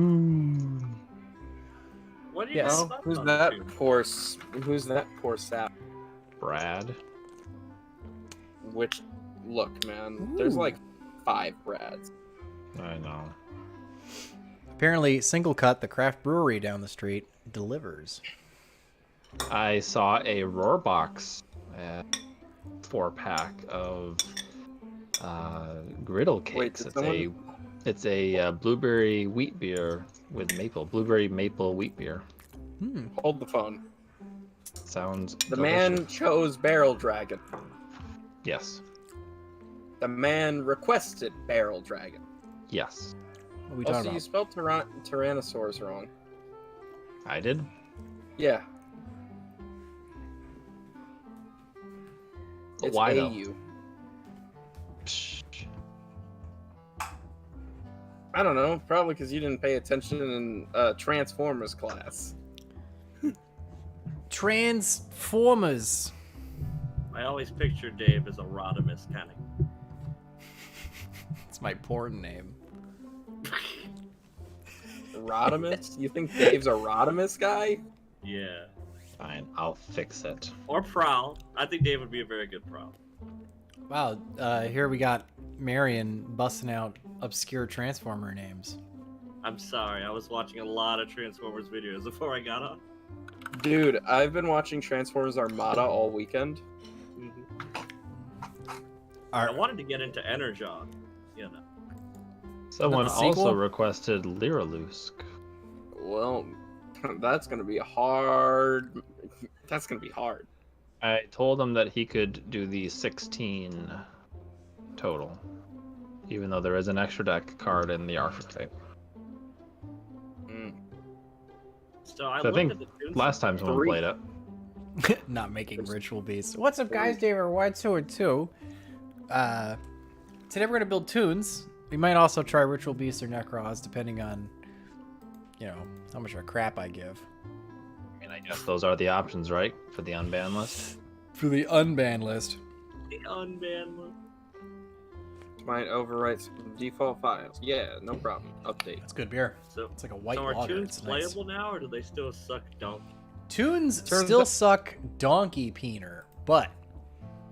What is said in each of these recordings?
Toon. What do you Yes. guys thought Who's on that Toon? Who's that poor sap? Brad. Which, look, man, there's Ooh. like 5 Brads. I know. Apparently, Single Cut, the craft brewery down the street, delivers. I saw a Roarbox 4-pack of griddle Wait, cakes. did It's a blueberry wheat beer with blueberry maple wheat beer. Hold the phone. Sounds The delicious. man chose Barrel Dragon. Yes. The man requested Barrel Dragon. Yes. What are we Also, talking you about? spelled Tyrannosaurus wrong. I did. Yeah. But It's why though? AU. Psh. I don't know. Probably because you didn't pay attention in Transformers class. Transformers. I always pictured Dave as a Rodimus kind of. It's my porn name. Rodimus? You think Dave's a Rodimus guy? Yeah. Fine, I'll fix it. Or Prowl. I think Dave would be a very good Prowl. Wow, here we got Marion busting out obscure Transformer names. I'm sorry, I was watching a lot of Transformers videos before I got on. Dude, I've been watching Transformers Armada all weekend. I wanted to get into Energon, you know. Someone The also sequel? requested Lyralusk. Well, that's gonna be hard. That's gonna be hard. I told him that he could do the 16 total, even though there is an extra deck card in the archetype. So I So I looked think at the Toon last time someone 3. played it. Not making ritual beasts. What's up, guys? Dave or White Sword 2. Today we're gonna build Toons. We might also try ritual beasts or Necros, depending on, you know, how much of a crap I give. I mean, I guess those are the options, right, for the unbanned list? For the unbanned list. The unbanned one. Might overwrite some default files. Yeah, no problem. Update. It's good beer. So, It's like a white so are lager. Toons It's nice. playable now, or do they still suck donkey? Toons Turns still out- suck donkey peener, but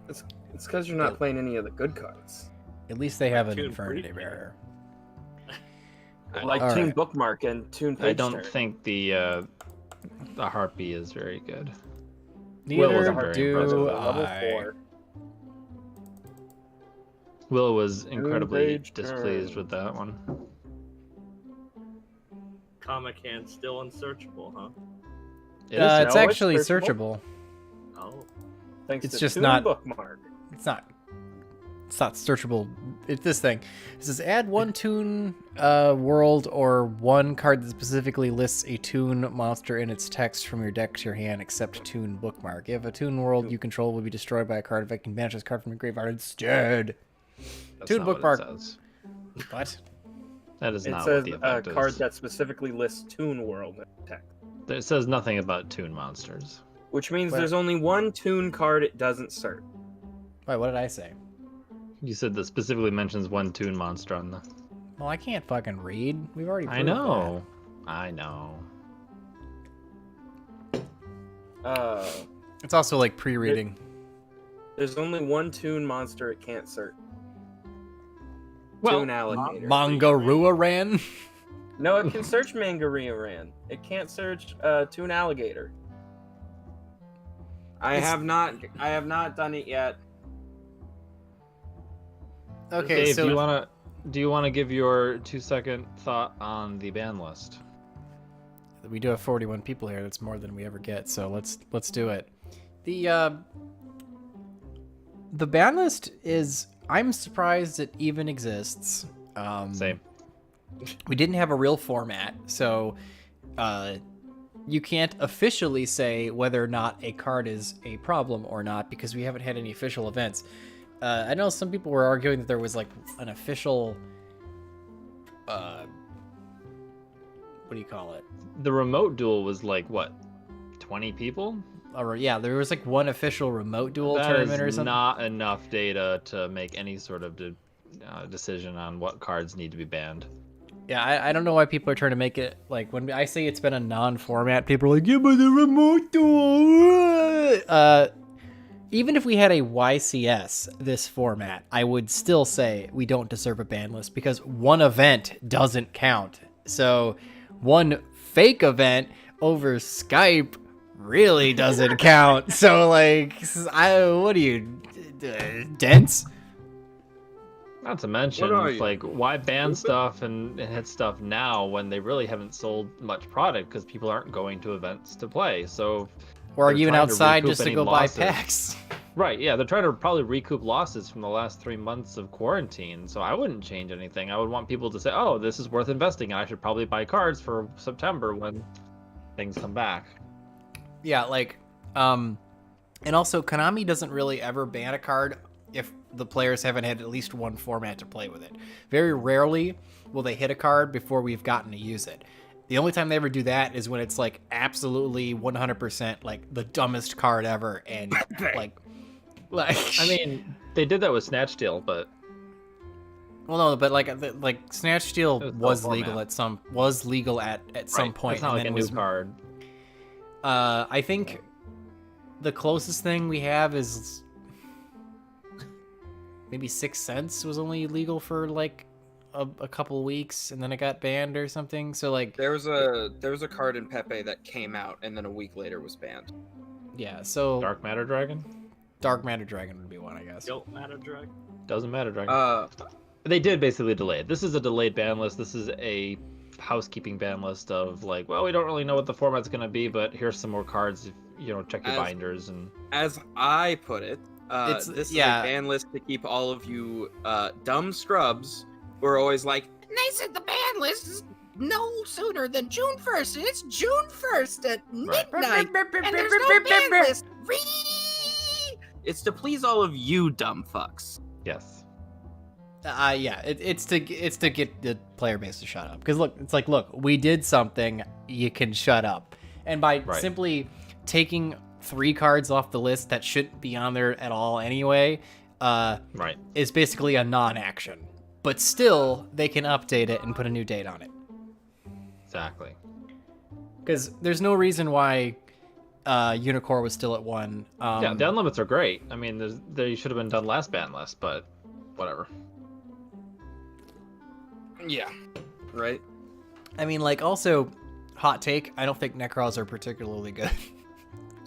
It's because you're not playing any of the good cards. at least they have an Toon Infernity Freak. barrier. Like All Toon right. Bookmark and Toon Page I don't Turn. think the Harpy is very good. Neither wasn't very do impressive. Level I. 4. Will was incredibly Page displeased Turn. with that one. Comic Hand still unsearchable, huh? It is No, It's it's actually searchable. searchable. Oh. Thanks It's to just Toon not- Bookmark. It's not searchable. It's this thing. It says add one Toon world or one card that specifically lists a Toon monster in its text from your deck to your hand, except Toon bookmark. If a Toon world you control will be destroyed by a card, if I can banish this card from your graveyard instead. That's Toon not what it bookmark. says. What? That is It not says what the a effect card is. that specifically lists Toon World in text. It says nothing about Toon monsters. Which means What? there's only one Toon card it doesn't search. Wait, what did I say? You said that specifically mentions one Toon monster on the. Well, I can't fucking read. We've already. I proved know. I know. that. It's also like pre-reading. There's only one Toon monster it can't search. Well, Toon Alligator. Mangaruaran. No, it can search Mangaria-ran. It can't search Toon Alligator. I have not done it yet. Okay, Dave, so do you wanna give your 2-second thought on the ban list? we do have 41 people here. That's more than we ever get. So let's do it. The ban list is. I'm surprised it even exists. Same. We didn't have a real format, so you can't officially say whether or not a card is a problem or not because we haven't had any official events. I know some people were arguing that there was like an official, what do you call it? The remote duel was like what, 20 people? Or yeah, there was like one official remote duel That tournament or is something. not enough data to make any sort of decision on what cards need to be banned. Yeah, I don't know why people are trying to make it like when I say it's been a non-format, people are like, yeah, but the remote tool. Even if we had a YCS this format, I would still say we don't deserve a ban list because one event doesn't count. So one fake event over Skype really doesn't count. So like, what are you, dense? Not to mention, like, why ban stuff and hit stuff now when they really haven't sold much product because people aren't going to events to play. So, or even outside just to go buy packs. Right, yeah, they're trying to probably recoup losses from the last 3 months of quarantine. So I wouldn't change anything. I would want people to say, oh, this is worth investing in. I should probably buy cards for September when things come back. Yeah, like, and also Konami doesn't really ever ban a card if the players haven't had at least one format to play with it. Very rarely will they hit a card before we've gotten to use it. The only time they ever do that is when it's like absolutely 100% like the dumbest card ever, and like I mean, they did that with Snatch Steal, but well, no, but like Snatch Steal was legal at some some point. It's not like a new card. I think the closest thing we have is maybe 6 Cents was only legal for like a couple weeks, and then it got banned or something. So like there was a card in Pepe that came out and then a week later was banned. Yeah, so Dark Matter Dragon. Dark Matter Dragon would be one, I guess. Don't matter, Dragon. Doesn't matter, Dragon. They did basically delay it. This is a delayed ban list. This is a housekeeping ban list of like, well, we don't really know what the format's going to be, but here's some more cards. Check your binders. And as I put it, this is a ban list to keep all of you dumb scrubs who are always like, they said the ban list is no sooner than June 1st, and it's June 1st at midnight, and there's no ban list. It's to please all of you dumb fucks. Yes. Yeah, it's to get the player base to shut up. Because look, we did something, you can shut up. And by simply taking 3 cards off the list that shouldn't be on there at all anyway, is basically a non-action. But still, they can update it and put a new date on it. Exactly. Because there's no reason why Unicorn was still at 1. Yeah, the unlimits are great. I mean, they should have been done last ban list, but whatever. Yeah. Right? I mean, like, also, hot take, I don't think Necros are particularly good.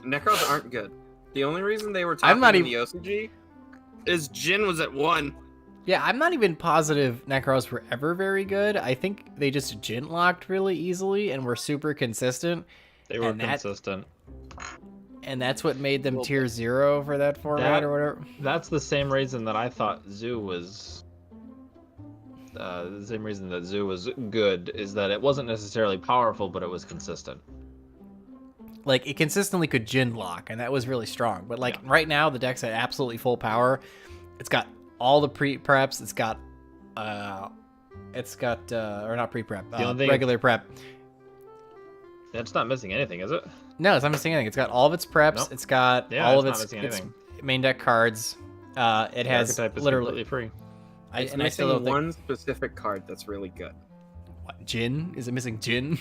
Necros aren't good. The only reason they were talking in the OCG is Jin was at 1. Yeah, I'm not even positive Necros were ever very good. I think they just Jin locked really easily and were super consistent. They were consistent. And that's what made them tier 0 for that format or whatever. That's the same reason that I thought Zoo was... the same reason that Zoo was good, is that it wasn't necessarily powerful, but it was consistent. Like, it consistently could Jin lock, and that was really strong. But, like, right now, the deck's at absolutely full power. It's got all the pre-preps. It's got, or not pre-prep, regular prep. It's not missing anything, is it? No, it's not missing anything. It's got all of its preps. Nope. It's got all of its main deck cards. It has literally free. It's missing one specific card that's really good. What, Jin? Is it missing Jin?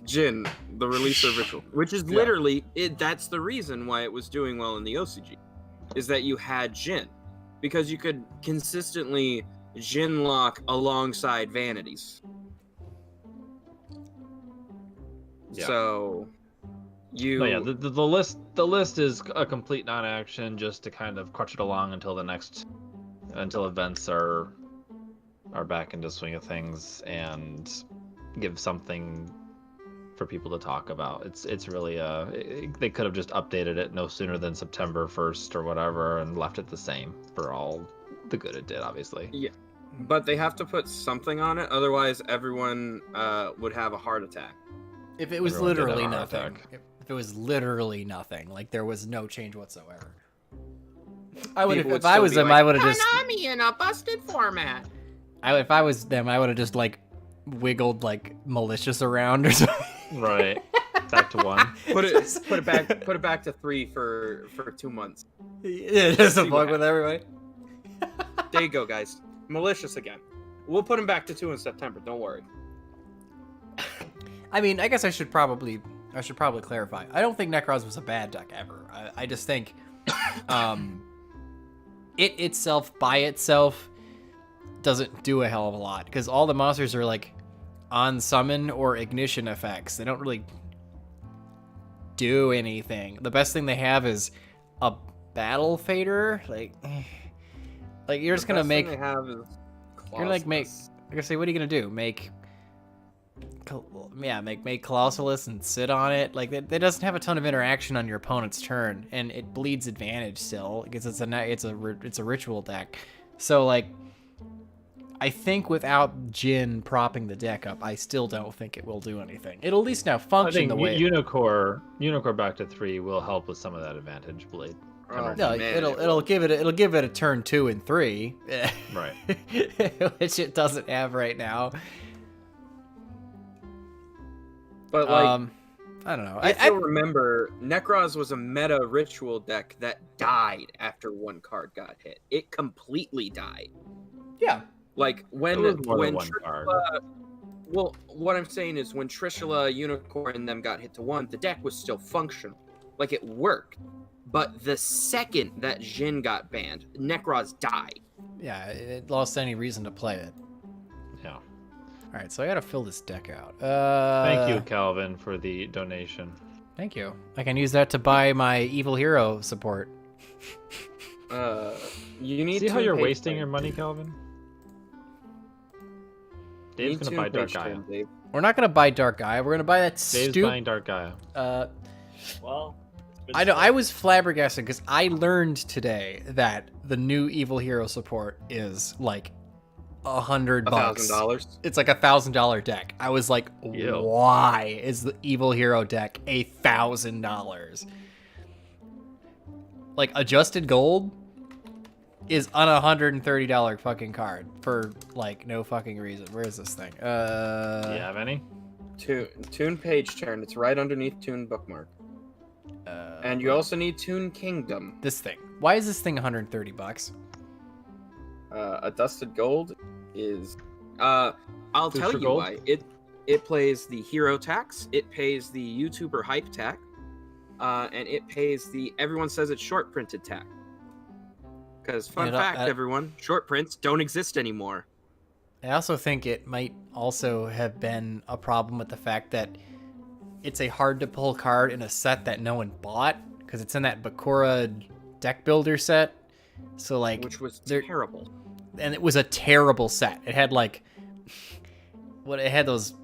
Jin, the releaser ritual, which is literally that's the reason why it was doing well in the OCG, is that you had Jin, because you could consistently Jin lock alongside vanities. Yeah. So the list is a complete non-action just to kind of crutch it along until events are back into swing of things and give something for people to talk about. It's really they could have just updated it no sooner than September 1st or whatever and left it the same for all the good it did, obviously. Yeah, but they have to put something on it, otherwise everyone would have a heart attack. If it was literally nothing. If it was literally nothing, like there was no change whatsoever. I would, if I was them, I would have just Konami in a busted format. If I was them, I would have just like wiggled like malicious around or something. Right. Back to 1. Put it back to 3 for 2 months. Yeah, just a bug with everybody. There you go, guys. Malicious again. We'll put him back to 2 in September. Don't worry. I mean, I guess I should probably clarify. I don't think Necroz was a bad deck ever. I just think it itself by itself doesn't do a hell of a lot because all the monsters are like on summon or ignition effects. They don't really do anything. The best thing they have is a battle fader. Like you're just gonna make. They have is you're like make. You're gonna say, what are you gonna do? Make Colossalus and sit on it. Like that doesn't have a ton of interaction on your opponent's turn, and it bleeds advantage still because it's a ritual deck. So like, I think without Jin propping the deck up, I still don't think it will do anything. It'll at least now function the way. Unicore back to 3 will help with some of that advantage blade. No, it'll give it a turn 2 and 3, right? Which it doesn't have right now. But like, I don't know. I remember Necroz was a meta ritual deck that died after one card got hit. It completely died. Yeah. Like when Trishula, well, what I'm saying is when Trishula, Unicorn, and them got hit to 1, the deck was still functional. Like it worked. But the second that Jin got banned, Necroz died. Yeah, it lost any reason to play it. Yeah. All right, so I gotta fill this deck out. Thank you, Calvin, for the donation. Thank you. I can use that to buy my evil hero support. You need see to how you're wasting your money, Calvin? Dave's gonna buy Dark Gaia. We're not gonna buy Dark Gaia. We're gonna buy that Dave's buying Dark Gaia. Well, I know. I was flabbergasted because I learned today that the new evil hero support is like $100. $1,000. It's like $1,000 deck. I was like, Ew. why is the evil hero deck $1,000? Like adjusted gold is on a $130 fucking card for like no fucking reason. Where is this thing? Do you have any? Toon page turn. It's right underneath Toon bookmark. And you also need Toon Kingdom. This thing. Why is this thing $130? A dusted gold is I'll tell you why. It plays the hero tax, it pays the YouTuber hype tax, and it pays the everyone says it's short printed tax. Because fun fact, everyone, short prints don't exist anymore. I also think it might also have been a problem with the fact that it's a hard to pull card in a set that no one bought because it's in that Bakura deck builder set. So like, which was terrible. And it was a terrible set. It had like, it had those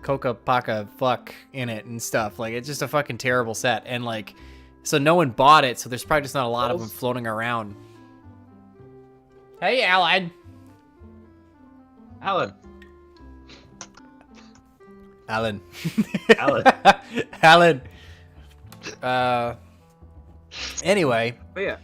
Coca Paca fuck in it and stuff. Like it's just a fucking terrible set. And like, so no one bought it. So there's probably just not a lot of them floating around. Hey, Alan. Alan. Anyway. But yeah.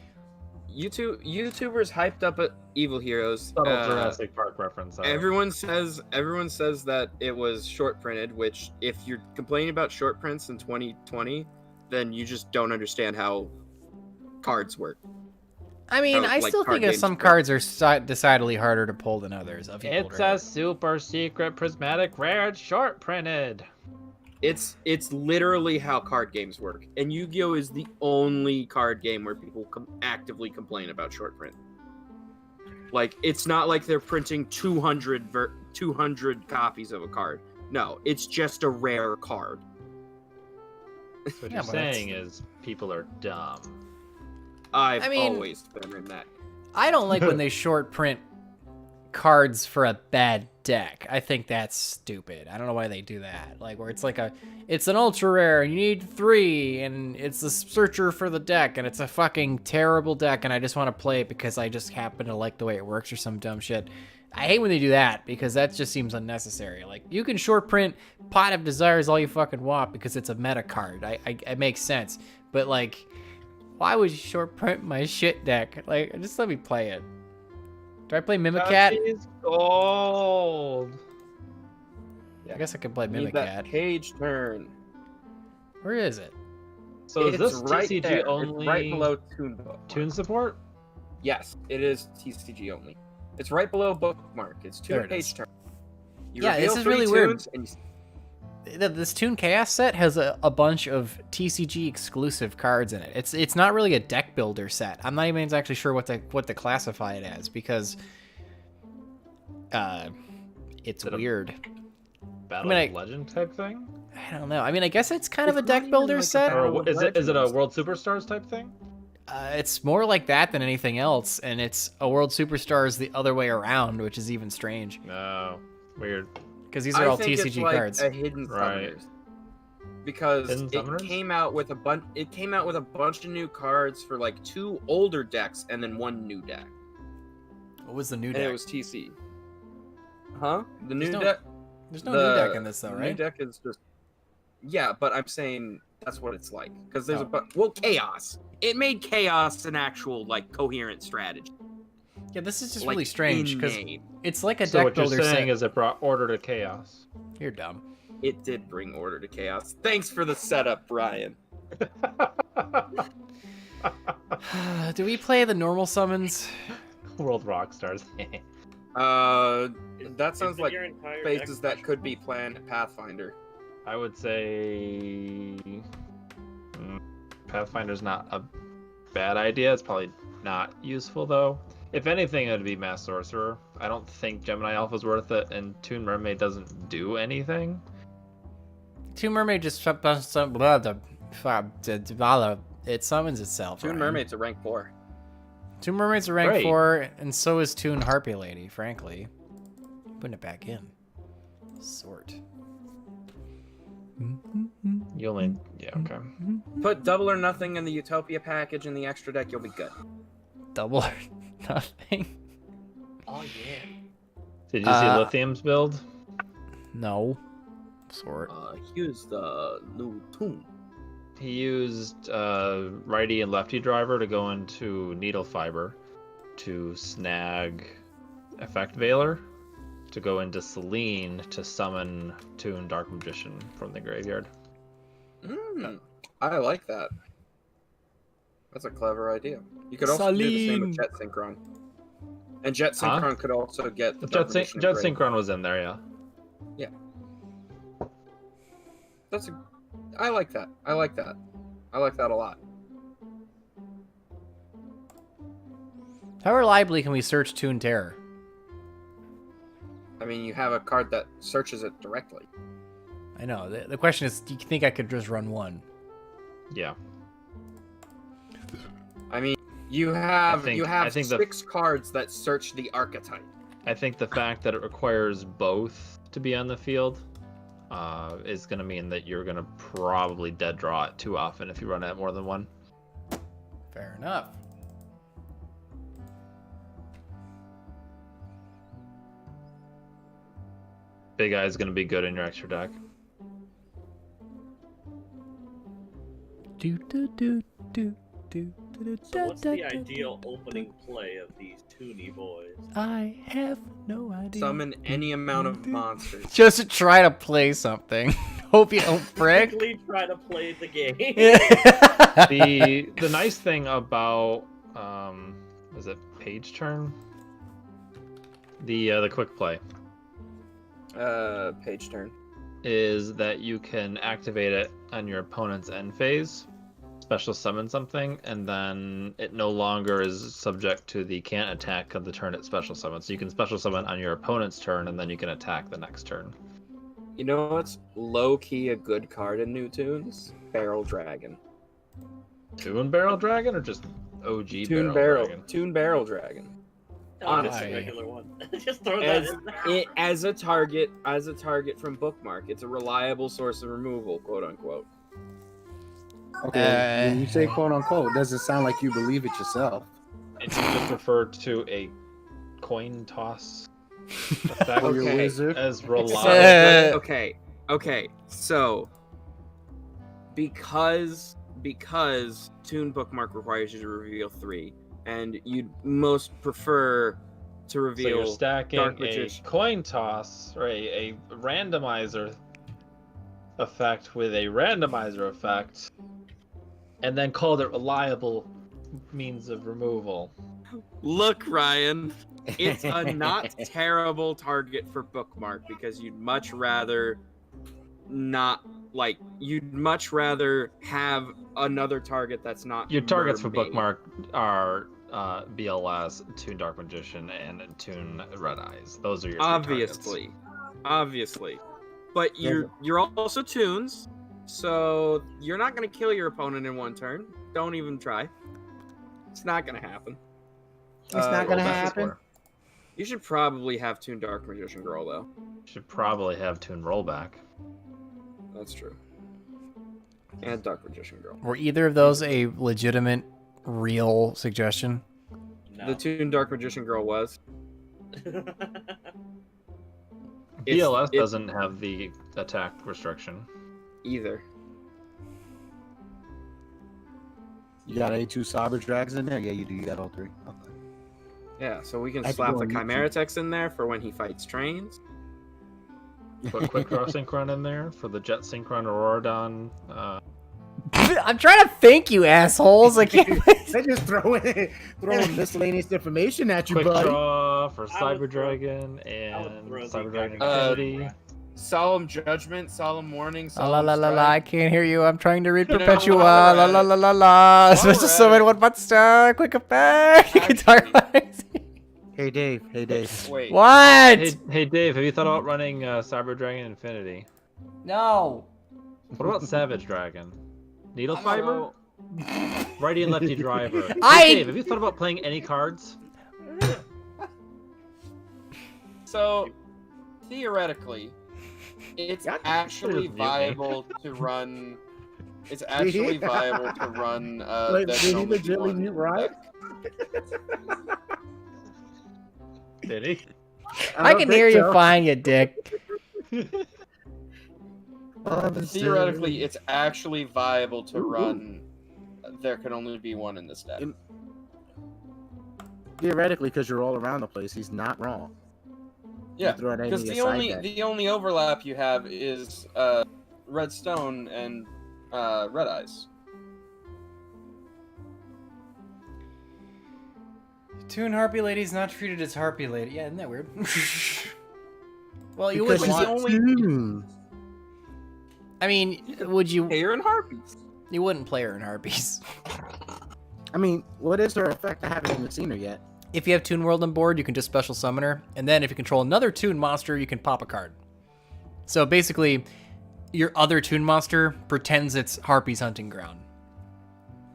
YouTubers hyped up at Evil Heroes. Jurassic Park reference. Everyone says that it was short printed, which if you're complaining about short prints in 2020, then you just don't understand how cards work. I mean, I still think some cards are decidedly harder to pull than others. It's a super secret prismatic rare. It's short printed. It's literally how card games work, and Yu-Gi-Oh is the only card game where people actively complain about short print. Like, it's not like they're printing 200 copies of a card. No, it's just a rare card. So what you're saying is people are dumb. I've always been in that. I don't like when they short print cards for a bad deck. I think that's stupid. I don't know why they do that. Like where it's like it's an ultra rare and you need 3 and it's the searcher for the deck and it's a fucking terrible deck and I just want to play it because I just happen to like the way it works or some dumb shit. I hate when they do that because that just seems unnecessary. Like you can short print Pot of Desires all you fucking want because it's a meta card. It makes sense. But like, why would you short print my shit deck? Like, just let me play it. Do I play Mimicat? Gold. Yeah, I guess I can play Mimicat. That page turn. Where is it? So is this right TCG there. only? It's right below Toon. Toon support? Yes, it is TCG only. It's right below bookmark. It's Toon page turn. Yeah, this is really weird. this Toon Chaos set has a bunch of TCG exclusive cards in it. It's not really a deck builder set. I'm not even exactly sure what to classify it as because it's weird. Battle of Legend type thing? I don't know. I mean, I guess it's kind of a deck builder set. Or is it a World Superstars type thing? It's more like that than anything else, and it's a World Superstars the other way around, which is even strange. No, weird. Because these are all TCG it's like cards. A hidden summoners. Because it came out with a bunch. It came out with a bunch of new cards for like 2 older decks and then 1 new deck. What was the new deck? And it was TC. Huh? The new deck. There's no new deck in this though, right? New deck is just. Yeah, but I'm saying that's what it's like because there's chaos. It made chaos an actual like coherent strategy. Yeah, this is just really strange because it's like a so deck builder. So what you're saying is it brought order to chaos. You're dumb. It did bring order to chaos. Thanks for the setup, Brian. Do we play the normal summons? World Rockstars. That sounds like spaces that could be planned Pathfinder. I would say Pathfinder's not a bad idea. It's probably not useful though. If anything, it would be Mass Sorcerer. I don't think Gemini Alpha's worth it, and Toon Mermaid doesn't do anything. Toon Mermaid just it summons itself. Toon Mermaid's a rank 4. Toon Mermaid's a rank 4, and so is Toon Harpy Lady, frankly. Putting it back in. Sort. You only... Yeah, okay. Put double or nothing in the Utopia package in the extra deck, you'll be good. Double or nothing? Oh, yeah. Did you see Lithium's build? No. Sort. He used the new Toon. He used righty and lefty driver to go into Needle Fiber to snag Effect Veiler, to go into Selene to summon Toon Dark Magician from the graveyard. I like that. That's a clever idea. You could also do the same with Jet Synchron. And Jet Synchron could also get the Jet Synchron was in there, yeah. Yeah. I like that. I like that. I like that a lot. How reliably can we search Toon Terror? I mean, you have a card that searches it directly. I know. The question is, do you think I could just run one? Yeah. I mean, you have 6 cards that search the archetype. I think the fact that it requires both to be on the field is going to mean that you're going to probably dead draw it too often if you run it more than one. Fair enough. Big Eye is going to be good in your extra deck. So what's the ideal opening play of these Toony boys? I have no idea. Summon any amount of monsters. Just to try to play something. Hope you don't frick. Basically try to play the game. The nice thing about is it page turn? The quick play. Page turn. Is that you can activate it on your opponent's end phase, special summon something, and then it no longer is subject to the can't attack of the turn it special summon. So you can special summon on your opponent's turn, and then you can attack the next turn. You know what's low-key a good card in New Toons? Barrel Dragon. Toon Barrel Dragon, or just OG Toon Barrel Dragon? Toon Barrel Dragon. Honestly, just a regular one. Just throw that in there. As a target from Bookmark, it's a reliable source of removal, quote unquote. Okay, when you say quote unquote, does it sound like you believe it yourself? It's just referred to a coin toss effect as reliable. Okay. So because Toon Bookmark requires you to reveal 3, and you'd most prefer to reveal. So you're stacking Dark a Magician. coin toss, or a randomizer effect with a randomizer effect, and then called it reliable means of removal. Look, Ryan, it's a not terrible target for Bookmark because you'd much rather not like you'd much rather have another target that's not Your targets for mermaid. bookmark are BLS, Toon Dark Magician, and Toon Red Eyes. Those are your three obviously. But you're also Toons, so you're not gonna kill your opponent in one turn. Don't even try. It's not gonna happen. It's not gonna happen. You should probably have Toon Dark Magician Girl though. Should probably have Toon Rollback. That's true. And Dark Magician Girl. Were either of those a legitimate, real suggestion? No. The Toon Dark Magician Girl was. BLS doesn't have the attack restriction. Either. You got A2 Cyber Dragons in there? Yeah, you do. You got all three. Okay. Yeah, so we can I have to slap go the on YouTube. Chimera Text in there for when he fights trains. Put Quick Draw Synchron in there for the Jet Synchron Auroradon. I'm trying to think, you assholes. I can't. They just throwing miscellaneous information at you, Quick buddy. Draw for I would Cyber throw- Dragon I and would throw Cyber the Dragon Dragon. Infinity. Solemn Judgment, Solemn Warning, La Solemn la la la, Strike. I can't hear you. I'm trying to read You know, Perpetua. while La we're la at la it- la la. While Special we're at summon it- one butt star. Quick effect. Guitar lines. Hey, Dave. Hey, Dave. Wait. What? Hey Dave, have you thought about running Cyber Dragon Infinity? No. What about Savage Dragon? Needle Fiber? Righty and lefty driver. Hey, I- Dave, have you thought about playing any cards? So, theoretically, it's That's actually mutiny. viable to run. It's actually viable to run. Wait, that did he only legitimately one mute Ryan? deck. Did he? I can hear you fine, you dick. Theoretically, it's actually viable to run. There can only be one in this deck. Theoretically, because you're all around the place, he's not wrong. Yeah, Throw it at because any the side only deck. the only overlap you have is Red Stone and Red Eyes. Toon Harpy Lady's not treated as Harpy Lady. Yeah, isn't that weird? Well, you Because would she's want. a Toon. I mean, would you? Hair and Harpies. You wouldn't play her in Harpies. I mean, what is her effect? I haven't even seen her yet. If you have Toon World on board, you can just special summon her, and then if you control another Toon monster, you can pop a card. So basically, your other Toon monster pretends it's Harpy's hunting ground.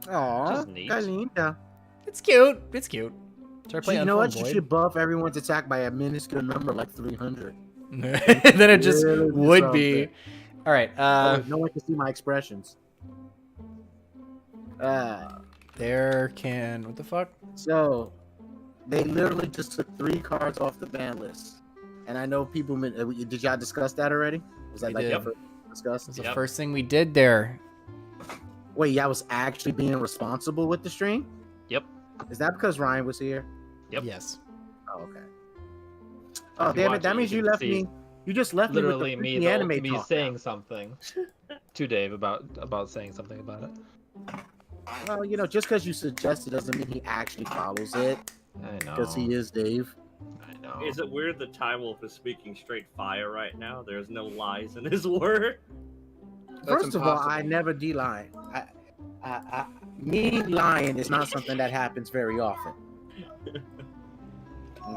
Aw, Just neat. Kalinda. It's cute. It's cute. Should I play You know what? Unformed You should buff everyone's attack by a minuscule number, like 300. Void? Then it just Really do would be. something. All right. No one can see my expressions. There can. What the fuck? So, they literally just took 3 cards off the ban list. And I know people, did y'all discuss that already? Was that We like did. the first discussed? That's the Yep. first thing we did there. Wait, y'all was actually being responsible with the stream? Yep. Is that because Ryan was here? Yep. Yes. Oh, okay. Oh, If you damn watch it. That it, means you you can left see me. You just left Literally me me, with the anime me talk saying now. something to Dave about saying something about it. Well, you know, just because you suggest it doesn't mean he actually follows it. I know. Because he is Dave. I know. Is it weird that Time Wolf is speaking straight fire right now? There's no lies in his word. First of all, I never D-line. Me lying is not something that happens very often.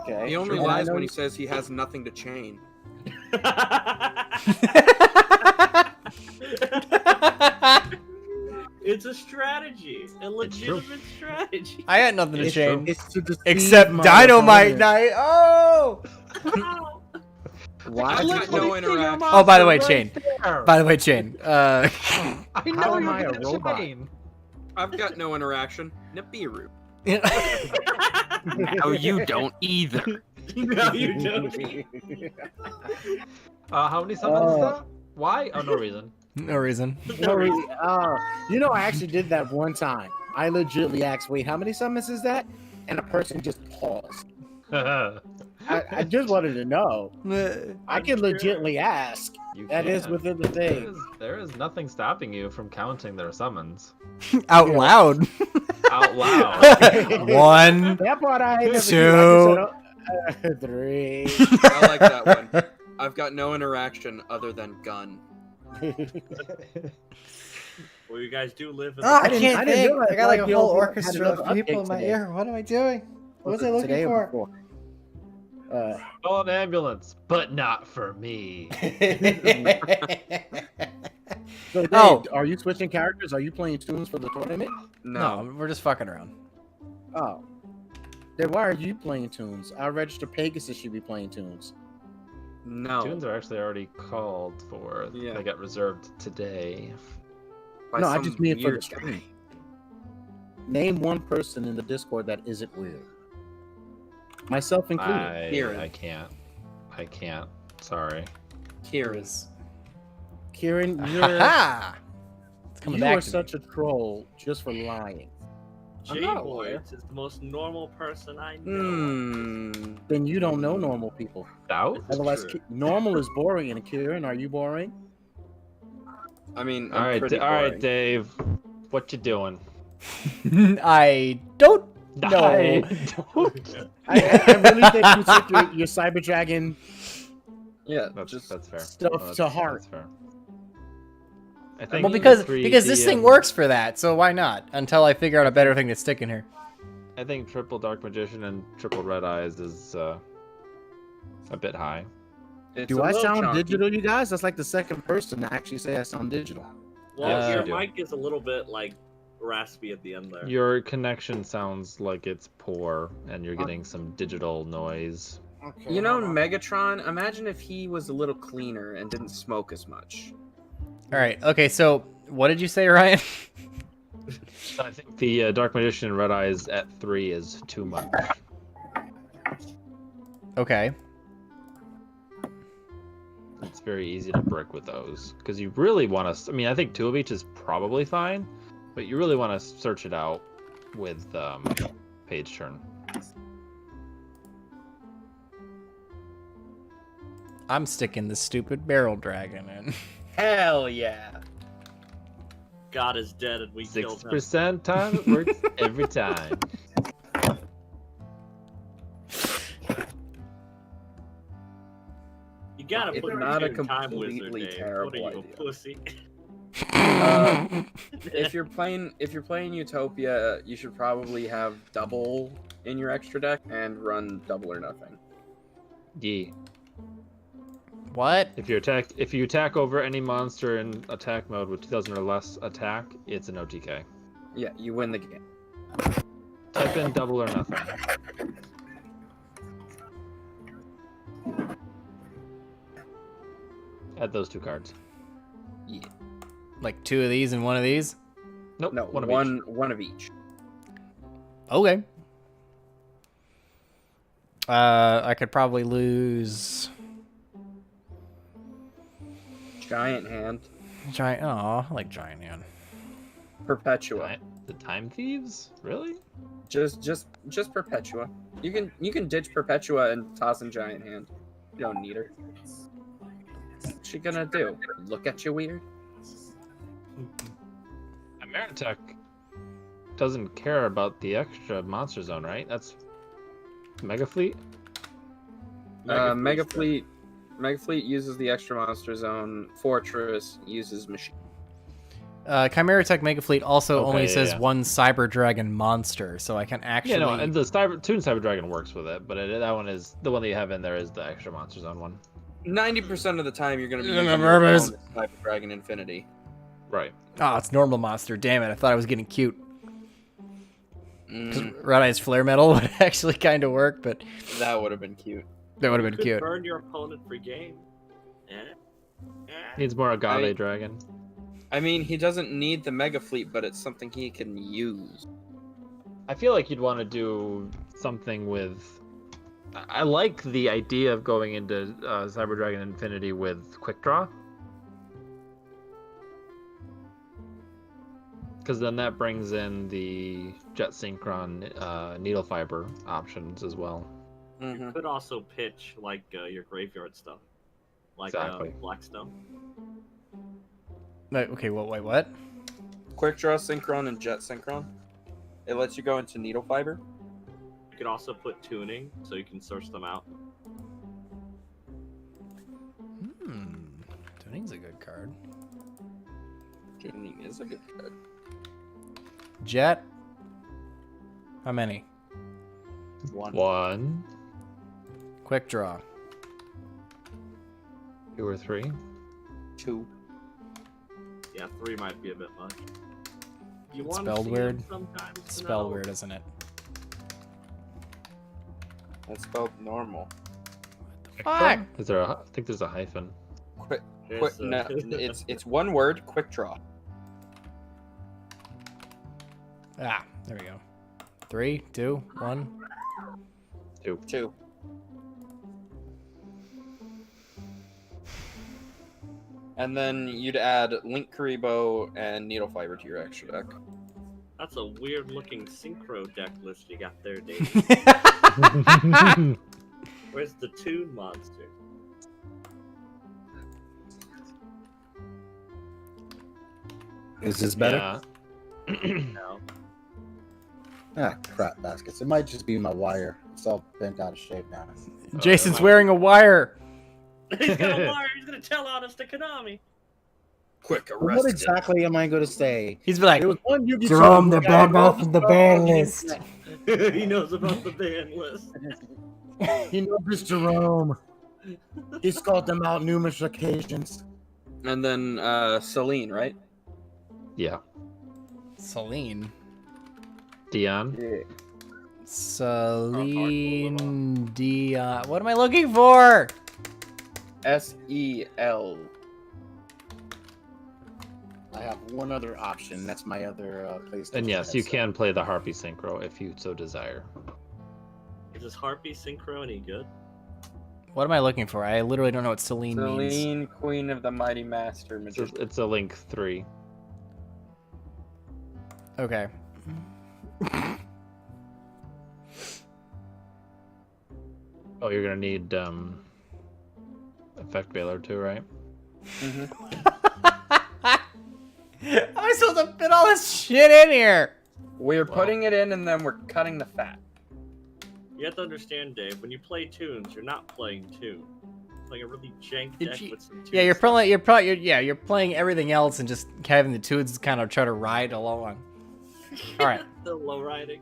Okay. He only And I lies know when he says he has nothing to chain. It's a strategy, a legitimate strategy. I had nothing to It's change. It's to deceive Except my Dynamite opponent. Night. Oh! Why? I've did got you- no interaction. Oh, by the way, Right Chain. there. By the way, Chain. I How know am you're I a gonna robot? Chain. I've got no interaction. Nibiru. no, No, you don't either. No, you don't. How many summons is Oh. that? Why? Oh, no reason. reason. No, really. You know, I actually did that one time. I legitimately asked, wait, how many summons is that? And a person just paused. I just wanted to know. I can legitimately ask. You That is can. within the thing. There is nothing stopping you from counting their summons Out loud. out loud. 1. That part I ain't never Two. do. I just said, 3. I like that one. I've got no interaction other than gun. Well, you guys do live in. Oh, I can't I didn't think. realize I got like a YGOPro whole had orchestra another of people in update my today. ear. What am I doing? What was I it looking today or for? before? Call an ambulance, but not for me. So Dave, Oh. are you switching characters? Are you playing Toons for the tournament? No, we're just fucking around. Oh. Then why are you playing Toons? Our registered Pegasus should be playing Toons. No. Tunes are actually already called for. Yeah. They got reserved today. By No, I some just mean for the weird stream. guy. Name one person in the Discord that isn't weird. Myself included. Kieran. I can't. Sorry. Kieran. Kieran, Ha! It's coming you back are to such a troll just for lying. I'm not a Jay lawyer. Boyd is the most normal person I know. Then you don't know normal people. Doubt? Otherwise, true. normal is boring. And Kieran, are you boring? I mean, All I'm right, pretty all right, boring. Dave. What you doing? me. I don't know. I don't. I really think you took your Cyber Dragon Yeah, That's fair. stuff No, to heart. That's fair. I think Well, because 3D, this thing works for that, so why not? Until I figure out a better thing to stick in here. I think triple Dark Magician and triple Red Eyes is a bit high. It's Do a I little sound chunky. digital, you guys? That's like the second person to actually say I sound digital. Well, you your do. mic is a little bit like raspy at the end there. Your connection sounds like it's poor, and you're getting some digital noise. Okay, You know, hold on. Megatron, imagine if he was a little cleaner and didn't smoke as much. All right. Okay. So, what did you say, Ryan? I think the Dark Magician and Red Eyes at 3 is too much. Okay. It's very easy to brick with those because you really want to. I mean, I think 2 of each is probably fine, but you really want to search it out with page turn. I'm sticking the stupid barrel dragon in. Hell yeah. God is dead and we killed him. 6% time it works every time. You gotta It's put not a me in time wizard, completely Dave. terrible What are you, idea. a pussy? If you're playing Utopia, you should probably have double in your extra deck and run double or nothing. Yeah. What? If you attack over any monster in attack mode with 2000 or less attack, it's an OTK. Yeah, you win the game. Type in double or nothing. Add those 2 cards. Yeah. Like 2 of these and 1 of these? Nope. No, one of each. one of each. Okay. I could probably lose Giant Hand. giant. Oh, I like giant hand. Perpetua. The Time Thieves? Really? Just Perpetua. You can ditch Perpetua and toss in Giant Hand. You don't need her. What's she gonna do? Look at you weird? Ameritech doesn't care about the extra monster zone, right? That's Mega Fleet? Mega Fleet uses the extra monster zone. Fortress uses machine. Chimera Tech Mega Fleet also Okay, only yeah, says yeah. 1 Cyber Dragon monster, so I can actually. Yeah, no, and the Toon Cyber Dragon works with it, but that one is the one that you have in there is the extra monster zone one. 90% of the time, you're gonna be Yeah, using my your nervous. own Cyber Dragon Infinity. Right. Oh, it's normal monster. Damn it! I thought I was getting cute. Because Mm, Red Eye's Flare Metal would actually kind of work, but that would have been cute. that would have You been could cute. burn your opponent for game. Needs more Agave I- Dragon. I mean, he doesn't need the Mega Fleet, but it's something he can use. I feel like you'd want to do something with. I like the idea of going into Cyber Dragon Infinity with Quick Draw. Because then that brings in the Jet Synchron Needle Fiber options as well. Mm-hmm. You could also pitch like your graveyard stuff, like Exactly. Blackstone. Okay, wait, what? Quick Draw Synchron and Jet Synchron. It lets you go into Needle Fiber. You could also put tuning, so you can search them out. Tuning's a good card. Tuning is a good card. Jet. How many? One. Quick draw. 2 or 3. 2. Yeah, 3 might be a bit much. You It's want spelled weird. Sometimes It's spelled weird, isn't it? That's spelled normal. Fuck! Is there I think there's a hyphen. Quick, no, it's one word. Quick draw. Ah, there we go. 3, 2, 1. 2. And then you'd add Link Karibo and Needle Fiber to your extra deck. That's a weird looking synchro deck list you got there, Dave. Where's the Toon monster? Is this better? Yeah. No. Ah, crap baskets. It might just be my wire. It's all bent out of shape now. Jason's wearing a wire. He's got a wire. He's gonna tell on us to Konami. Quick, What exactly am I going to say? He's like, There was one Yu-Gi-Oh! Jerome, they're guy bad off of the ban list. He knows about the ban list. He knows this Jerome. He's called them out numerous occasions. And then Celine, right? Yeah. Celine. Dion. Yeah. Celine Dion. What am I looking for? SEL. I have one other option. That's my other PlayStation. And yes, you headset. can play the Harpy Synchro if you so desire. Is this Harpy Synchro any good? What am I looking for? I literally don't know what Celine means. Celine, Queen of the Mighty Master Magician. It's a Link 3. Okay. Oh, you're gonna need Effect Veiler too, right? I'm supposed to fit all this shit in here. We're putting it in and then we're cutting the fat. You have to understand, Dave. When you play Toons, you're not playing Toon. It's like a really jank deck with some Toon Yeah, you're stuff. you're playing everything else and just having the tunes kind of try to ride along. All right. The low riding.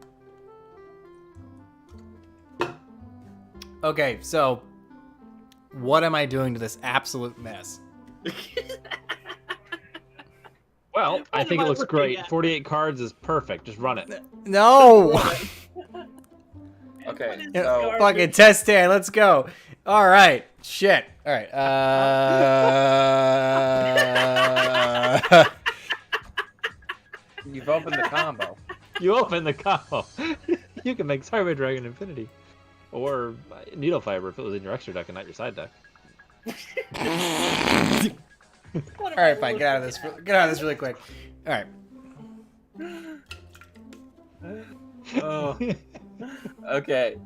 Okay, so what am I doing to this absolute mess? Well, I What think am it I looks looking great. at? 48 cards is perfect. Just run it. No. Okay, What is so garbage? Fucking test stand. Let's go. All right. Shit. All right. you've opened the combo. You open the combo. You can make Cyber Dragon Infinity. Or Needle Fiber if it was in your extra deck and not your side deck. All right, fine. Get out of this. Get out of this really quick. All right. Oh. Okay.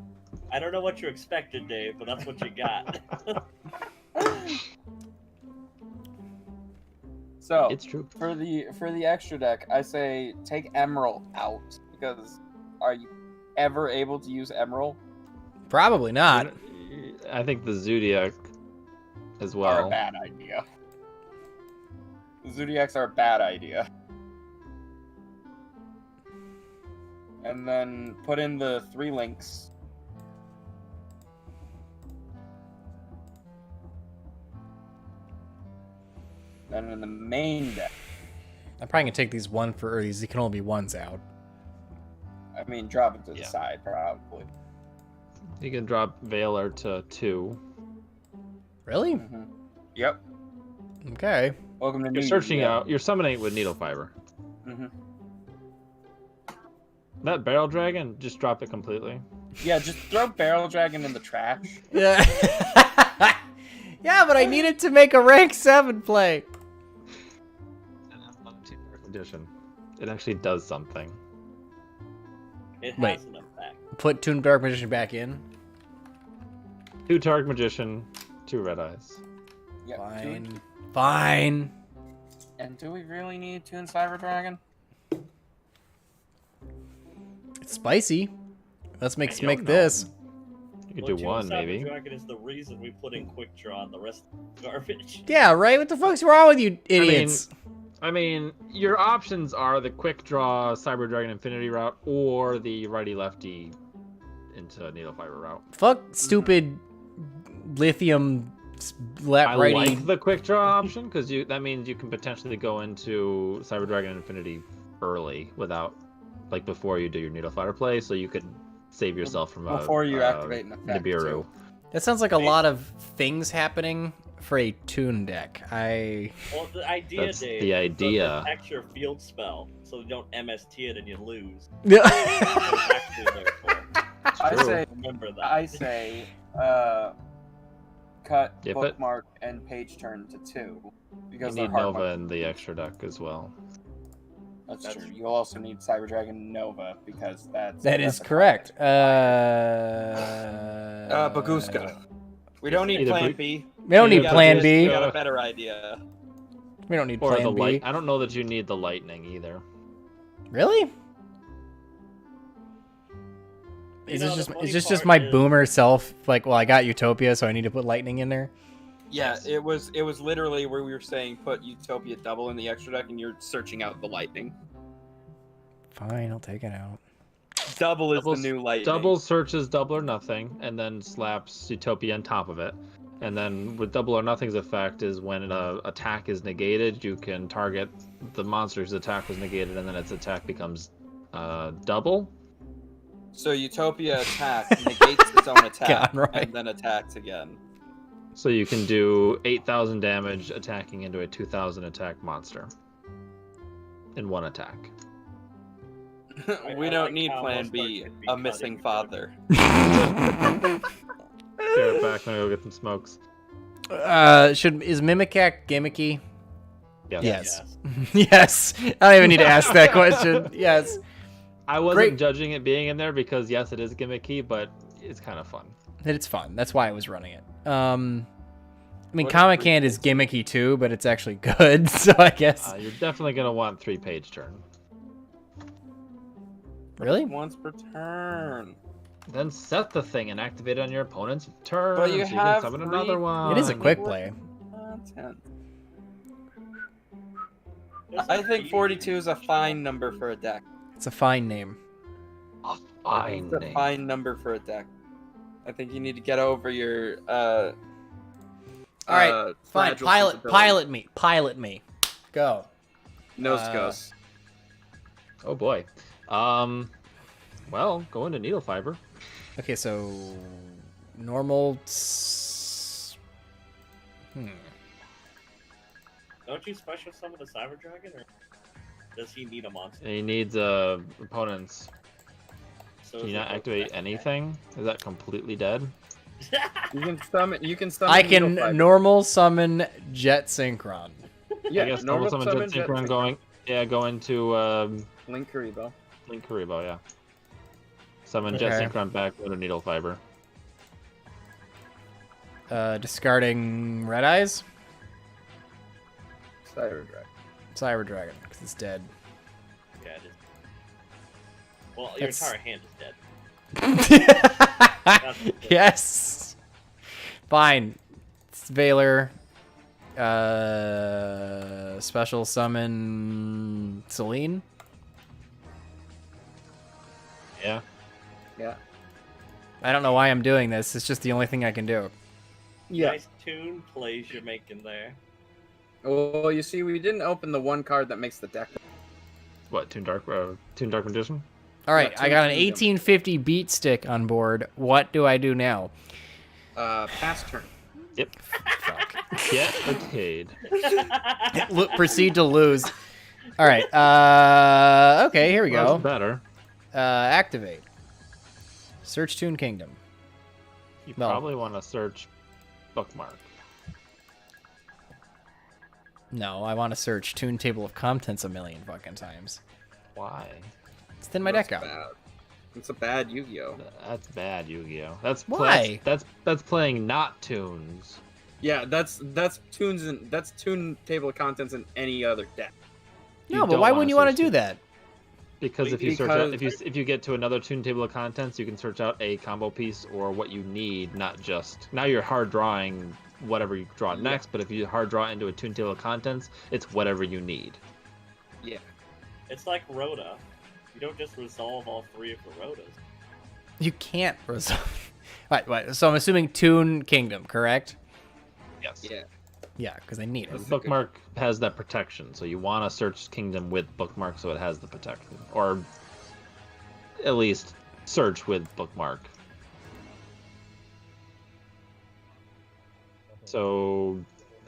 I don't know what you expected, Dave, but that's what you got. So It's true. for the extra deck, I say take Emerald out because are you ever able to use Emerald? Probably not. I think the Zodiac as Are a well. bad idea. The Zodiacs are a bad idea. And then put in the 3 links. And in the main deck, I'm probably gonna take these one for or these. It can only be ones out. I mean, drop it to the Yeah. side probably. You can drop Veiler to 2. Really? Mm-hmm. Yep. Okay. Welcome to You're searching out. You're summoning it with Needle Fiber. Mm-hmm. That Barrel Dragon, just drop it completely. Yeah, just throw Barrel Dragon in the trash. Yeah. Yeah, but I needed to make a rank 7 play. Edition. It actually does something. It Wait. has an effect. Put Toon Dark Magician back in. 2 Dark Magician, 2 Red Eyes. Yep. Fine. Fine. And do we really need Toon Cyber Dragon? It's spicy. Let's make don't make know. this. You could Well, do Toon 1 Cyber maybe. Dragon is the reason we put in Quick Draw and the rest of the garbage. Yeah, right. What the fuck's wrong with you idiots? I mean, your options are the quick draw Cyber Dragon Infinity route or the righty lefty into needle fiber route. Fuck stupid lithium I righty. like the quick draw option because that means you can potentially go into Cyber Dragon Infinity early without, like, before you do your needle fiber play, so you could save yourself from before you activate an effect. Nibiru. That sounds like a lot of things happening for a Toon deck. Well, the idea, That's Dave, the idea. protect your field spell so you don't MST it and you lose. I say, cut Dip it. bookmark and page turn to 2 because You they're need hard Nova ones. in the extra deck as well. That's true. You'll also need Cyber Dragon Nova because that's That is a correct. Baguska. We don't need Either Plan Bru- B. We don't need Yeah, Plan just- B. We got a better idea. We don't need Or Plan the B. light. I don't know that you need the lightning either. Really? Is this just my boomer self? Like, well, I got Utopia, so I need to put lightning in there. Yeah, it was literally where we were saying put Utopia double in the extra deck, and you're searching out the lightning. Fine, I'll take it out. Double is Doubles- the new lightning. Double searches double or nothing, and then slaps Utopia on top of it. And then with double or nothing's effect is when an attack is negated, you can target the monster's attack was negated, and then its attack becomes double. So Utopia attack negates its own attack, God, right. and then attacks again. So you can do 8,000 damage attacking into a 2,000 attack monster in one attack. We I don't like need how Plan most B. cards could be A cut missing if father. Get it back, I'm gonna go get some smokes. Is Mimicac gimmicky? Yes. Yes. Yes. I don't even need to ask that question. Yes. I wasn't Great. judging it being in there because yes, it is gimmicky, but it's kind of fun. It's fun. That's why I was running it. I mean, What Comic is Hand is gimmicky too, but it's actually good. So I guess. You're definitely gonna want 3-page turn. Really? Once per turn. Then set the thing and activate it on your opponent's turn. But you so have can summon 3 another one. It is a quick play. Content. There's I like think easy 42 is a things. fine number for a deck. It's a fine name. Fine It's a name. fine number for a deck. I think you need to get over your All right, fine. Pilot me. Go. No Uh, scos. Oh boy. Well, go into needle fiber. Okay, so normal. Don't you special summon the Cyber Dragon, or does he need a monster? He needs opponents. So Can is you it not both activate back? anything? Is that completely dead? You can summon. You can summon. I can Needle Fiber. normal summon Jet Synchron. Yeah, I guess normal summon Jet Synchron going. Yeah, go into Link Karibo. Link Karibo, yeah. Summon Jet Okay. Synchron back, go to needle fiber. Discarding Red Eyes. Cyber Dragon. Cyber Dragon, because it's dead. Yeah, it is. Well, That's- your entire hand is dead. Yes. Fine. It's Valor. Special summon Celine. Yeah. Yeah. I don't know why I'm doing this. It's just the only thing I can do. Yeah. Nice Toon plays you're making there. Well, you see, we didn't open the one card that makes the deck. What, Toon Dark Magician? All right, Yeah, I got an Toon Kingdom. 1850 beat stick on board. What do I do now? Pass turn. Yep. Get okayed. Proceed to lose. All right. Okay, here we Well, go. that's better. Activate. Search Toon Kingdom. You No. probably want to search bookmark. No, I want to search Toon Table of Contents a million fucking times. Why? Let's thin my deck That's out. bad. It's a bad Yu-Gi-Oh. That's bad, Yu-Gi-Oh. That's Why? That's playing not tunes. Yeah, that's tunes and that's Toon Table of Contents in any other deck. No, You but don't why wanna wouldn't you want to search do that? Because if you search Because- out, if you get to another Toon Table of Contents, you can search out a combo piece or what you need, not just now you're hard drawing whatever you draw next, but if you hard draw into a Toon table of contents, it's whatever you need. Yeah. It's like Rhoda. You don't just resolve all 3 of the Rhodas. You can't resolve. Right. So I'm assuming Toon Kingdom, correct? Yes. Yeah. Yeah, because I need The it. bookmark has that protection, so you want to search Kingdom with bookmark so it has the protection. Or at least search with bookmark. So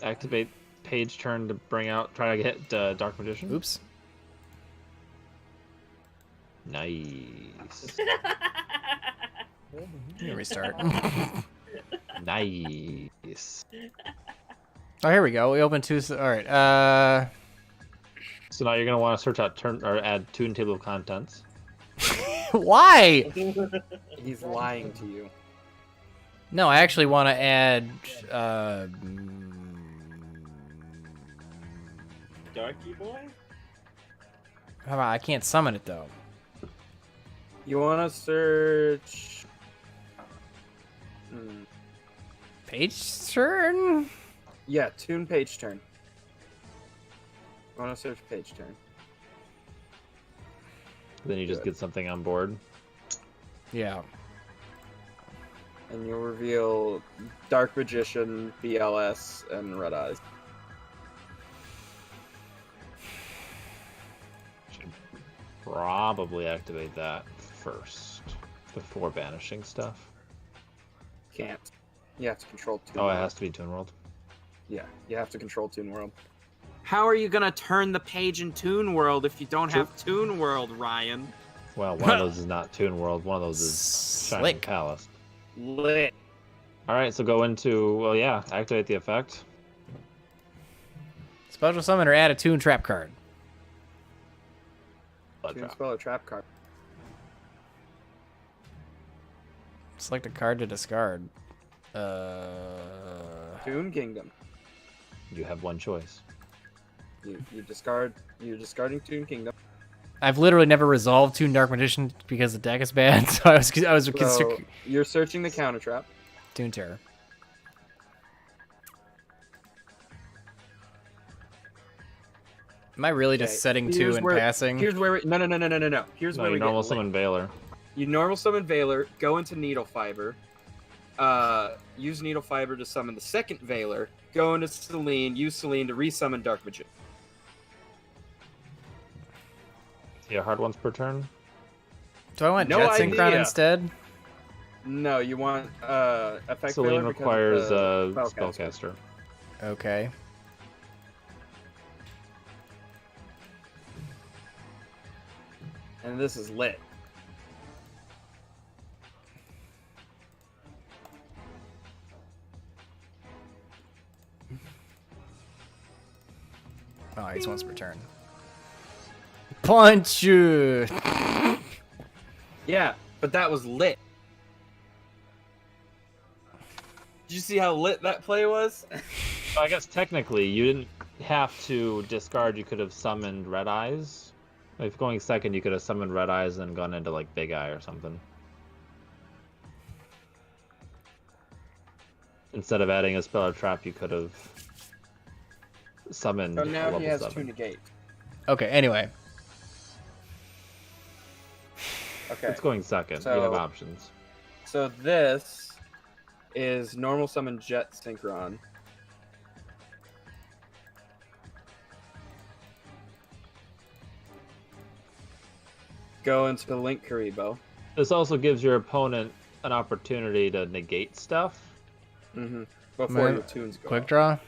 activate page turn to bring out, try to get Dark Magician. Oops. Nice. Let me restart. Nice. Oh, here we go. We opened 2. All right. So now you're gonna want to search out add Toon table of contents. Why? He's lying to you. No, I actually want to add. Darky boy? How about I can't summon it though. You want to search... Page turn. Yeah, Toon page turn. You want to search page turn. Then you just get something on board. Yeah. And you'll reveal Dark Magician, BLS, and Red Eyes. Should probably activate that first before banishing stuff. Can't. You have to control Toon Oh, it World. has to be Toon World. Yeah, you have to control Toon World. How are you gonna turn the page in Toon World if you don't have Toon World, Ryan? Well, one of those is not Toon World. One of those is Shining Slick. Palace. Lit. All right, so go into activate the effect. Special summon or add a Toon trap card. Blood Toon drop. spell or trap card. Select a card to discard. Toon Kingdom. You have one choice. You discard. You're discarding Toon Kingdom. I've literally never resolved Toon Dark Magician because the deck is bad, so I was So you're searching the counter trap. Toon Terror. Am I really just setting 2 and passing? Here's where we, no. Here's No, where you we normal get summon Veiler. You normal summon Veiler, go into Needle Fiber, use Needle Fiber to summon the second Veiler, go into Selene, use Selene to resummon Dark Magician. Yeah, hard ones per turn. Do I want No Jet Synchron idea. instead? No, you want effect Selene Veiler because requires of the Spellcaster. Okay. And this is lit. Oh, he's once per turn. Punch you! Yeah, but that was lit. Did you see how lit that play was? I guess technically you didn't have to discard. You could have summoned Red Eyes. If going second, you could have summoned Red Eyes and gone into like Big Eye or something. Instead of adding a spell or trap, you could have summoned So a now level he has 7. 2 negate. Okay, anyway. Okay. It's going second. You So- have options. So this is normal summon Jet Synchron. Go into Link Karibo. This also gives your opponent an opportunity to negate stuff. Mm-hmm. Before Man, your tunes go. Quick draw?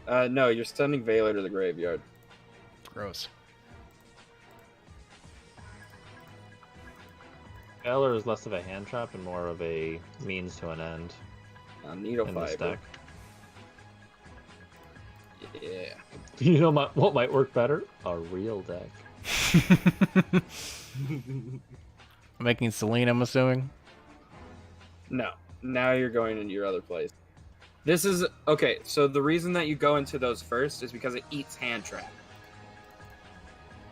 No, you're sending Veiler to the graveyard. Gross. Veiler is less of a hand trap and more of a means to an end Needle in this Fiber. deck. Yeah. You know what might work better? A real deck. Making Selene, I'm assuming. No. Now you're going into your other place. This is okay. So the reason that you go into those first is because it eats hand trap.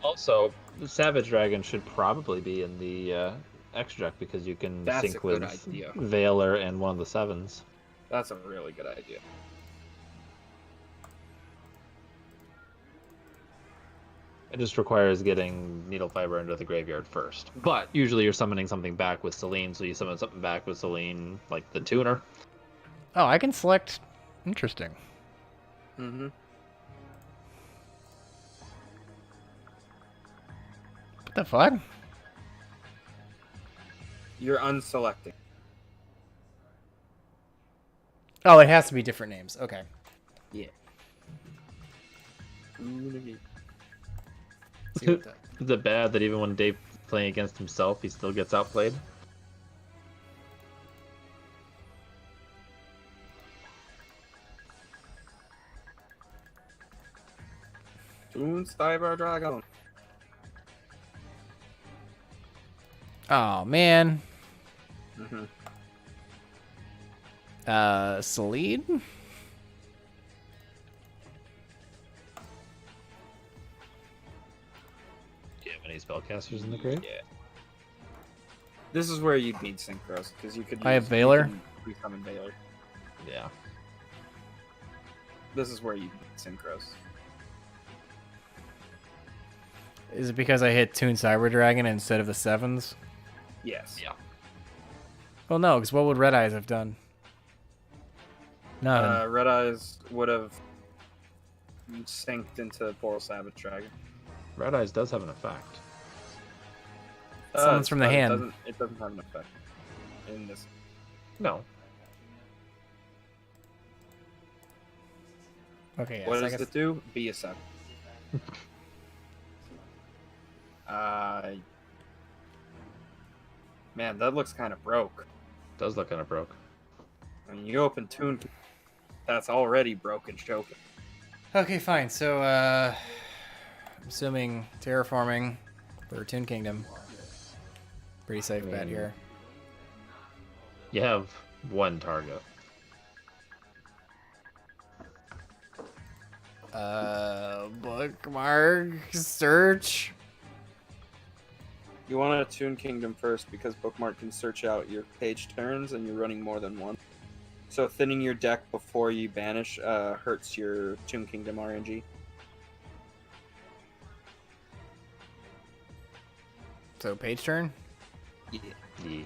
Also, the Savage Dragon should probably be in the extra deck because you can That's a sync good with idea. Veiler and one of the 7s. That's a really good idea. It just requires getting Needle Fiber into the graveyard first. But usually you're summoning something back with Selene, so you summon something back with Selene, like the tuner. Oh, I can select. Interesting. Mm-hmm. What the fuck? You're unselecting. Oh, it has to be different names. Okay. Yeah. See what the- Is it bad that even when Dave's playing against himself, he still gets outplayed? Toon Cyber Dragon. Oh man. Mm-hmm. Selene? Do you have any spellcasters in the grave? Yeah. This is where you'd need Synchros, because you could. I have Valor. Resummon Valor. Yeah. This is where you need Synchros. Is it because I hit Toon Cyber Dragon instead of the 7s? Yes. Yeah. Well, no, because what would Red Eyes have done? Nothing. Red Eyes would have synced into Boral Savage Dragon. Red Eyes does have an effect. Summons from the but hand. It doesn't have an effect in this. No. Okay, yes, What I does guess- it do? Be a 7. Man, that looks kind of broke. Does look kind of broke. I mean, you open Toon, that's already broken, choking. Okay, fine. So, I'm assuming terraforming for Toon Kingdom. Pretty safe bet here. You have one target. Bookmark search. You want to Toon Kingdom first because Bookmark can search out your page turns and you're running more than one. So thinning your deck before you banish hurts your Toon Kingdom RNG. So page turn. Yeah. Yeah.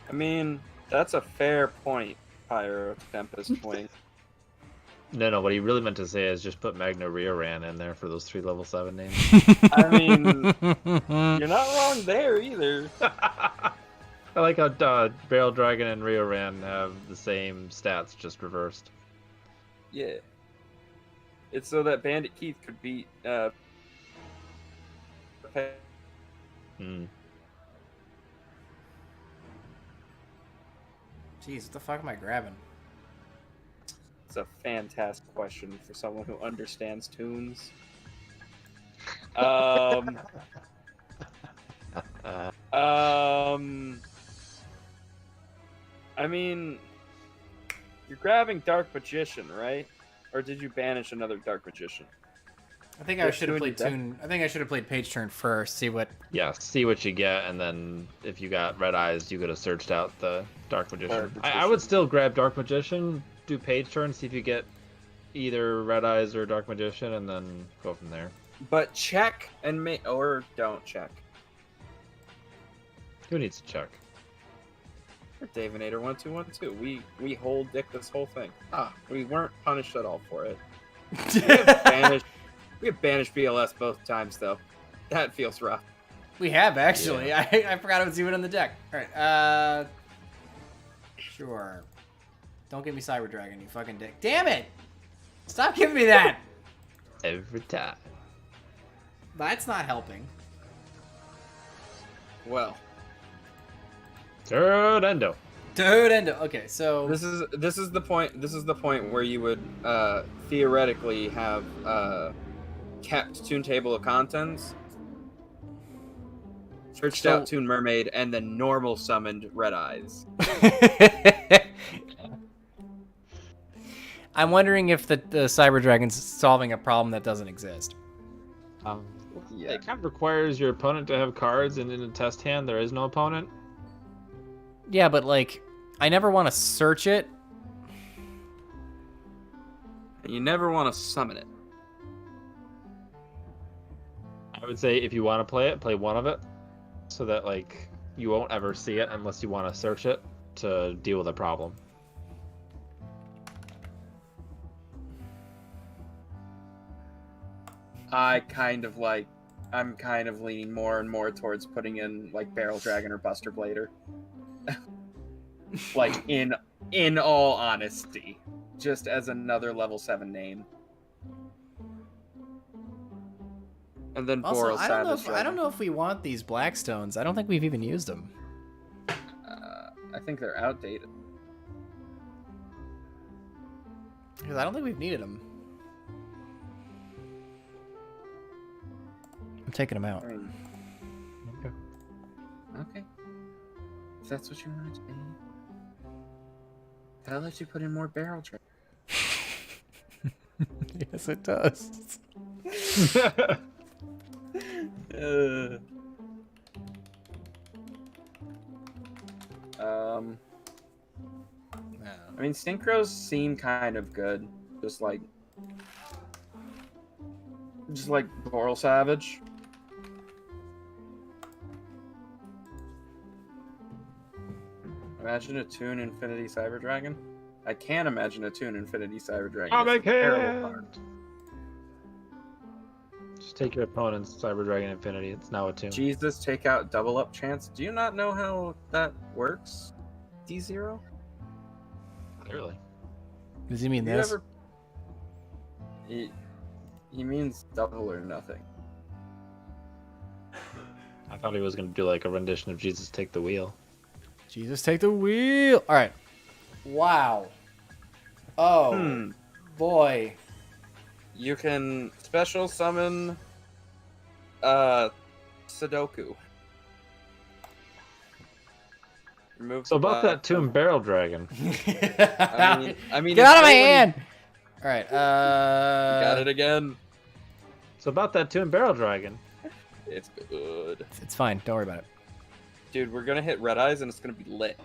I mean, that's a fair point, Pyro Tempest Wing. No, what he really meant to say is just put Magna Rioran in there for those 3 level 7 names. I mean, you're not wrong there either. I like how Barrel Dragon and Rioran have the same stats, just reversed. Yeah. It's so that Bandit Keith could beat Hmm. Jeez, what the fuck am I grabbing? It's a fantastic question for someone who understands tunes. I mean, you're grabbing Dark Magician, right? Or did you banish another Dark Magician? I think I should have played Toon. I think I should have played page turn first. See what. Yeah, see what you get, and then if you got Red Eyes, you could have searched out the Dark Magician. I would still grab Dark Magician, do page turn, see if you get either Red Eyes or Dark Magician, and then go from there. But check and or don't check. Who needs to check? Davinator 1212. We hold dick this whole thing. We weren't punished at all for it. We have banished BLS both times though. That feels rough. We have actually. Yeah. I forgot it was even on the deck. All right. Sure. Don't give me Cyber Dragon, you fucking dick. Damn it! Stop giving me that. Every time. That's not helping. Well. Third endo. Okay, so This is the point. This is the point where you would theoretically have kept Toon Table of Contents, searched out Toon Mermaid, and then normal summoned Red Eyes. I'm wondering if the Cyber Dragon's solving a problem that doesn't exist. Yeah. It kind of requires your opponent to have cards, and in a test hand, there is no opponent. Yeah, but like, I never want to search it. You never want to summon it. I would say if you want to play it, play one of it, so that like you won't ever see it unless you want to search it to deal with a problem. I'm kind of leaning more and more towards putting in like Barrel Dragon or Buster Blader. Like in all honesty, just as another level 7 name. And then Also, Boral I don't know Savage if, I don't know if we want these Blackstones. I don't think we've even used them. I think they're outdated. Because I don't think we've needed them. I'm taking them out. I mean, okay. If that's what you want it to be. I'll let you put in more Barrel Dragon. Yes, it does. I mean, Synchros seem kind of good. Just like Boral Savage. Imagine a Toon Infinity Cyber Dragon. I can imagine a Toon Infinity Cyber Dragon. Oh, It's a terrible card. Just take your opponent's Cyber Dragon Infinity. It's now a Toon. Jesus, take out double up chance. Do you not know how that works? D0? Clearly. Does he mean You this? ever... He means double or nothing. I thought he was going to do like a rendition of Jesus Take the Wheel. Jesus, take the wheel. All right. Wow. Oh, boy. You can special summon Sudoku. Remove So about that Toon Barrel Dragon. I mean, Get out of my hand! All right. Got it again. So about that Toon Barrel Dragon. It's good. It's fine. Don't worry about it. Dude, we're gonna hit Red Eyes and it's gonna be lit.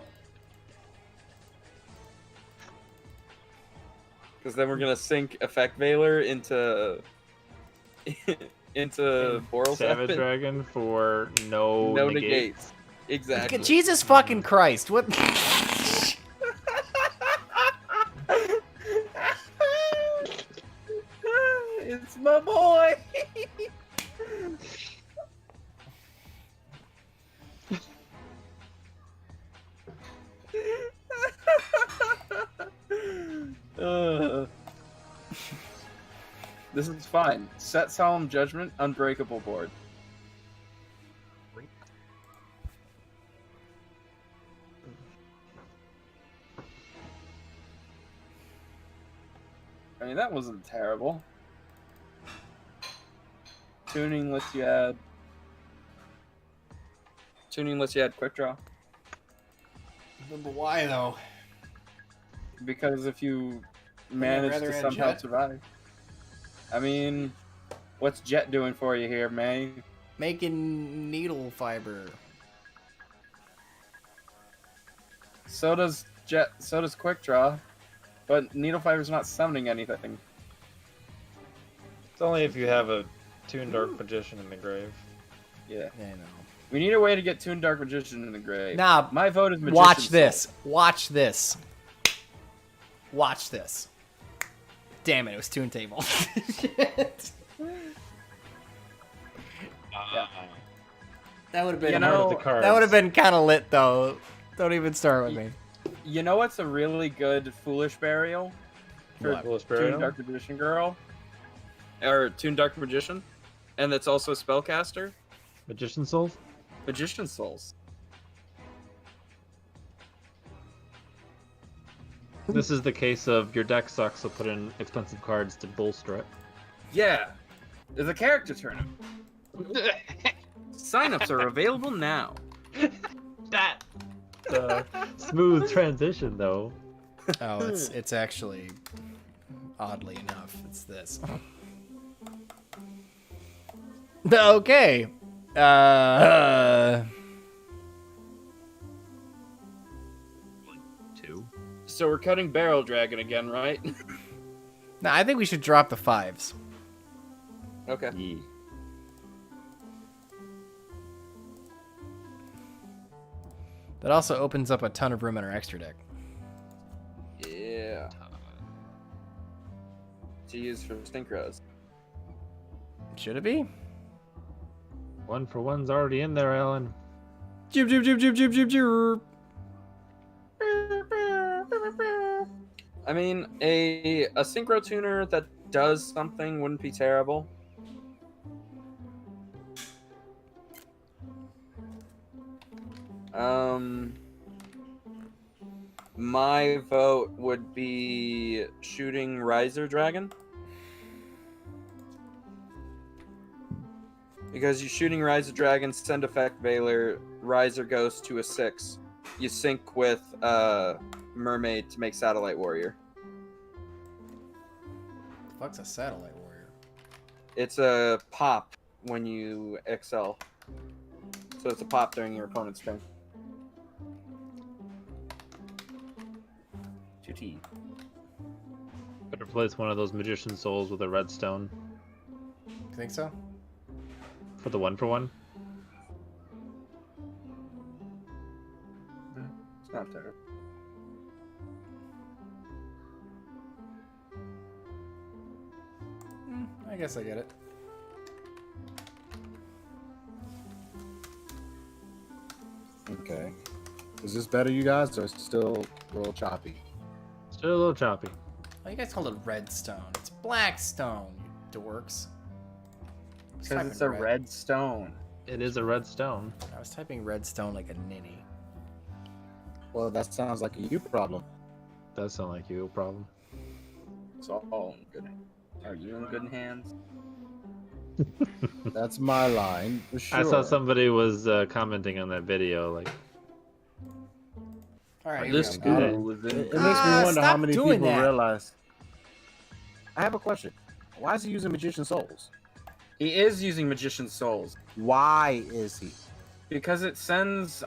Because then we're gonna sync Effect Veiler into Boral Savage Dragon for no negates. Exactly. Jesus fucking Christ! What? It's my boy. This is fine. Set Solemn Judgment, Unbreakable Board. I mean, that wasn't terrible. Tuning lets you add Quick Draw. But why though? Because if you manage to somehow survive. I mean, what's Jet doing for you here, man? Making needle fiber. So does Jet. So does Quick Draw, but needle fiber's not summoning anything. It's only if you have a Toon Dark Magician in the grave. Yeah. I know. We need a way to get Toon Dark Magician in the grave. Nah, my vote is Magician Watch this. Soul. Watch this. Watch this. Damn it! It was Toon Table. Shit. That would have been. That would have been kind of lit though. Don't even start with me. You know what's a really good Foolish Burial for Toon Dark Magician Girl, or Toon Dark Magician, and that's also a spellcaster. Magician Souls. Magician Souls. This is the case of your deck sucks, so put in expensive cards to bolster it. Yeah, there's a character tournament. Signups are available now. That smooth transition, though. Oh, it's actually oddly enough. It's this. Okay. 2. So we're cutting Barrel Dragon again, right? No, I think we should drop the 5s. Okay. Yeah. That also opens up a ton of room in our extra deck. Yeah. To use for synchros. Should it be? 1 for 1's already in there, Alan. Joop, joop, joop, joop, joop, joop, joop. I mean, a synchro tuner that does something wouldn't be terrible. My vote would be shooting Riser Dragon. Because you shooting Riser Dragon, send effect Veiler, Riser goes to a 6. You sync with Mermaid to make Satellite Warrior. The fuck's a Satellite Warrior? It's a pop when you excel. So it's a pop during your opponent's turn. 2T. Better replace one of those Magician Souls with a Redstone You think so? for the 1 for 1. It's not terrible. I guess I get it. Okay. Is this better, you guys, or still a little choppy? Still a little choppy. Oh, you guys called it Redstone. It's Blackstone, you dorks. Because it's a red stone. It is a red stone. I was typing Redstone like a ninny. Well, that sounds like a you problem. Does sound like you a problem. It's all in good. Are you in good hands? That's my line, for sure. I saw somebody was commenting on that video, like, All right, This here we go. school is in. It makes me wonder how stop many doing people that. realize. I have a question. Why is he using Magician Souls? He is using Magician Souls Why is he? because it sends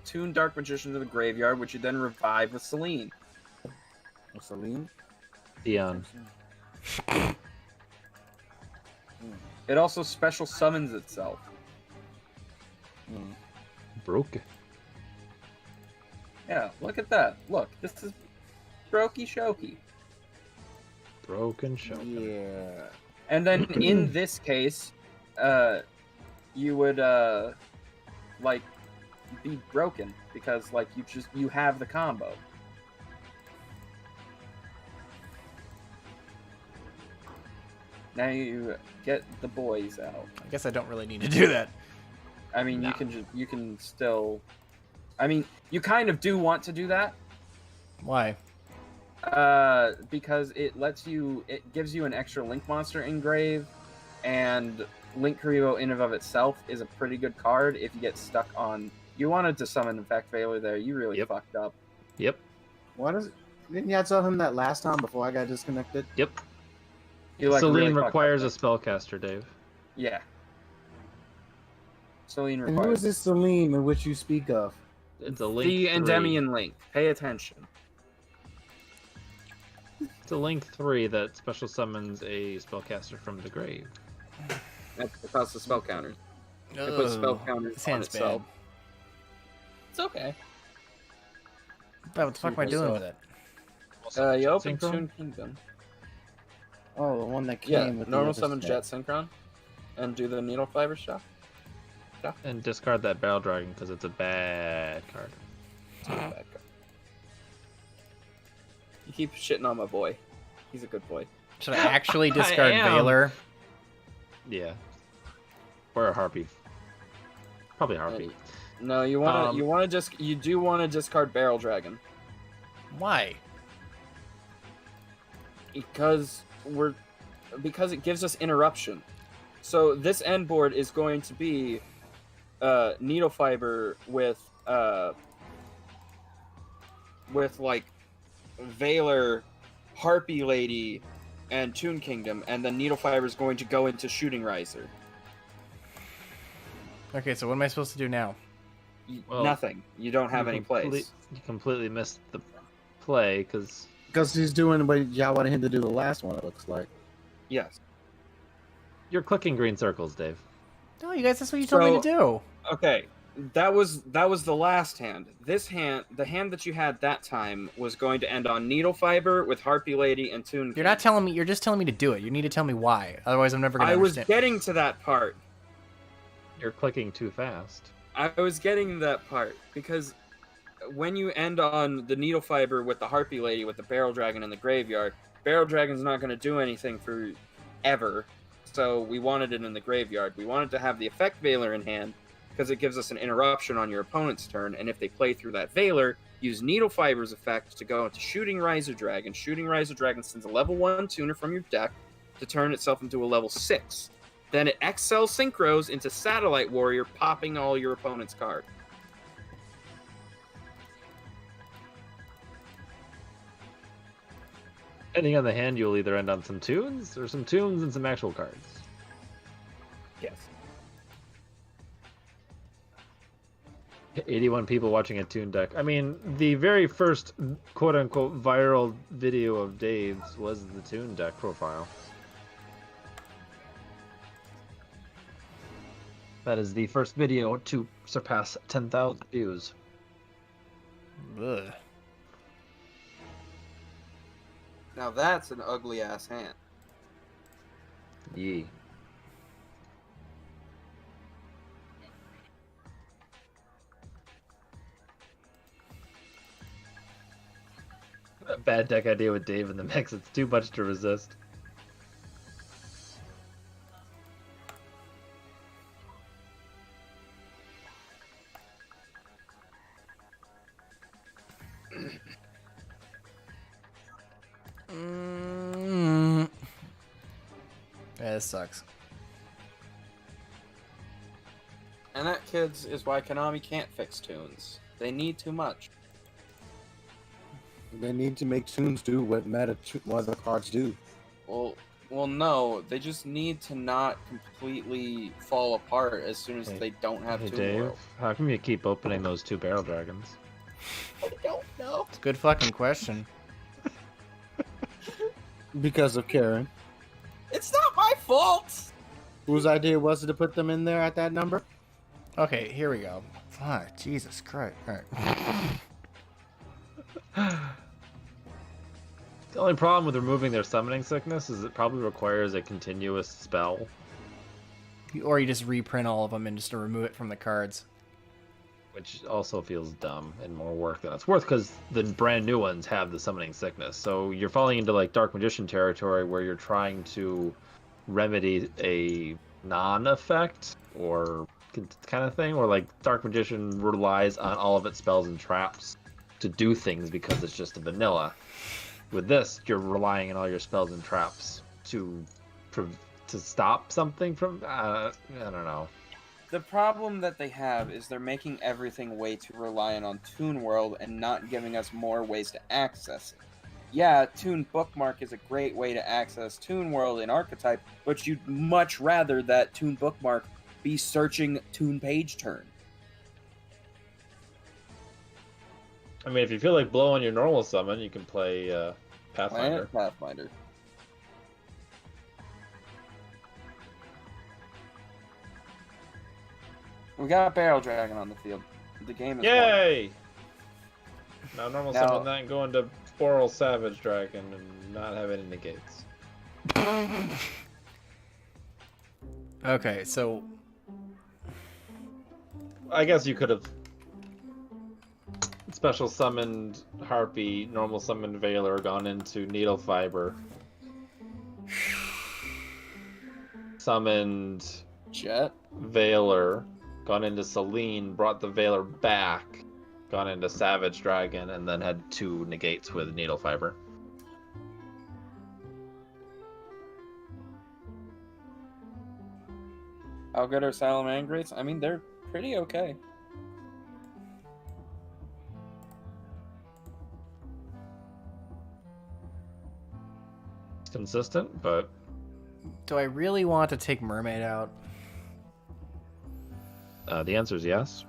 Toon Dark Magician to the graveyard, which you then revive with Selene. Celine? Dion. It also special summons itself. Broke. Yeah, look at that. Look, this is Brokey Shoky. Broken show. Yeah. And then in this case, you would like be broken because like you have the combo. Now you get the boys out. I guess I don't really need to do that. I mean, Nah. you can still. I mean, you kind of do want to do that. Why? Because it gives you an extra Link monster engrave, and Link Kuriboh in and of itself is a pretty good card if you get stuck on. You wanted to summon Effect Veiler there, you really Yep. fucked up. Yep. What is it? Didn't you tell him that last time before I got disconnected? Yep. You like Celine really fucked requires a up spellcaster, Dave. there. Yeah. Celine And who is requires this Celine in which you speak of? It's a Link the 3. Endymion Link. Pay attention. It's a Link 3 that special summons a spellcaster from the grave. That costs the spell counters. It puts spell counters This on hand's itself. bad. It's okay. But what the fuck am I doing with it? You open Synchro? Toon Kingdom. Oh, the one that came Yeah, with the normal other summon set. Jet Synchron, and do the Needle Fiber stuff. And discard that Barrel Dragon because it's a bad card. It's not a bad card. You keep shitting on my boy. He's a good boy. Should I actually discard am. Veiler? Yeah. Or a Harpy. Probably a Harpy. No, you do want to discard Barrel Dragon Why? because it gives us interruption. So this end board is going to be Needle Fiber with like Veiler Harpy Lady, and Toon Kingdom, and then Needle Fiber is going to go into Shooting Riser. Okay, so what am I supposed to do now? Well, nothing. You don't have any plays. You completely missed the play because he's doing what y'all wanted him to do the last one. It looks like. Yes. you're clicking green circles, Dave. No, you guys, that's what you told me to do. Okay, that was the last hand. This hand, the hand that you had that time, was going to end on Needle Fiber with Harpy Lady and Toon. You're not telling me. You're just telling me to do it. You need to tell me why. Otherwise, I'm never gonna understand. I was getting to that part. You're clicking too fast. I was getting that part because when you end on the Needle Fiber with the Harpy Lady with the Barrel Dragon in the graveyard, Barrel Dragon's not going to do anything for ever. So we wanted it in the graveyard. We wanted to have the Effect Veiler in hand because it gives us an interruption on your opponent's turn, and if they play through that Veiler, use Needle Fiber's effect to go into Shooting Riser Dragon. Shooting Riser Dragon sends a level 1 tuner from your deck to turn itself into a level 6. Then it XL Synchros into Satellite Warrior, popping all your opponent's cards. Depending on the hand, you'll either end on some tunes or some tunes and some actual cards. Yes. 81 people watching a Toon deck. I mean, the very first quote-unquote viral video of Dave's was the Toon deck profile. That is the first video to surpass 10,000 views. Ugh. Now that's an ugly-ass hand. Yee. A bad deck idea with Dave in the mix. It's too much to resist. Yeah, this sucks. And that, kids, is why Konami can't fix tunes. They need too much. They need to make tunes do what other cards do. Well, no. They just need to not completely fall apart as soon as they don't have Hey Toon Dave, World. how come you keep opening those 2 Barrel Dragons? I don't know. It's a good fucking question. Because of Karen. It's not my fault! Whose idea was it to put them in there at that number? Okay, here we go. Fuck, Jesus Christ. All right. The only problem with removing their summoning sickness is it probably requires a continuous spell. Or you just reprint all of them and just to remove it from the cards. Which also feels dumb and more work than it's worth because the brand new ones have the summoning sickness. So you're falling into like Dark Magician territory where you're trying to remedy a non-effect or kind of thing. Or like Dark Magician relies on all of its spells and traps to do things because it's just a vanilla. With this, you're relying on all your spells and traps to stop something from... I don't know. The problem that they have is they're making everything way too reliant on Toon World and not giving us more ways to access it. Yeah, Toon Bookmark is a great way to access Toon World in Archetype, but you'd much rather that Toon Bookmark be searching Toon Page Turn. I mean, if you feel like blowing your normal summon, you can play Pathfinder. Planet Pathfinder. We got a Barrel Dragon on the field. The game is Yay! Now normal summon that and go into Boral Savage Dragon and not have any negates. Okay, so... I guess you could have special summoned Harpy, normal summoned Veiler, gone into Needle Fiber. Summoned Jet. Veiler, gone into Selene, brought the Veiler back, gone into Savage Dragon, and then had 2 negates with Needle Fiber. How good are Salamangreats? I mean, they're pretty okay. consistent, but Do I really want to take Mermaid out? the answer is yes.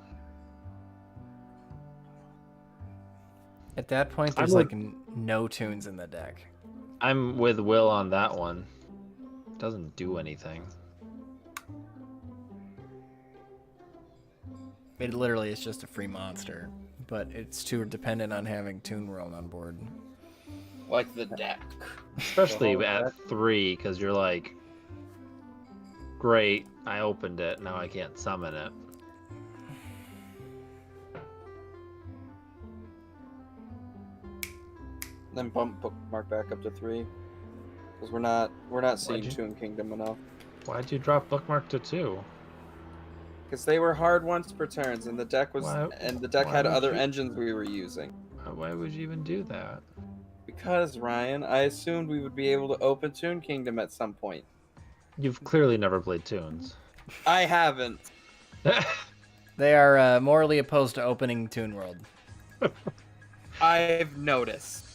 At that point, there's like no tunes in the deck. I'm with Will on that one. Doesn't do anything. It literally is just a free monster, but it's too dependent on having Toon World on board. Like the deck. Especially at 3, because you're like, great, I opened it, now I can't summon it. Then bump Bookmark back up to 3. Because we're not seeing Toon Kingdom enough. Why'd you drop Bookmark to 2? Because they were hard once per turns, and the deck was had other engines we were using. Why would you even do that? Because, Ryan, I assumed we would be able to open Toon Kingdom at some point. You've clearly never played Toons. I haven't. They are morally opposed to opening Toon World. I've noticed.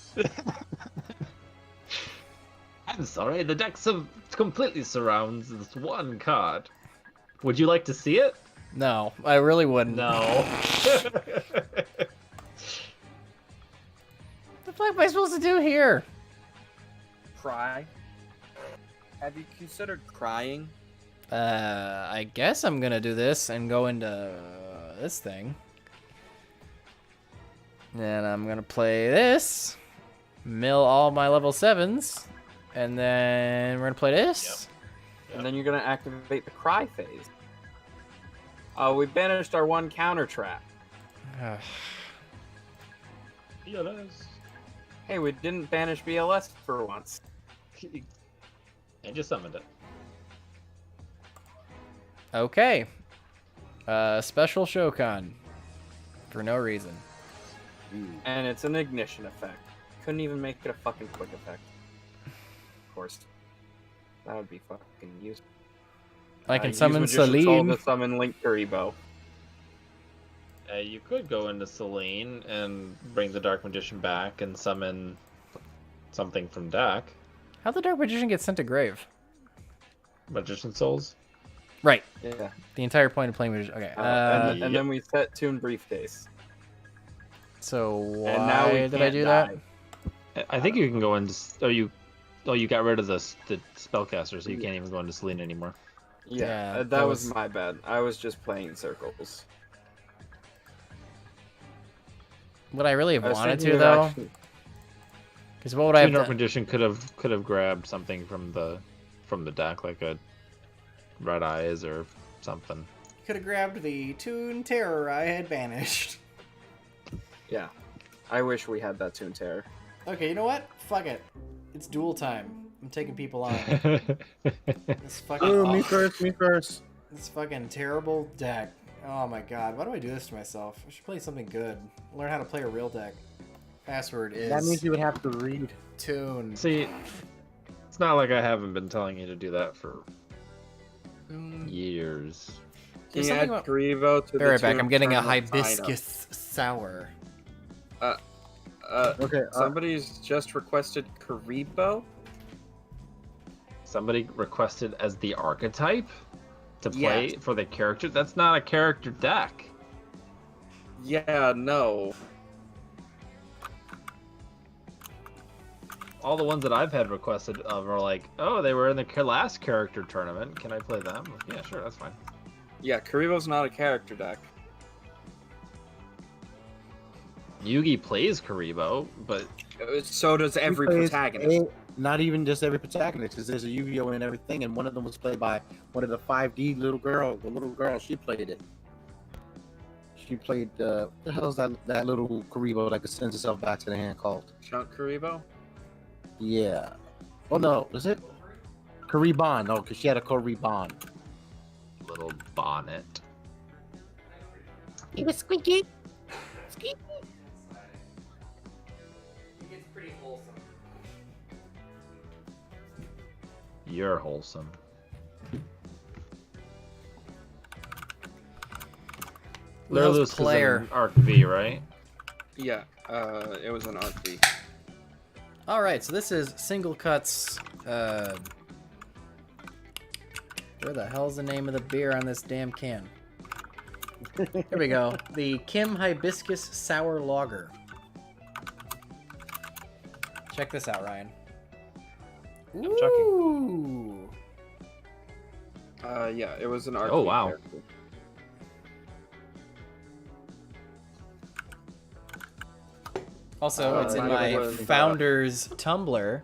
I'm sorry, the deck completely surrounds this one card. Would you like to see it? No, I really wouldn't. No. What the fuck am I supposed to do here? Cry. Have you considered crying? I guess I'm gonna do this and go into this thing. Then I'm gonna play this, mill all my level 7s, and then we're gonna play this. Yep. And then you're gonna activate the cry phase. We banished our one counter trap. BLS. Hey, we didn't banish BLS for once. I just summoned it. Okay. Special Shokan. For no reason. And it's an ignition effect. Couldn't even make it a fucking quick effect. Of course. That would be fucking useful. I can summon use Magician's Soul Celine. to summon Link Kuriboh. You could go into Celine and bring the Dark Magician back and summon something from deck. How'd the Dark Magician get sent to grave? Magician Souls? Right. Yeah. The entire point of playing Magician. Okay. And then we set Toon Briefcase. So why And now we did I can't do die. that? I think you can go into... Oh, you got rid of the spellcaster, so you can't even go into Celine anymore. Yeah, that that was my bad. I was just playing in circles. Would I really have I was wanted thinking to, of though? actually- Because what would I have Dark done? Magician could have grabbed something from the deck, like a Red Eyes or something. Could have grabbed the Toon Terror I had banished. Yeah. I wish we had that Toon Terror. Okay, you know what? Fuck it. It's duel time. I'm taking people on. This fucking Oh, me first. This fucking terrible deck. Oh my god, why do I do this to myself? I should play something good. Learn how to play a real deck. Password is That means you would have to read. Toon. See, it's not like I haven't been telling you to do that for years. Can There's you add something about- Kuriboh to Be the right back. Toon I'm getting a Tournament hibiscus sour. lineup? Okay. Somebody's just requested Kuriboh? Somebody requested as the archetype to play Yes. for the character. That's not a character deck. Yeah, no. All the ones that I've had requested of are like, oh, they were in the last character tournament. Can I play them? Yeah, sure, that's fine. Yeah, Kuriboh's not a character deck. Yugi plays Kuriboh, but So does every He plays protagonist. not even just every protagonist, because there's a Yu-Gi-Oh! And everything, and one of them was played by one of the 5D little girl. The little girl, she played it. She played, what the hell's that little Kuriboh that sends itself back to the hand called? Chunk Kuriboh? Yeah. Oh no, is it? Kuriban. No, because she had a Kuriban. little bonnet. It was squeaky. Squeaky. It's pretty wholesome. You're wholesome. Will's Lurlus player. is an Arc V, right? Yeah, it was an Arc V. All right, so this is Single Cuts. Where the hell's the name of the beer on this damn can? Here we go. The Kim Hibiscus Sour Lager. Check this out, Ryan. I'm checking. Ooh. Yeah, it was an arcade. Oh, wow. character. Also, it's in mine my was, founder's Tumblr.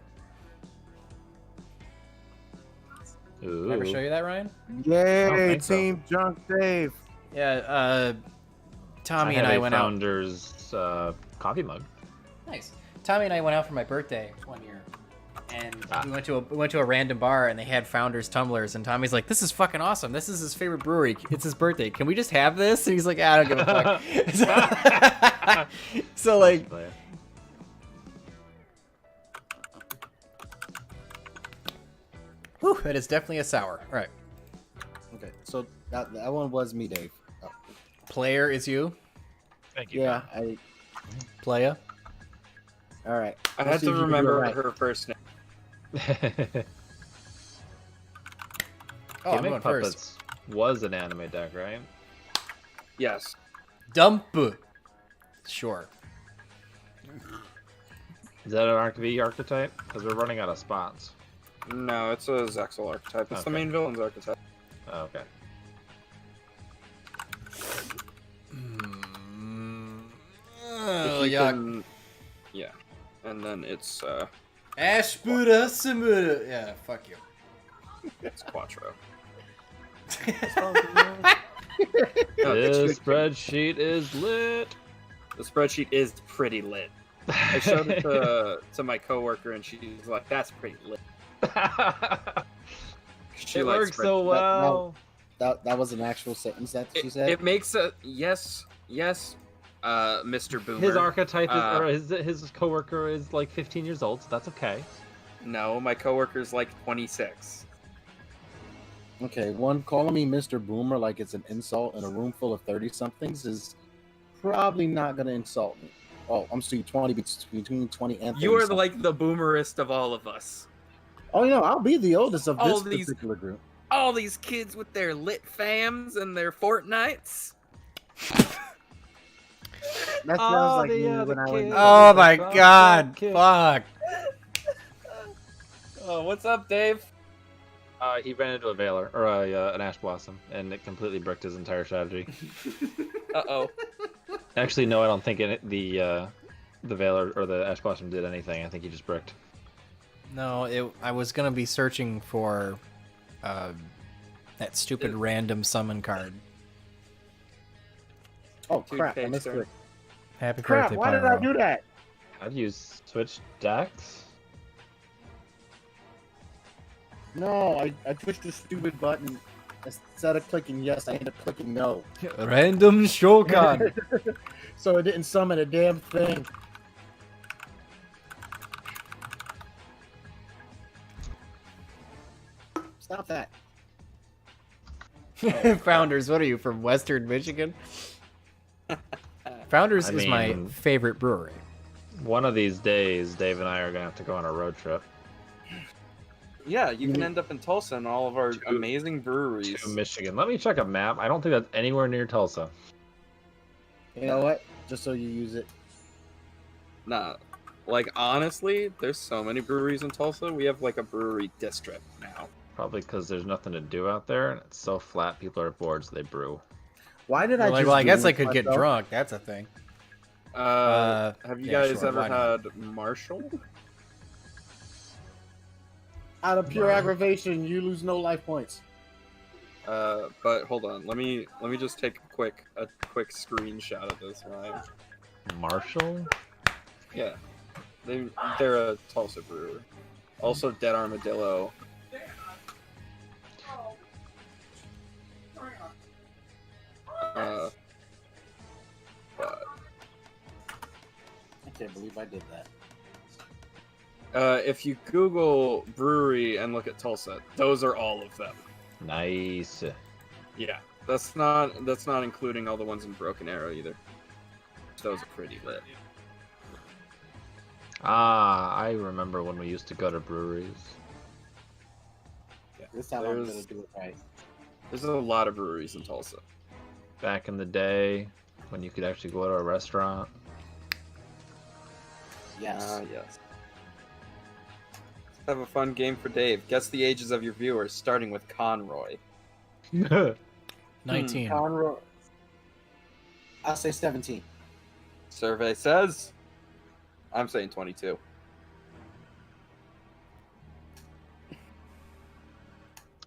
Ooh. Did I ever show you that, Ryan? Yay, think so. Team Junk Dave. Yeah, Tommy and had I a went out. Founder's coffee mug. Nice. Tommy and I went out for my birthday one year, and Ah. we went to a random bar, and they had Founders tumblers, and Tommy's like, "This is fucking awesome. This is his favorite brewery. It's his birthday. Can we just have this?" And he's like, "I don't give a fuck." so like, whew, it is definitely a sour. All right, Okay, so that one was me, Dave. Oh. player is you. Thank you. Yeah, I. Playa. All right. I Let's had see to if you can do it remember right. her first name. Oh, I'm Gimmick going first. Puppets was an anime deck, right? Yes. Dump. Sure. Is that an ArcV archetype? Because we're running out of spots. No, it's a Zexal archetype. It's the Okay. main villain's archetype. Oh, okay. Oh, If you yuck. can- Yeah. And then it's Ashbuda Samuda. Yeah, fuck you. it's Quattro. This spreadsheet is lit. The spreadsheet is pretty lit. I showed it to my coworker, and she's like, "That's pretty lit." She It likes works so spreadsheets. well. That was an actual sentence that she said. It makes a yes, Mr. Boomer. His archetype is, Uh, or his coworker is like 15 years old, so that's okay. No, my coworker's like 26. Okay, one calling me Mr. Boomer like it's an insult in a room full of 30-somethings is probably not going to insult me. Oh, I'm seeing 20 between 20 and 30. You are like the boomerist of all of us. Oh, I'll be the oldest of All this these- particular group. All these kids with their lit fams and their Fortnites. That sounds like me the when I kids. was. Oh my Fuck god. kid. Fuck. Oh, what's up, Dave? He ran into a Veiler, or an Ash Blossom, and it completely bricked his entire strategy. Uh-oh. Actually, no, I don't think the Veiler or the Ash Blossom did anything. I think he just bricked. No, I was gonna be searching for that stupid random summon card. Oh crap! I Toothpaste missed turn. it. Happy Crap! birthday, Why did Pyro. I do that? How do you switch decks? No, I pushed the stupid button. Instead of clicking yes, I ended up clicking no. Random Shokan. So it didn't summon a damn thing. Stop that. Founders, what are you from Western Michigan? Founders I is my mean- favorite brewery. One of these days, Dave and I are gonna have to go on a road trip Yeah, you can end up in Tulsa and all of our amazing breweries. to Michigan. Let me check a map. I don't think that's anywhere near Tulsa. You know what? Just so you use it. Nah, like honestly, there's so many breweries in Tulsa. We have like a brewery district now. Probably because there's nothing to do out there, and it's so flat. People are bored, so they brew. Why did I Like, just well, I guess do I could get myself? drunk. That's a thing. Have you yeah, guys sure, ever why not? had Marshall? Out of pure aggravation, you lose no life points. But hold on, let me just take a quick screenshot of this, right? Marshall? Yeah, they're a Tulsa brewer. Also, Dead Armadillo. But I can't believe I did that. if you Google brewery and look at Tulsa, those are all of them. Nice. Yeah, that's not including all the ones in Broken Arrow either. Those are pretty lit. Ah, I remember when we used to go to breweries. This time I'm gonna do it right. There's a lot of breweries in Tulsa. Back in the day, when you could actually go to a restaurant. Yes. Yes. Let's have a fun game for Dave. Guess the ages of your viewers, starting with Conroy. 19. Conroy. I'll say 17. Survey says... I'm saying 22.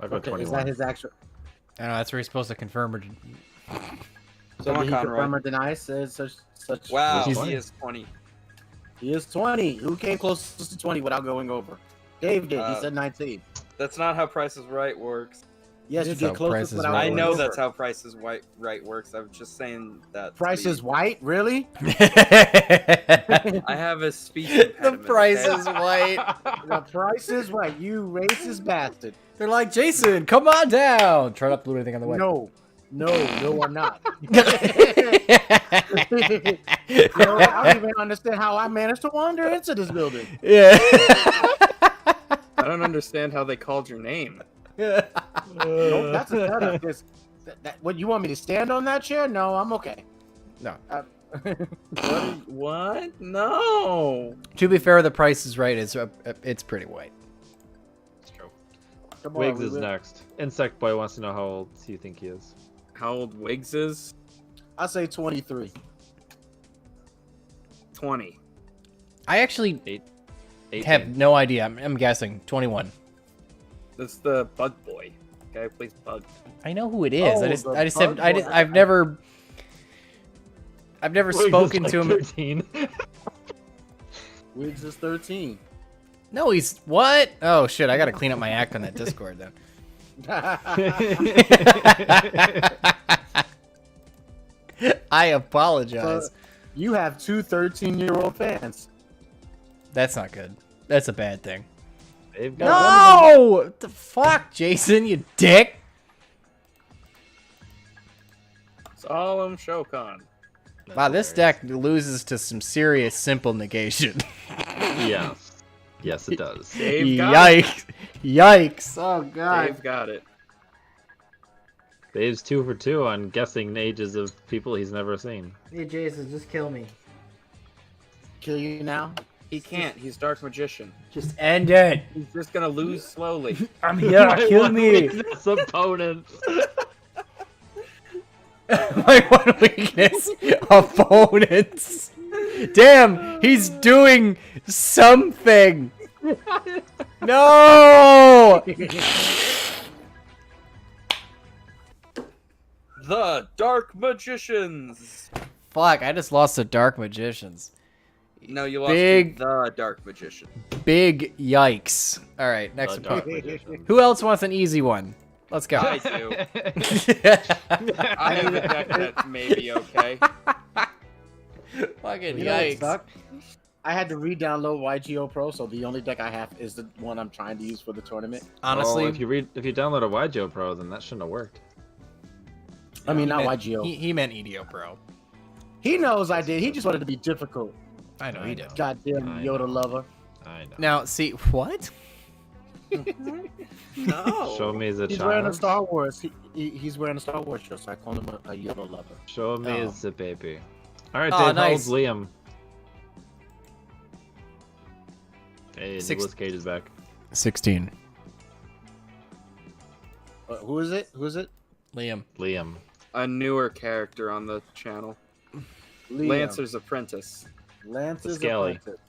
I'll go Okay, 21. is that his actual? I don't know, that's where he's supposed to confirm or... So Come on, did he Conroy. confirm or deny? Says such. Wow, He's he 20. is 20. He is 20. Who came closest to 20 without going over? Dave did. He said 19. That's not how Price is Right works. Yes, you That's how get closest Price is without Right I going know over. that's how Price is Right works. I'm just saying that. Price is white. Really? I have a speech The impediment. price okay? is white. The price is right. You racist bastard. They're like, Jason, come on down. Try not to do anything on the way. No, I'm not. I don't even understand how I managed to wander into this building. Yeah. I don't understand how they called your name. Nope, that's a setup. What, you want me to stand on that chair? No, I'm okay. No. What? No. To be fair, the price is right. It's pretty white. Come on, Wiggs we is will- next. Insect Boy wants to know how old you think he is. How old Wiggs is? I say 23. 20. I actually 18. have no idea. I'm guessing 21. That's the Bug Boy. Guy who plays Bug. I know who it is. Oh, I just the have. bug boy. I've never Wiggs is spoken like to him. 13. Wiggs is 13. No, he's what? Oh shit! I gotta clean up my act on that Discord then. I apologize. You have two 13-year-old fans. That's not good. That's a bad thing. They've got No! What the fuck, Jason, you dick! Solemn Shokan. Wow, this deck loses to some serious simple negation. Yeah. Yes, it does. Dave got it. Yikes! Yikes! Oh god! Dave got it. Dave's 2 for 2 on guessing ages of people he's never seen. Hey Jason, just kill me. Kill you now? He can't. He's Dark Magician. Just end it. He's just gonna lose slowly. I'm here. My Kill one me. weakness opponent. My one weakness, opponents. Damn, he's doing something. No. The Dark Magicians. Fuck, I just lost to Dark Magicians. No, you lost Big- to the Dark Magician. Big yikes. All right, next The Dark opponent. Magician. Who else wants an easy one? Let's go. I do. I have a deck that's maybe okay. Fucking You know what yikes. sucked? I had to re-download YGOPro, so the only deck I have is the one I'm trying to use for the tournament. Honestly, Well, if you download a YGOPro, then that shouldn't have worked. I mean, he not meant- YGO. He meant EDOPro. He knows I did. He just wanted to be difficult. I know he did. Goddamn I Yoda know. lover. I know. Now, see, what? No. Show me as a He's wearing a child. Star Wars. He's wearing a Star Wars shirt, so I call him a Yoda lover. Show me Oh. as a baby. All right, Oh, Dave, how nice. old's Liam? Hey, Six- Nicolas Cage is back. 16. Who is it? Who is it? Liam. Liam. A newer character on the channel. Liam. Lancer's Apprentice. Lance's The Scaly. apprentice.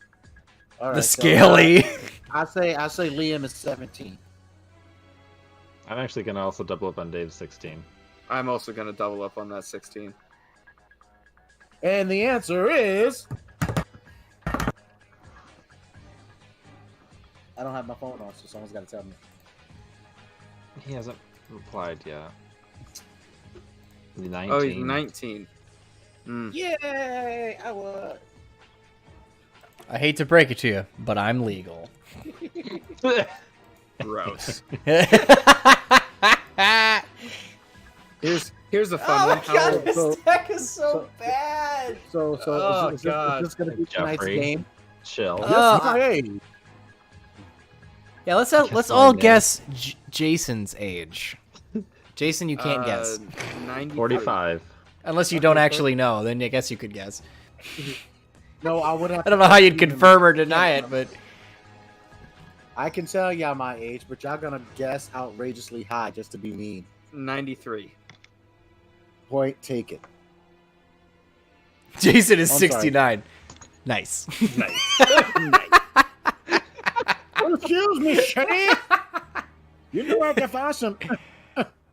All The so Scaly. I say Liam is 17. I'm actually gonna also double up on Dave's 16. I'm also gonna double up on that 16. And the answer is. I don't have my phone on, so someone's got to tell me. He hasn't replied yet. 19. Oh, he's 19. Yay! I won. I hate to break it to you, but I'm legal. Gross. Oh Here's a fun one. How old- so- deck is so- bad. So Oh, is God. this going to be tonight's Jeffrey. game? Chill. my age. Yeah, let's all guess Jason's age. Jason, you can't guess. 45. Unless you don't actually know, then I guess you could guess. No, I would have. I don't know how you'd confirm or deny it, but I can tell y'all my age, but y'all gonna guess outrageously high just to be mean. 93. Point taken. Jason is I'm 69. Nice. Nice. Excuse me, Shane. You know I can find some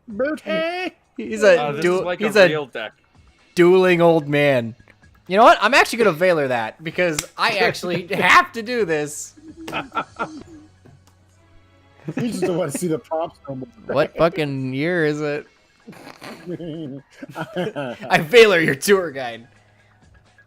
booty. He's a this is like he's a a real deck. dueling old man. You know what? I'm actually gonna Valor that because I actually have to do this. You just don't want to see the prompts no more. What fucking year is it? I Valor your tour guide.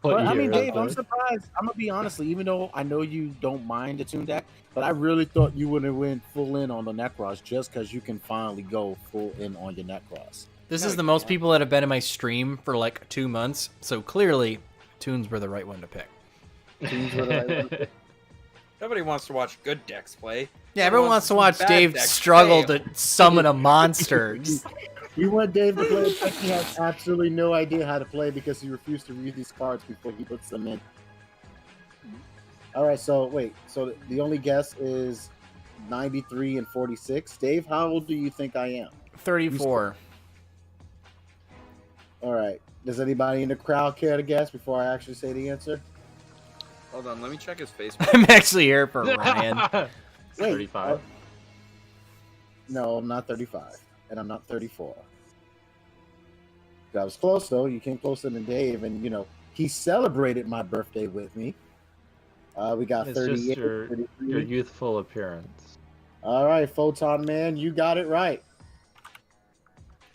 But, I mean, Dave, I'm surprised. I'm gonna be honestly, even though I know you don't mind the Toon deck, but I really thought you would have went full in on the Necros just because you can finally go full in on your Necros. This is the most people that have been in my stream for like 2 months, so clearly, Toons were the right one to pick. Toons were the right one. Nobody wants to watch good decks play. Yeah, everyone wants to watch bad Dave decks struggle fail. to summon a monster. You want Dave to play a deck he has absolutely no idea how to play because he refused to read these cards before he puts them in. All right, so wait. So the only guess is 93 and 46. Dave, how old do you think I am? 34. All right. Does anybody in the crowd care to guess before I actually say the answer? Hold on, let me check his Facebook. I'm actually here for Ryan. Wait, 35. No, I'm not 35, and I'm not 34. I was close though. You came closer than Dave, and you know he celebrated my birthday with me. We got It's 38. just your 33. youthful appearance. All right, Photon Man, you got it right.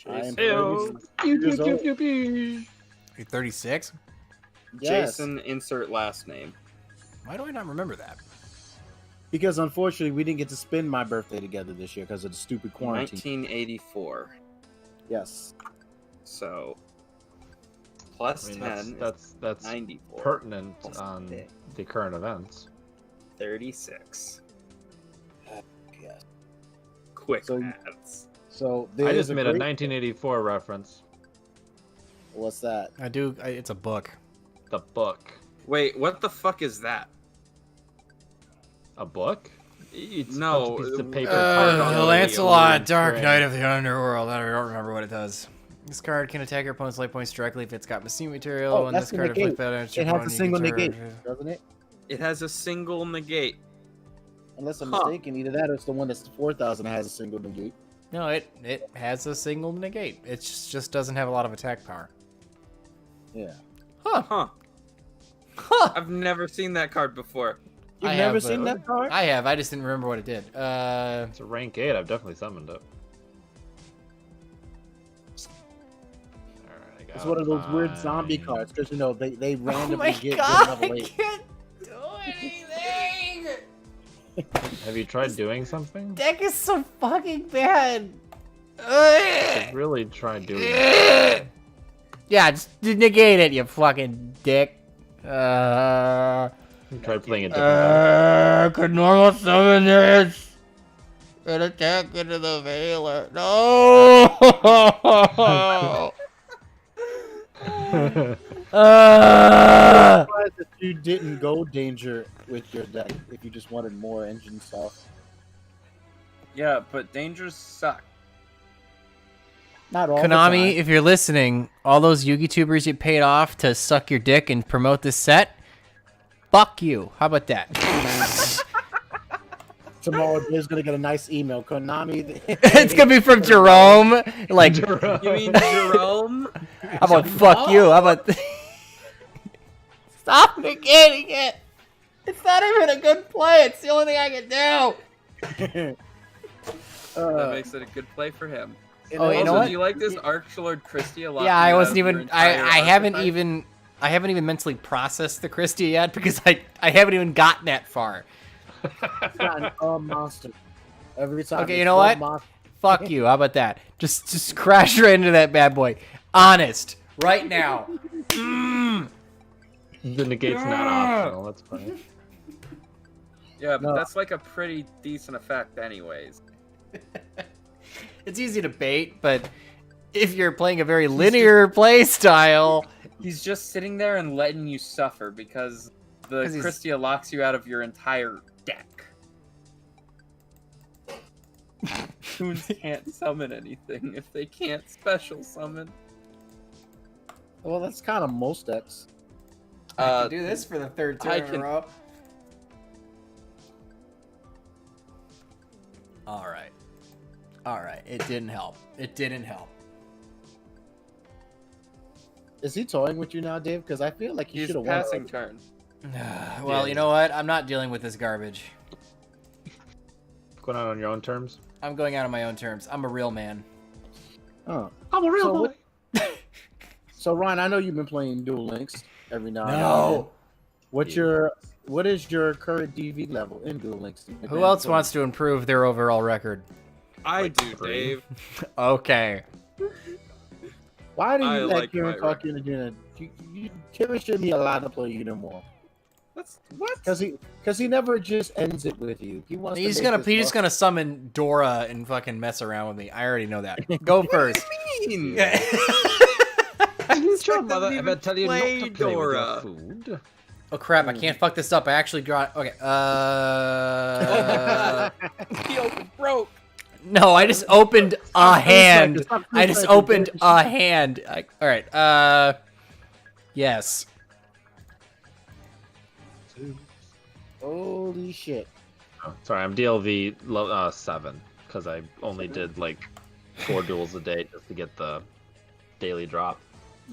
I am 36 years old. You're 36? Yes, Jason, insert last name. Why do I not remember that? because unfortunately we didn't get to spend my birthday together this year because of the stupid quarantine. 1984. Yes. So plus I mean, 10 that's is 94. pertinent Plus on 10. the current events. 36. Yes. Quick So- maths. So I there's just made a great- 1984 reference. What's that? It's a book. The book. Wait, what the fuck is that? A book? It's No, a bunch of pieces of paper. Uh, carved on the a Lancelot, weird Dark string. Knight of the Underworld. I don't remember what it does. This card can attack your opponent's life points directly if it's got machine material. Oh, when that's this the card negate. inflicts that damage to It your has a opponent, you single can negate, doesn't it? It has a single negate. Unless I'm Huh. mistaken, either that or it's the one that's 4,000 that has a single negate. No, it has a single negate. It just doesn't have a lot of attack power. Yeah. Huh. Huh. I've never seen that card before. You've I never have, seen that card? I have. I just didn't remember what it did. It's a rank 8. I've definitely summoned it. Alright, I got It's one of those weird zombie mine. cards because you know they Oh randomly my get god! good level I 8. can't do anything. Have you tried doing something? Deck is so fucking bad. I've really tried doing it. Yeah, just negate it, you fucking dick. You tried playing a different Could normal summon this and attack into the Veiler. No! deck. I'm surprised that you didn't go danger with your deck if you just wanted more engine stuff. Yeah, but dangers suck. Not all the Konami, time. if you're listening, all those YouTubers you paid off to suck your dick and promote this set, fuck you. How about that? Tomorrow Dave's gonna get a nice email. Konami. It's gonna be from Jerome. Like, You mean Jerome? how about fuck you? How about stop negating it? It's not even a good play. It's the only thing I can do. That makes it a good play for him. Oh, you know Also, what? do you like this Archlord Christie a lot? Yeah, I more wasn't than your even. entire I haven't archetype? even mentally processed the Christie yet because I haven't even gotten that far. It's not a monster. Every time. Okay, it's you know one what? monster. Fuck you. How about that? Just crash right into that bad boy. Honest, right now. The negate's not optional. That's fine. Yeah, but No. that's like a pretty decent effect anyways. It's easy to bait, but if you're playing a very linear play style... He's just sitting there and letting you suffer because the 'Cause he's- Christia locks you out of your entire deck. Toons can't summon anything if they can't special summon. Well, that's kind of most decks. I can do this for the third turn I in a can- row. Alright. Alright, it didn't help. It didn't help. Is he toying with you now, Dave? Because I feel like you He's should have won. passing turn. Well, you know what? I'm not dealing with this garbage. Going out on your own terms. I'm going out on my own terms. I'm a real man. Oh. I'm a real So boy. what- So Ryan, I know you've been playing Duel Links every now and then. No! What is your current DV level in Duel Links? Who else wants to improve their overall record? I Like do, 3. Dave. Okay. Why do you I let like Kieran my talk you into doing it? Kieran shouldn't be allowed to play you no more. That's what? Because he never just ends it with you. He wants. He's to make gonna this he's just gonna summon Dora and fucking mess around with me. I already know that. Go first. mean? Sure, Doesn't mother. even If I tell you not play to play with Dora. your food. Oh crap! I can't fuck this up. I actually draw. Okay. He opened broke. No, I just opened a hand. Stop I just second, opened Dave. a hand. All right. Yes. Holy shit! Oh, sorry, I'm DLV 7 because I only did like 4 duels a day just to get the daily drop.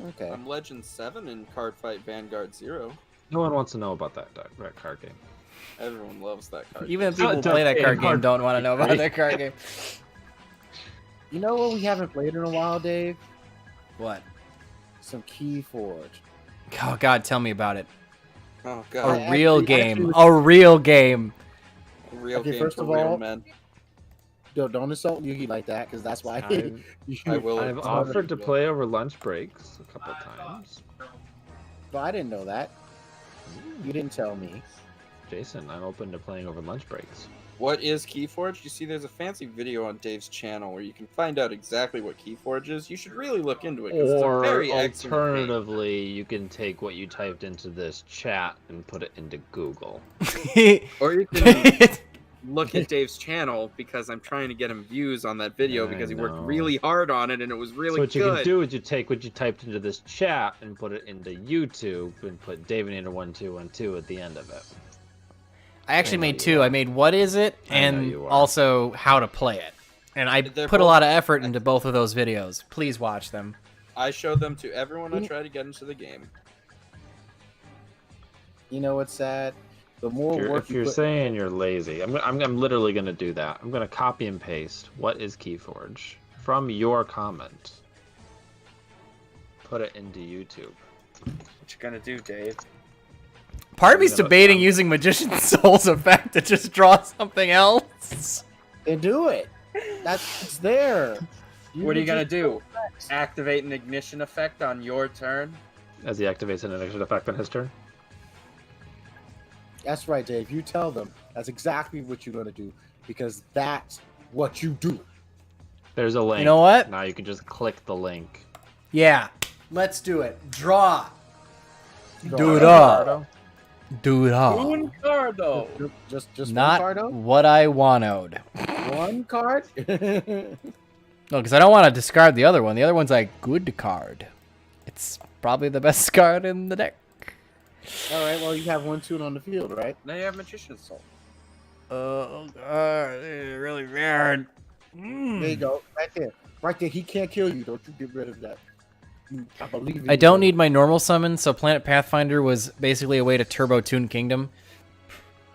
Okay. I'm Legend 7 in Card Fight Vanguard 0. No one wants to know about that card game. Everyone loves that card. Even people who Tough play that game, card game hard don't want to know about right? that card game. You know what we haven't played in a while, Dave? What? Some Keyforge. Oh God, tell me about it. Oh A god. I real actually- game. A real game. Real Okay, game first for of real all, men. Don't insult Yugi like that, because that's why I will. I've offered to play over lunch breaks a couple times. But I didn't know that. You didn't tell me. Jason, I'm open to playing over lunch breaks. What is Keyforge? You see, there's a fancy video on Dave's channel where you can find out exactly what Keyforge is. You should really look into it. 'Cause Or it's a very excellent game. alternatively, you can take what you typed into this chat and put it into Google. Or you can look at Dave's channel because I'm trying to get him views on that video I because he worked know. really hard on it and it was really So what you good. can do is you take what you typed into this chat and put it into YouTube and put David into 1212 at the end of it. I actually I know made you two. are. I made what is it, I know and you are. also how to play it. And I They're put a both lot of effort into both of those videos. Please watch them. I show them to everyone I try to get into the game. You know what's sad? The more If work you're you put, saying you're lazy, I'm literally going to do that. I'm going to copy and paste what is Keyforge from your comment. Put it into YouTube. What you gonna do, Dave? Part of me's gonna- debating using Magician's Soul's effect to just draw something else. then do it. It's there. What are you gonna just- do? Activate an ignition effect on your turn? As he activates an initiative effect on his turn. That's right, Dave. You tell them. That's exactly what you're gonna do because that's what you do. There's a link. You know what? Now you can just click the link. Yeah, let's do it. Draw. Do Draw. it all. Do it all. Toon Cardo! Just Not one card. what I wanted. One card. No, because I don't want to discard the other one. The other one's a good card. It's probably the best card in the deck. All right. Well, you have 1 Toon on the field, right? Now you have Magician's Soul. Oh god, this is really weird. There you go. Right there. Right there. He can't kill you. Don't you get rid of that. I believe in I you. don't need my normal summon, so Planet Pathfinder was basically a way to turbo Toon Kingdom.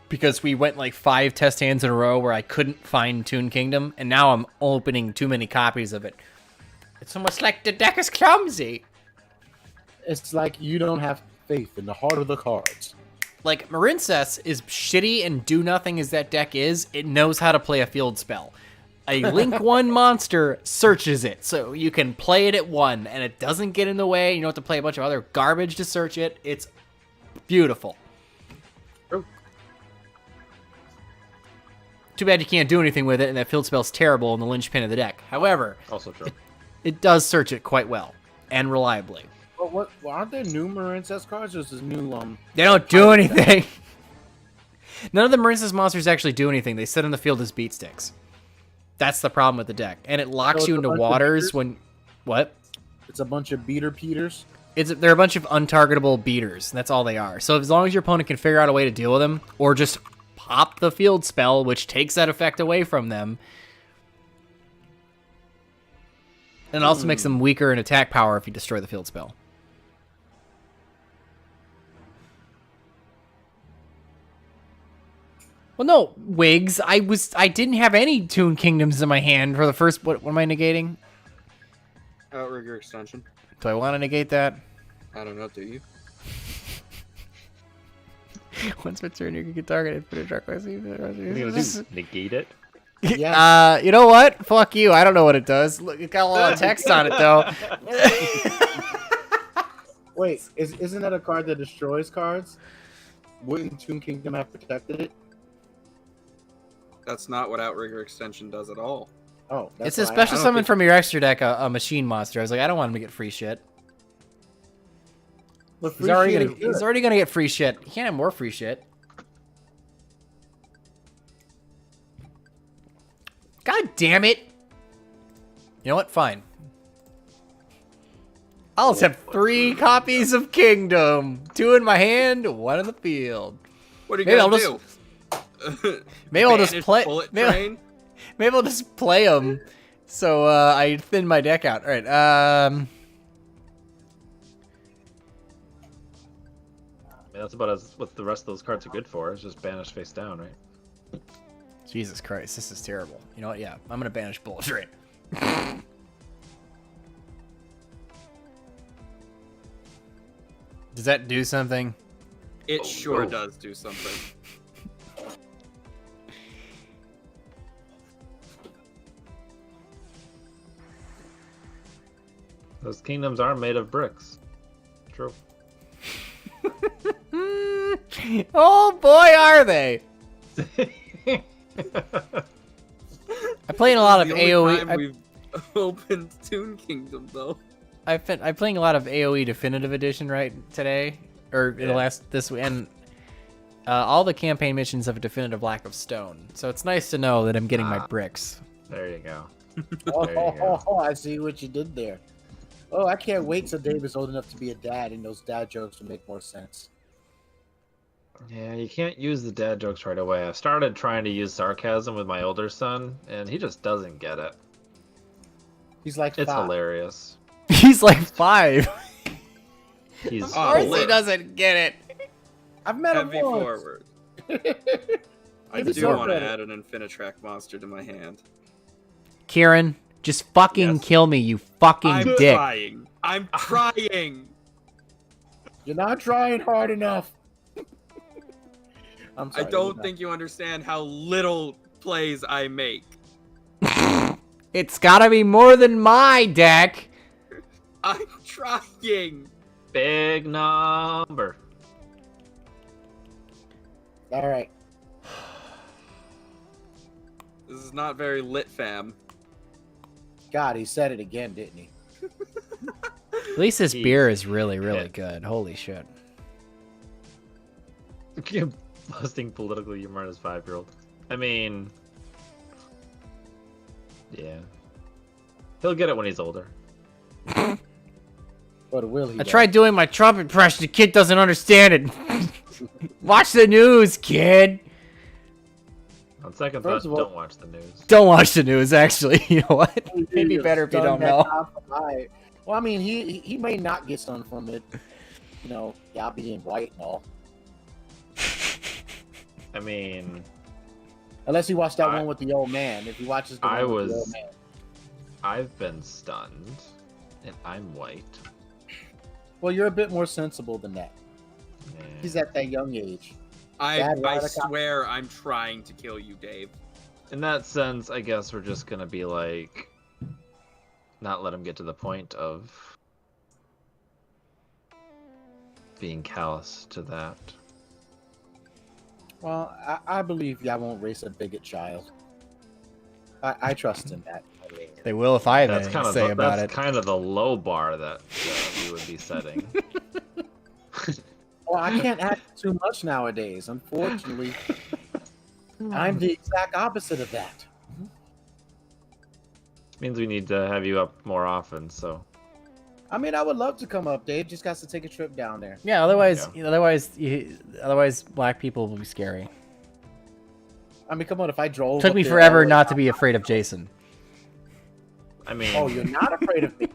Because we went like 5 test hands in a row where I couldn't find Toon Kingdom, and now I'm opening too many copies of it. It's almost like the deck is clumsy. It's like you don't have faith in the heart of the cards. Like, Marincess is shitty and do nothing as that deck is. It knows how to play a field spell. A Link 1 monster searches it, so you can play it at 1, and it doesn't get in the way. You don't have to play a bunch of other garbage to search it. It's beautiful. Too bad you can't do anything with it, and that field spell's terrible in the linchpin of the deck. However, Also true. it does search it quite well and reliably. Well, aren't there new Marincess cards, or is this new They don't do anything. None of the Marincess monsters actually do anything. They sit on the field as beat sticks. That's the problem with the deck, and it locks you into waters when. What? It's a bunch of beater Peters. They're a bunch of untargetable beaters. That's all they are. So as long as your opponent can figure out a way to deal with them, or just pop the field spell, which takes that effect away from them, and it also makes them weaker in attack power if you destroy the field spell. Well, no, Wigs. I didn't have any Toon Kingdoms in my hand for the first. What am I negating? Outrigger extension. Do I want to negate that? I don't know. Do you? Once per turn, you can get targeted. Put a truck. Negate it? Yeah. You know what? Fuck you. I don't know what it does. Look, it got a lot of text on it though. Wait, isn't that a card that destroys cards? Wouldn't Toon Kingdom have protected it? That's not what Outrigger extension does at all. Oh, it's a special summon from your extra deck, a machine monster. I was like, I don't want him to get free shit. He's already gonna get free shit. He can't have more free shit. God damn it! You know what? Fine. I'll just have 3 copies of Kingdom. 2 in my hand, 1 in the field. What are you gonna do? Maybe I'll just play. Maybe I'll just play them, so I thin my deck out. All right. That's about what the rest of those cards are good for. It's just banish face down, right? Jesus Christ, this is terrible. You know what? Yeah, I'm gonna banish bullshit. Does that do something? It sure does do something. Those kingdoms are made of bricks. True. Oh boy, are they! I play in a lot of AOE. We've opened Toon Kingdom though. I'm playing a lot of AOE Definitive Edition today, or in the last this week, and all the campaign missions have a definitive lack of stone. So it's nice to know that I'm getting my bricks. There you go. Oh, I see what you did there. Oh, I can't wait till Dave is old enough to be a dad, and those dad jokes will make more sense. Yeah, you can't use the dad jokes right away. I've started trying to use sarcasm with my older son, and he just doesn't get it. He's like It's 5. hilarious. He's like 5. He's Of course he doesn't get it. I've met him Heavy once. forward. I Maybe do want to credit. add an Infinitrack monster to my hand. Kieran, just fucking kill me, you fucking I'm dick. trying. I'm trying. You're not trying hard enough. I'm sorry, I don't think you understand how little plays I make. It's gotta be more than my deck. I'm trying. big number. All right. This is not very lit, fam. God, he said it again, didn't he? At least this beer is really, really good. Holy shit. Busting political humor as 5-year-old. I mean, yeah, he'll get it when he's older. But will he? I tried doing my Trump impression. The kid doesn't understand it. Watch the news, kid. On second First thought, of all- don't watch the news. Don't watch the news, actually. You know what? Maybe better if you don't know. Well, I mean, he may not get stunned from it. You know, y'all being white and all. I mean, Unless he watched that one with the old man. If he watches the one with the old man. I've been stunned, and I'm white. Well, you're a bit more sensible than that. Yeah. He's at that young age. I swear I'm trying to kill you, Dave. In that sense, I guess we're just gonna be like, not let him get to the point of being callous to that. Well, I believe y'all won't raise a bigot child. I trust in that. They will if I have That's anything kind to of say the, about that's it. kind of the low bar that we would be setting. Well, I can't act too much nowadays. Unfortunately, I'm the exact opposite of that. Means we need to have you up more often. So I mean, I would love to come up. Dave just got to take a trip down there. Yeah, otherwise black people will be scary. I mean, come on, if I drove... Took me forever not to be afraid of Jason. I mean, Oh, you're not afraid of me.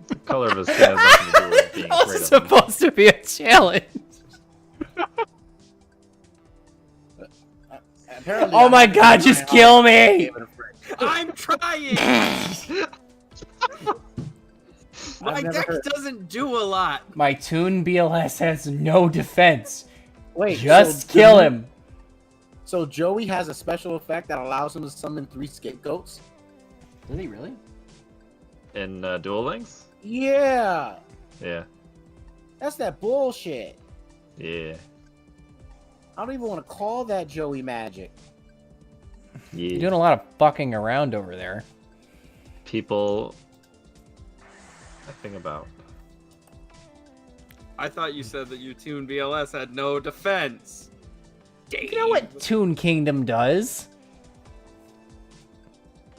the color of his skin has nothing to do with being That afraid was of him. supposed to be a challenge. Apparently, Oh my god, just kill me! I'm trying. My I've never deck heard- doesn't do a lot. My Toon BLS has no defense. Wait, Just so kill him. So Joey has a special effect that allows him to summon 3 scapegoats? Does he really? In Duel Links? Yeah! Yeah. That's that bullshit. Yeah. I don't even want to call that Joey magic. Yeah. You're doing a lot of fucking around over there. People I think about. I thought you said that your Toon BLS had no defense. You know what Toon Kingdom does?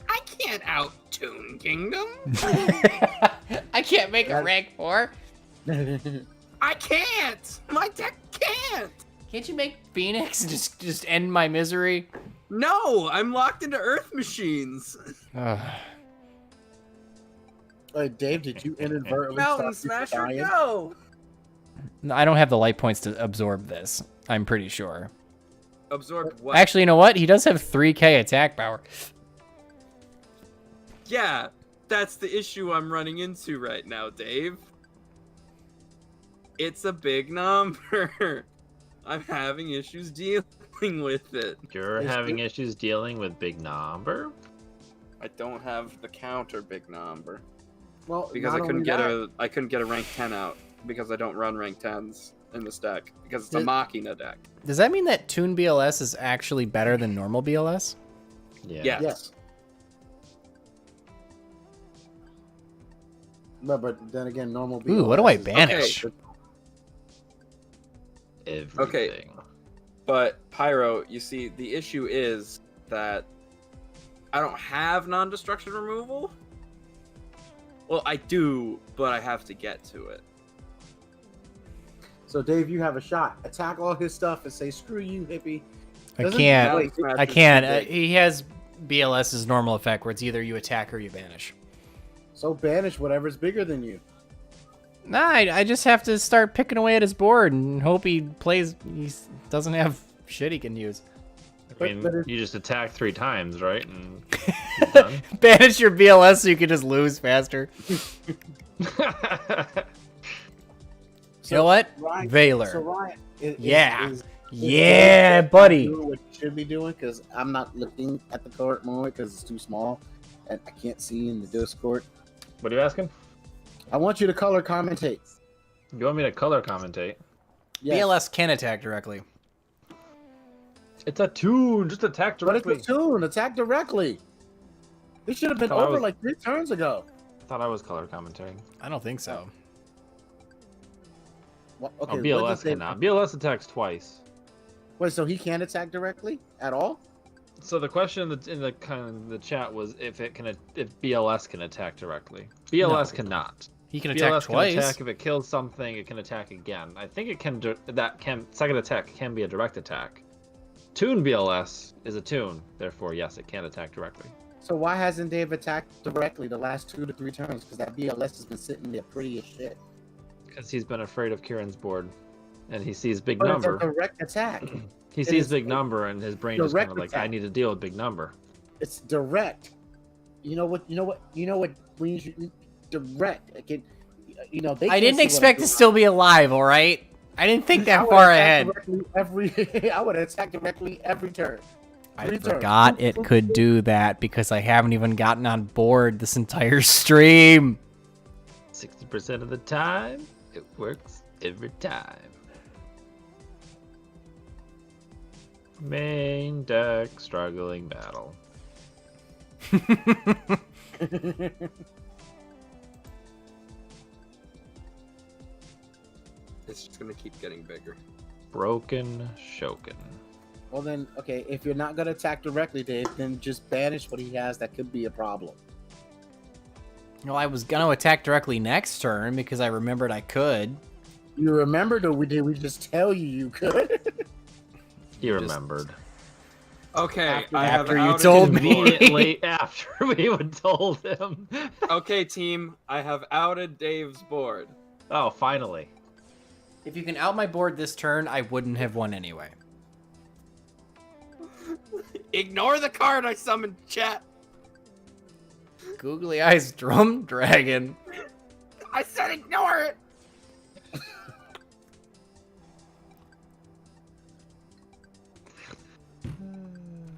I can't out Toon Kingdom. I can't make a rank 4. I can't. My deck can't. Can't you make Phoenix and just end my misery? No, I'm locked into Earth Machines. Dave, did you inadvertently Mountain start Smasher, dying? go. No, I don't have the light points to absorb this. I'm pretty sure. Absorb what? Actually, you know what? He does have 3k attack power. Yeah, that's the issue I'm running into right now, Dave. It's a big number. I'm having issues dealing with it. You're having issues dealing with big number? I don't have the counter big number Well, because not I couldn't only get a rank 10 out because I don't run rank 10s in this deck because it's a Machina deck. Does that mean that Toon BLS is actually better than normal BLS? Yeah. Yes. Yes. But then again, normal. Ooh, what do I BLS is- banish? Everything. But Pyro, you see, the issue is that I don't have non-destruction removal. Well, I do, but I have to get to it. So Dave, you have a shot. Attack all his stuff and say, "Screw you, hippie." I Doesn't- can't. wait, I can't. He has BLS's normal effect where it's either you attack or you banish. So banish whatever's bigger than you. Nah, I just have to start picking away at his board and hope he doesn't have shit he can use. I mean, but you just attack 3 times, right? And you're done. Banish your BLS so you can just lose faster. You know what? Ryan, Valor. So Ryan, Yeah. is Yeah, buddy. doing what you should be doing because I'm not looking at the current moment because it's too small and I can't see in the Discord. What are you asking? I want you to color commentate. You want me to color commentate? Yes. BLS can attack directly. It's a Toon. Just attack But directly. it's a Toon. Attack directly. This should have been Oh, I over was- like 3 turns ago. I thought I was color commentating. I don't think so. What, Oh, okay, what BLS does they- cannot. BLS attacks twice. Wait, so he can't attack directly at all? So the question in the kind of the chat was if BLS can attack directly. BLS cannot. He can attack BLS twice. can attack if it kills something. It can attack again. I think it can. Second attack can be a direct attack. Toon BLS is a Toon, therefore yes, it can attack directly. So why hasn't Dave attacked directly the last 2 to 3 turns? Because that BLS has been sitting there pretty as shit. Because he's been afraid of Kieran's board, and he sees big But number. it's a direct attack. He it sees is big a number, and his brain just kind of direct like, I attack. need to deal with big number. It's direct. You know what? When you should direct, like they. I can't didn't see what expect I'm to doing. still be alive, all right? I didn't think I that would far attack ahead. directly I would attack directly every turn. I 3 turns. forgot it could do that because I haven't even gotten on board this entire stream. 60% of the time, it works every time. Main deck struggling battle. It's just gonna keep getting bigger. Broken Shoken. Well then, okay, if you're not gonna attack directly, Dave, then just banish what he has. That could be a problem. Well, I was gonna attack directly next turn because I remembered I could. You remembered, or did we just tell you could? He remembered. Okay, After you told me. Immediately after we would told him. Okay, team, I have outed Dave's board. Oh, finally. If you can out my board this turn, I wouldn't have won anyway. Ignore the card I summoned, chat. Googly Eyes Drum Dragon. I said ignore it.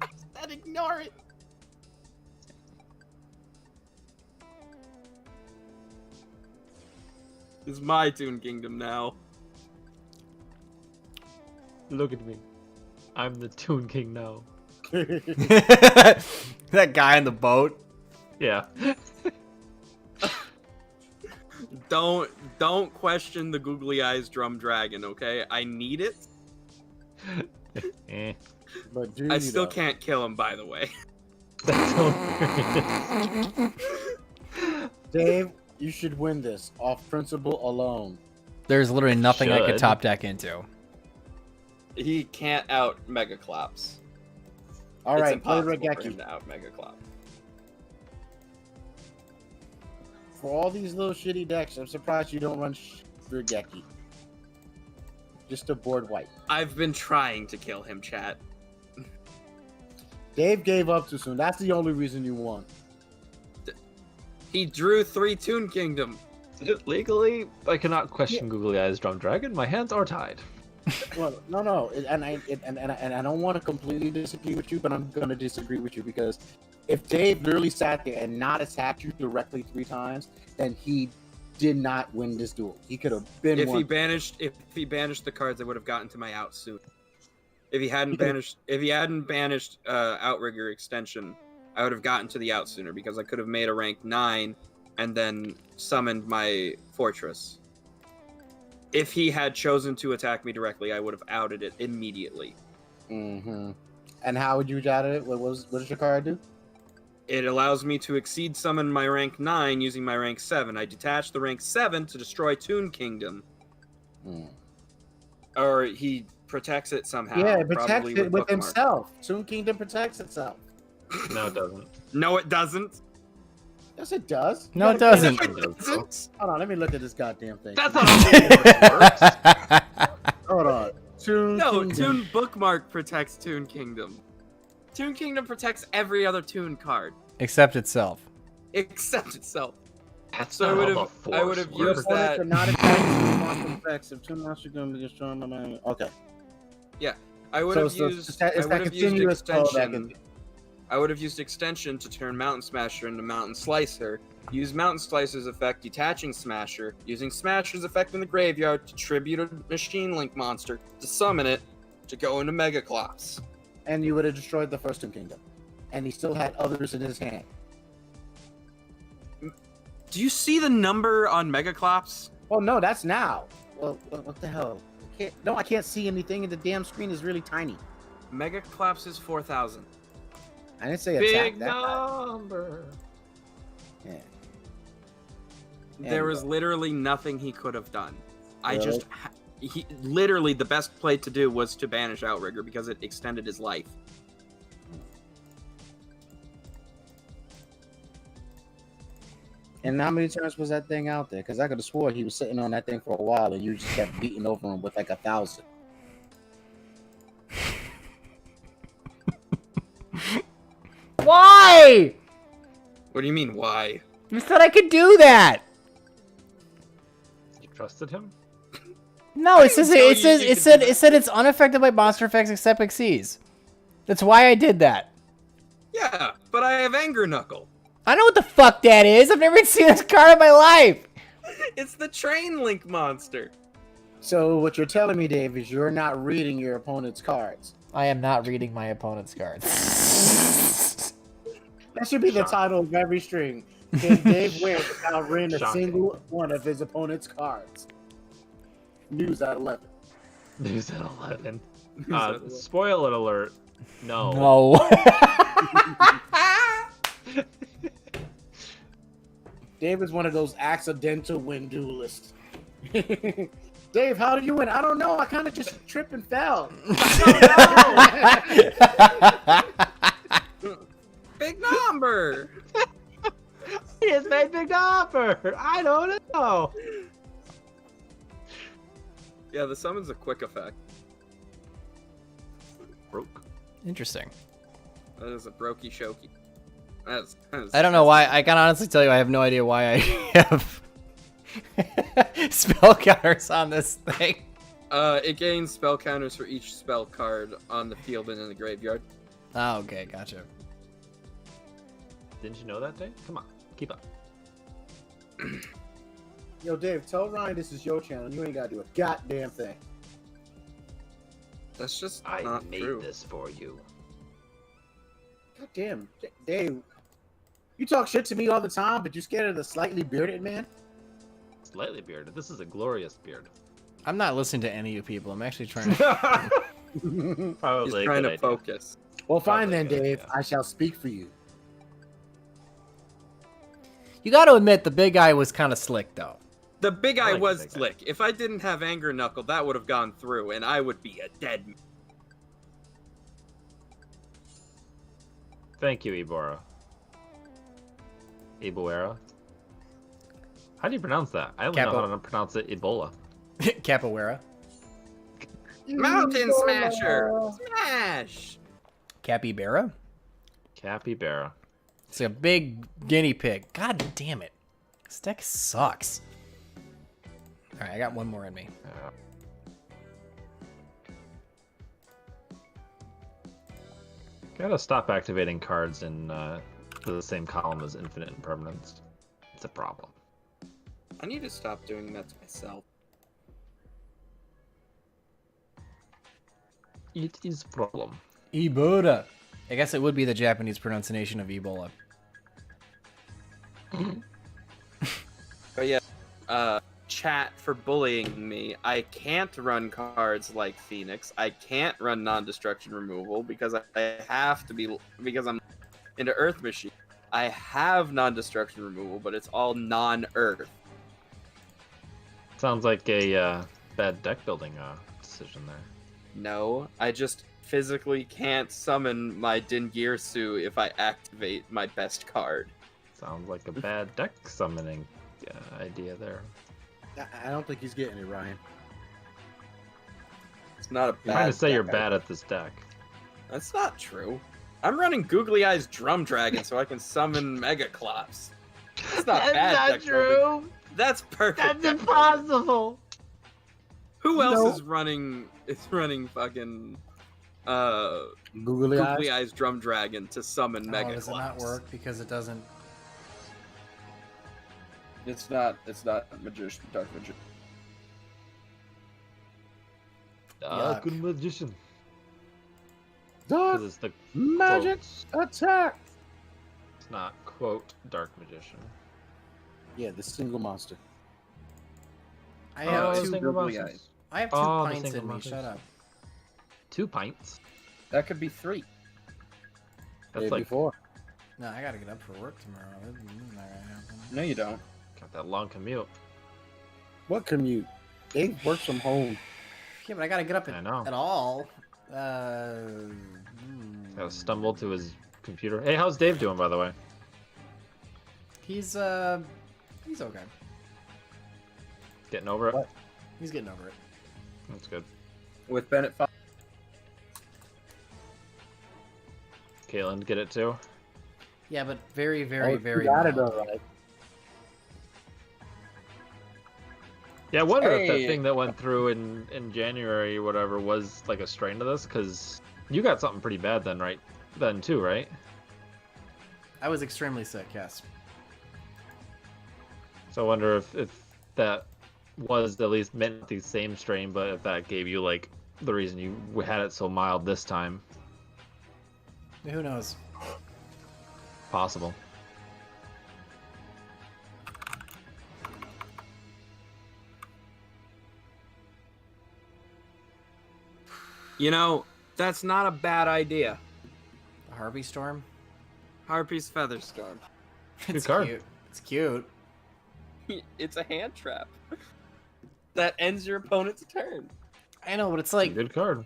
I said ignore it. It's my Toon Kingdom now. Look at me. I'm the Toon King now. That guy in the boat. Yeah. Don't question the Googly Eyes Drum Dragon, okay? I need it. Eh. But do I still can't kill him, by the way. That's hilarious. Dave, you should win this off principle alone. There's literally nothing I could Should. top deck into. He can't out Megaclops. All It's right, play impossible for him Regeki. to out Megaclop. For all these little shitty decks, I'm surprised you don't run Regeki. Just a board wipe. I've been trying to kill him, chat. Dave gave up too soon. That's the only reason you won. He drew 3 Toon Kingdom. Legally, I cannot question Googly Eyes Drum Dragon. My hands are tied. Well, no, and I don't want to completely disagree with you, but I'm going to disagree with you because if Dave literally sat there and not attacked you directly 3 times, then he did not win this duel. He could have been. If he banished the cards, I would have gotten to my out soon. If he hadn't banished Outrigger Extension, I would have gotten to the out sooner because I could have made a rank 9 and then summoned my fortress. If he had chosen to attack me directly, I would have outed it immediately. Mm-hmm. And how would you out it? What does your card do? It allows me to exceed summon my rank 9 using my rank 7. I detach the rank 7 to destroy Toon Kingdom. Or he protects it somehow. Yeah, it protects probably it with Bookmark. himself. Toon Kingdom protects itself. No, it doesn't. No, it doesn't. Yes, it does. No, it doesn't. No, it doesn't. Hold on, let me look at this goddamn thing. That's not how it works. Hold on. Toon No, Kingdom. Toon Bookmark protects Toon Kingdom. Toon Kingdom protects every other Toon card. Except itself. Except itself. That's So not I how would've- the I Force would've works. Your used opponent that- cannot attack two monster effects. If two monsters are going to be destroyed by my... Okay. I would have So used. it's that I would have used continuous flow back extension. in. I would have used extension to turn Mountain Smasher into Mountain Slicer. Use Mountain Slicer's effect, detaching Smasher. Using Smasher's effect in the graveyard to tribute a Machine Link monster to summon it to go into Megaclops. And you would have destroyed the first Toon Kingdom. And he still had others in his hand. Do you see the number on Megaclops? Oh, no, that's now. Well, what the hell? I can't see anything, and the damn screen is really tiny. Megaclops is 4,000. I didn't say attack Big that high. number. Yeah. There was literally nothing he could have done. Really? He literally the best play to do was to banish Outrigger because it extended his life. And how many times was that thing out there? Because I could have swore he was sitting on that thing for a while, and you just kept beating over him with like 1,000. Why? What do you mean, why? You said I could do that. You trusted him? No, it says tell it you says you it could said do it said it's unaffected by monster effects except Xyz. That's why I did that. Yeah, but I have Anger Knuckle. I know what the fuck that is. I've never seen this card in my life. It's the Train Link monster. So what you're telling me, Dave, is you're not reading your opponent's cards. I am not reading my opponent's cards. That should be the title of every stream. Can Dave win without reading a single one of his opponent's cards? News at 11. News at 11. Spoiler alert. No. No. Dave is one of those accidental win duelists. Dave, how do you win? I don't know. I kind of just tripped and fell. Big number. He has made big number. I don't know. Yeah, the summon's a quick effect. Broke. Interesting. That is a brokey shoky. I don't know why. I can honestly tell you, I have no idea why I have spell counters on this thing. It gains spell counters for each spell card on the field and in the graveyard. Oh, okay, gotcha. Didn't you know that, Dave? Come on, keep up. Yo, Dave, tell Ryan this is your channel. You ain't gotta do a goddamn thing. That's just I not made true. this for you. God damn, Dave. You talk shit to me all the time, but you scared of the slightly bearded man? Slightly bearded. This is a glorious beard. I'm not listening to any of you people. I'm actually trying to... Probably He's a trying good to idea. focus. Well, fine Probably then, good, Dave. yeah. I shall speak for you. You got to admit, the big guy was kind of slick, though. The big I eye like was the big eye. slick. If I didn't have Anger Knuckle, that would have gone through, and I would be a dead man. Thank you, Ibora. Iboera? How do you pronounce that? I only know how to pronounce it Ebola. Capoeira. Mountain Smasher! Smash! Capybara? Capybara. It's a big guinea pig. God damn it. This deck sucks. Alright, I got one more in me. Yeah. Gotta stop activating cards in the same column as infinite impermanence. It's a problem. I need to stop doing that to myself. It is a problem. Ebola. I guess it would be the Japanese pronunciation of Ebola. But yeah, chat for bullying me. I can't run cards like Phoenix. I can't run non-destruction removal because I have to be, because I'm into Earth Machine. I have non-destruction removal, but it's all non-Earth. Sounds like a bad deck building decision there. No, I just physically can't summon my Dingirsu if I activate my best card. Sounds like a bad deck summoning idea there. I don't think he's getting it, Ryan. It's not a bad You're trying to say you're deck. bad at this deck. That's not true. I'm running Googly Eyes Drum Dragon so I can summon Mega Clops. That's not bad deck building. That's perfect. That's impossible. Who else No. is running? It's running fucking Googly Googly eyes. Eyes Drum Dragon to summon Oh, Mega does it Clops. not work because it doesn't... It's not magician, dark magician. Dark magician. Dark Because it's the magic quote. attack. It's not quote dark magician. Yeah, the single monster. I Oh, have the two single googly monsters. eyes. I have two Oh, the pints single in me. monsters. Shut up. 2 pints. That could be 3. That's Day like before. No, I gotta get up for work tomorrow. This is not gonna happen. No, you don't. got that long commute. What commute? Dave works from home. Yeah, but I gotta get up I know. at all. Gotta stumble to his computer. Hey, how's Dave doing, by the way? He's okay. Getting over it? What? He's getting over it. That's good. With Bennett 5. Caitlin, get it too? Yeah, but very, very, Oh, very. you got it mild. all right. Yeah, I wonder if Hey. that thing that went through in January or whatever was like a strain of this, because you got something pretty bad then, right? Then too, right? I was extremely sick. Yes. So I wonder if that was at least meant the same strain, but if that gave you like the reason you had it so mild this time. Who knows? Possible. You know, that's not a bad idea. The Harvey Storm? Harpy's Featherstorm. It's card. cute. It's cute. It's a hand trap. That ends your opponent's turn. I know, but it's It's a like... good card.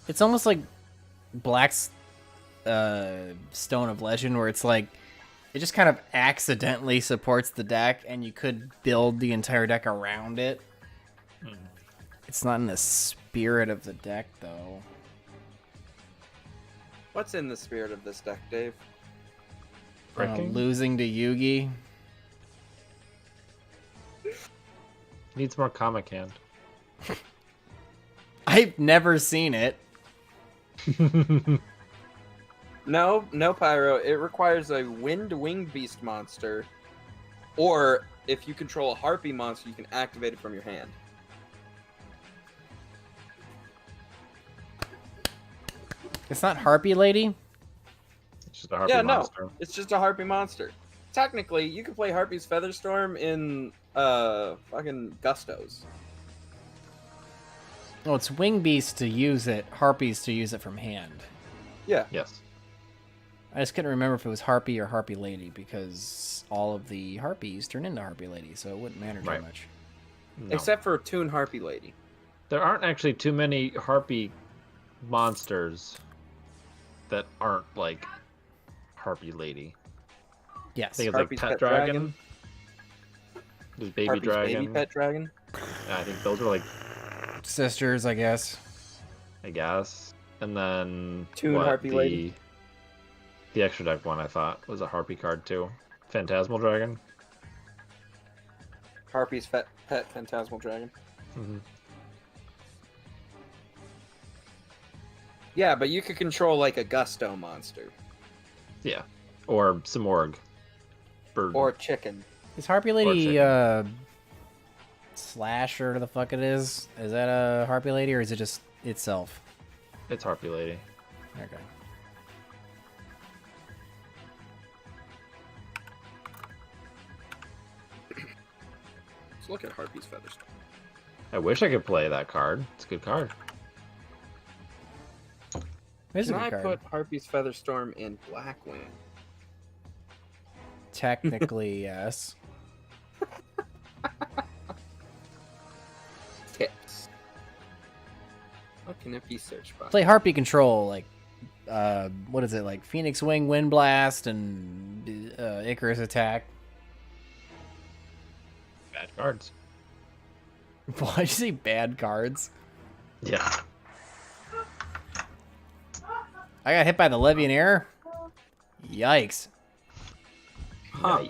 It's almost like Black's Stone of Legend, where it's like it just kind of accidentally supports the deck, and you could build the entire deck around it. It's not in the spirit of the deck, though. What's in the spirit of this deck, Dave? Breaking? Losing to Yugi. Needs more comic hand. I've never seen it. No, Pyro. It requires a Wind Winged Beast monster, or if you control a Harpy monster, you can activate it from your hand. It's not Harpy Lady? It's just a Harpy monster. No, it's just a Harpy monster. Technically, you can play Harpy's Featherstorm in fucking Gustos. Oh, it's Wing Beast to use it, Harpies to use it from hand. Yeah. Yes. I just couldn't remember if it was Harpy or Harpy Lady, because all of the Harpies turn into Harpy Lady, so it wouldn't matter too much. No. Except for Toon Harpy Lady. There aren't actually too many Harpy monsters that aren't like Harpy Lady. Yes. I think it's Harpy's like Pet Pet Dragon. Dragon. There's Baby Harpy's Dragon. Baby Pet Dragon. I think those are like, Sisters, I guess. I guess. And then Toon Harpy Lady. The extra deck one I thought was a Harpy card too. Phantasmal Dragon. Harpy's Pet Phantasmal Dragon. Mm-hmm. Yeah, but you could control like a Gusto monster. Yeah. Or Simorg. Bird. Or chicken. Is Harpy Lady Slash or the fuck it is? Is that a Harpy Lady or is it just itself? It's Harpy Lady. Okay. Let's look at Harpy's Featherstorm. I wish I could play that card. It's a good card. It's a Can good I card. put Harpy's Featherstorm in Blackwing? Technically, yes. Tips. What can it be searched by? Play Harpy Control, like, what is it, like Phoenix Wing, Wind Blast, and Icarus Attack. Bad cards. Why'd you say bad cards? Yeah. I got hit by the Levianeer. Yikes. Huh.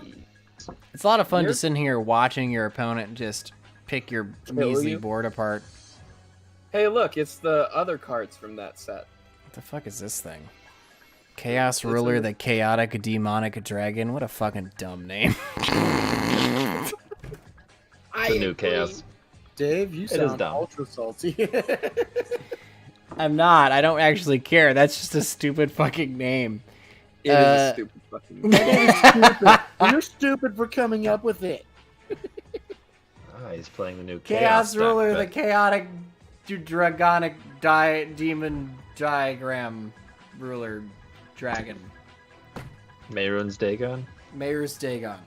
It's a lot of fun just sitting here watching your opponent just pick your measly you? board apart. Hey, look, it's the other cards from that set. What the fuck is this thing? Chaos Ruler, the Chaotic Demonic Dragon. What a fucking dumb name. The new Chaos. Dave, you is sound dumb. ultra salty. I'm not. I don't actually care. That's just a stupid fucking name. It is a stupid fucking game. Stupid. You're stupid for coming up with it. He's playing the new Chaos deck, Ruler, but the Chaotic Dragonic Demon Diagram Ruler Dragon. Mehrunes Dagon. Mayor's Dagon.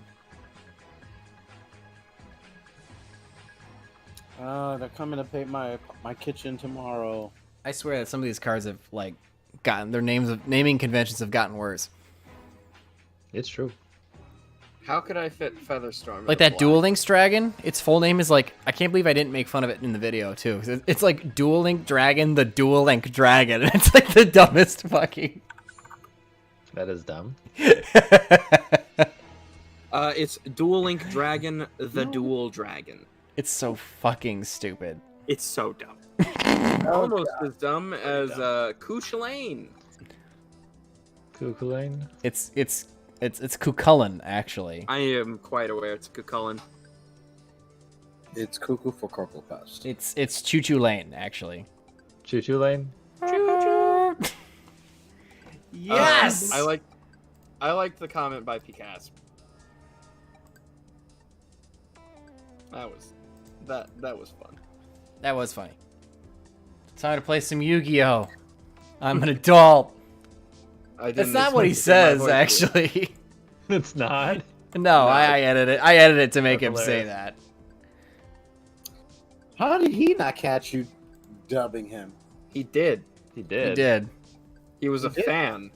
They're coming to paint my kitchen tomorrow. I swear that some of these cards have like gotten their naming conventions have gotten worse. It's true. How could I fit Featherstorm? Like that Duel Links Dragon, its full name is like, I can't believe I didn't make fun of it in the video too. It's like Duel Link Dragon, the Duel Link Dragon. It's like the dumbest fucking. That is dumb. It's Duel Link Dragon, the Dual Dragon. It's so fucking stupid. It's so dumb. Almost as dumb as Kuchelane. Kukulane? It's It's Cucullin, actually. I am quite aware it's Cucullin. It's cuckoo for Cocoa Puffs. It's Choo Choo Lane, actually. Choo Choo Lane. Yes. I like the comment by Picasso. That was fun. That was funny. Time to play some Yu-Gi-Oh! I'm an adult. That's not what he says, actually. It's not. No, I edited it. I edited it to make him say that. How did he not catch you dubbing him? He did. He did. He did. He was a fan.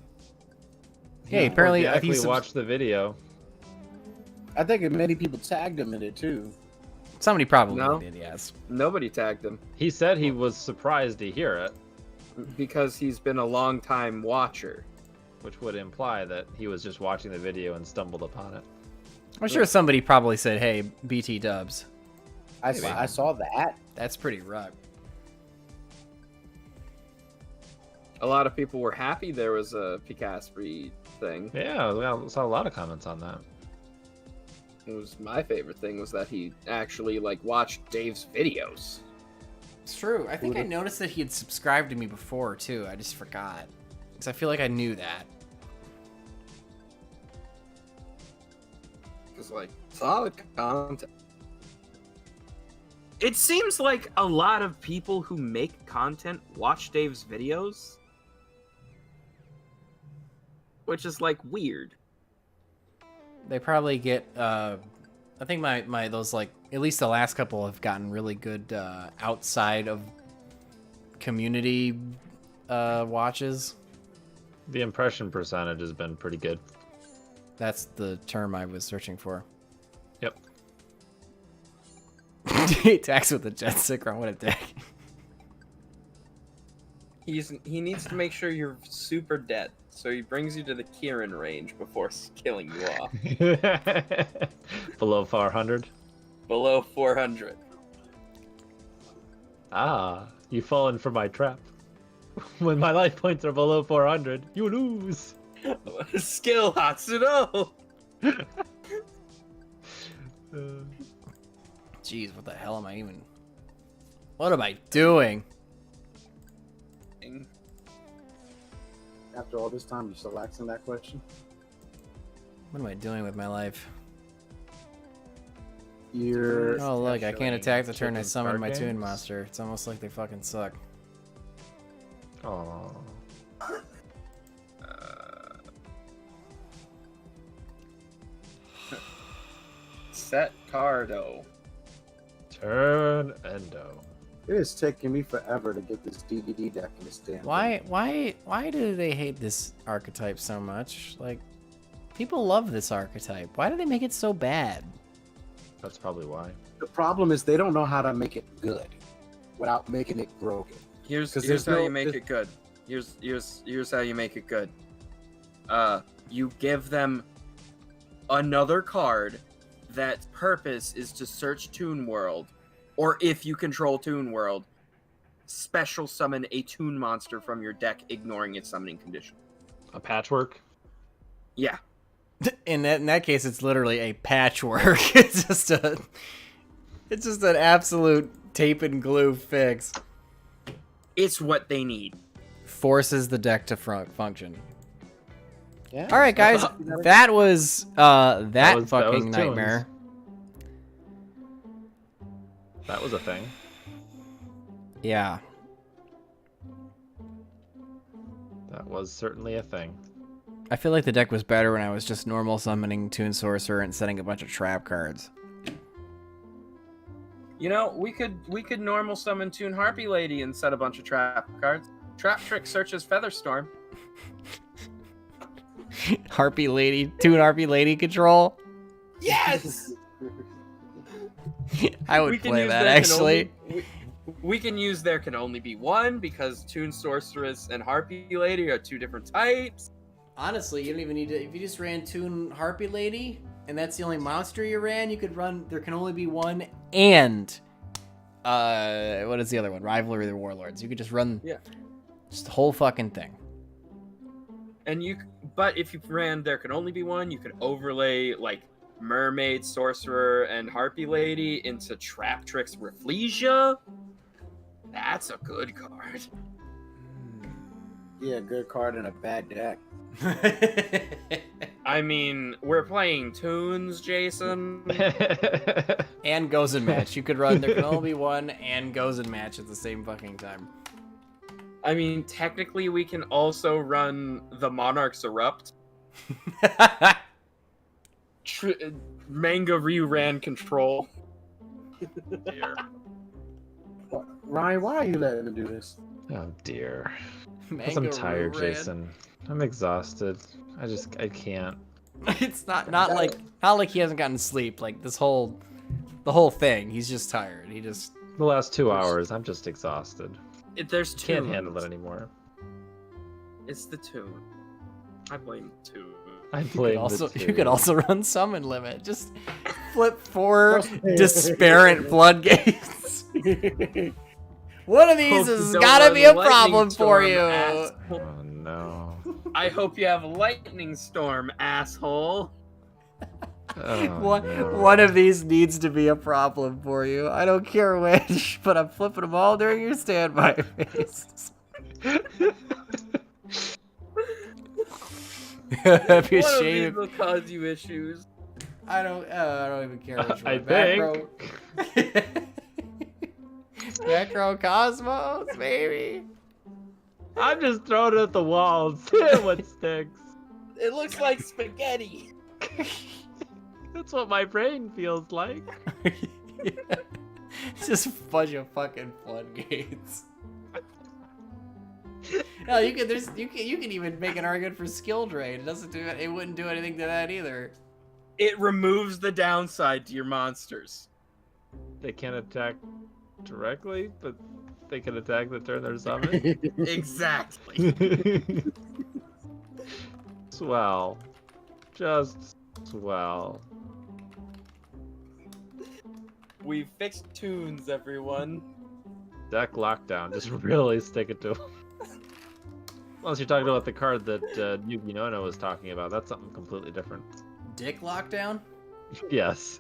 Hey, apparently I watched the video. I think many people tagged him in it too. Somebody probably did, yes. Nobody tagged him. He said he was surprised to hear it. Because he's been a long time watcher. Which would imply that he was just watching the video and stumbled upon it. I'm sure somebody probably said, hey, BT dubs. I saw that. That's pretty rough. A lot of people were happy there was a Picasso thing. Yeah, I saw a lot of comments on that. It was my favorite thing was that he actually watched Dave's videos. It's true. I think I noticed that he had subscribed to me before too. I just forgot. Because I feel like I knew that. Because solid content. It seems like a lot of people who make content watch Dave's videos. Which is weird. They probably get I think my those at least the last couple have gotten really good outside of community watches. The impression percentage has been pretty good. That's the term I was searching for. Yep. He attacks with the jet sticker. What a dick. He needs to make sure you're super dead, so he brings you to the Kieran range before killing you off. Below 400? Below 400. Ah, you've fallen for my trap. When my life points are below 400, you lose. Skill Hatsuno! Jeez, what the hell am I even... What am I doing? After all this time, you still asking that question? What am I doing with my life? You're... Oh, look, I can't attack the turn I Different summoned my card Toon games? monster. It's almost like they fucking suck. Oh. Set Cardo. Turn Endo. It is taking me forever to get this DVD deck in this damn thing. Why do they hate this archetype so much? People love this archetype. Why do they make it so bad? That's probably why. The problem is they don't know how to make it good without making it broken. Here's there's how no- you make it good. Here's how you make it good. You give them another card that purpose is to search Toon World, or if you control Toon World, special summon a Toon monster from your deck, ignoring its summoning condition. A patchwork? Yeah. In that case, it's literally a patchwork. It's just an absolute tape and glue fix. It's what they need. Forces the deck to function. Yeah. All right, guys, that was that was fucking Toons. nightmare. That was a thing. Yeah. That was certainly a thing. I feel like the deck was better when I was just normal summoning Toon Sorcerer and setting a bunch of trap cards. You know, we could normal summon Toon Harpy Lady and set a bunch of trap cards. Trap Trick searches Featherstorm. Harpy Lady, Toon Harpy Lady control. Yes. I would play that actually. We can use there can only be one because Toon Sorceress and Harpy Lady are two different types. Honestly, you don't even need to. If you just ran Toon Harpy Lady, and that's the only monster you ran, you could run. There can only be one, and what is the other one? Rivalry of the Warlords. You could just run. Yeah. Just the whole fucking thing. But if you ran There Can Only Be One, you could overlay like Mermaid, Sorcerer, and Harpy Lady into Traptrix Rafflesia. That's a good card. Yeah, good card and a bad deck. I mean, we're playing Toons, Jason. And Goes and Match. You could run There Can Only Be One and Goes and Match at the same fucking time. I mean, technically, we can also run the Monarchs Erupt. Manga re-ran Control. Dear. Ryan, why are you letting them do this? Oh dear. Mango I'm tired, Red. Jason. I'm exhausted. I can't. It's not like he hasn't gotten sleep. Like the whole thing. He's just tired. The last 2 hours, I'm just exhausted. There's Can't Toons. handle it anymore. It's the Toon. I blame Toon. I blame You could also run Summon Limit. Just flip 4 disparate floodgates. One of these has gotta be a problem for you. Oh no. I hope you have a lightning storm, asshole. Oh, One of these needs to be a problem for you. I don't care which, but I'm flipping them all during your standby phase. That'd be a One shame. of these will cause you issues. I don't even care which one. I think. Macrocosmos, baby. I'm just throwing it at the wall and seeing what sticks. It looks like spaghetti. That's what my brain feels like. Yeah. Just a bunch of fucking floodgates. No, you can even make an argument for skill drain. It wouldn't do anything to that either. It removes the downside to your monsters. They can't attack directly, but they can attack the turn they're summoned. Exactly. Swell. Just swell. We fixed Toons, everyone. Deck lockdown. Just really stick it to them. Unless you're talking about the card that Yugi Nono was talking about. That's something completely different. Dick lockdown? Yes.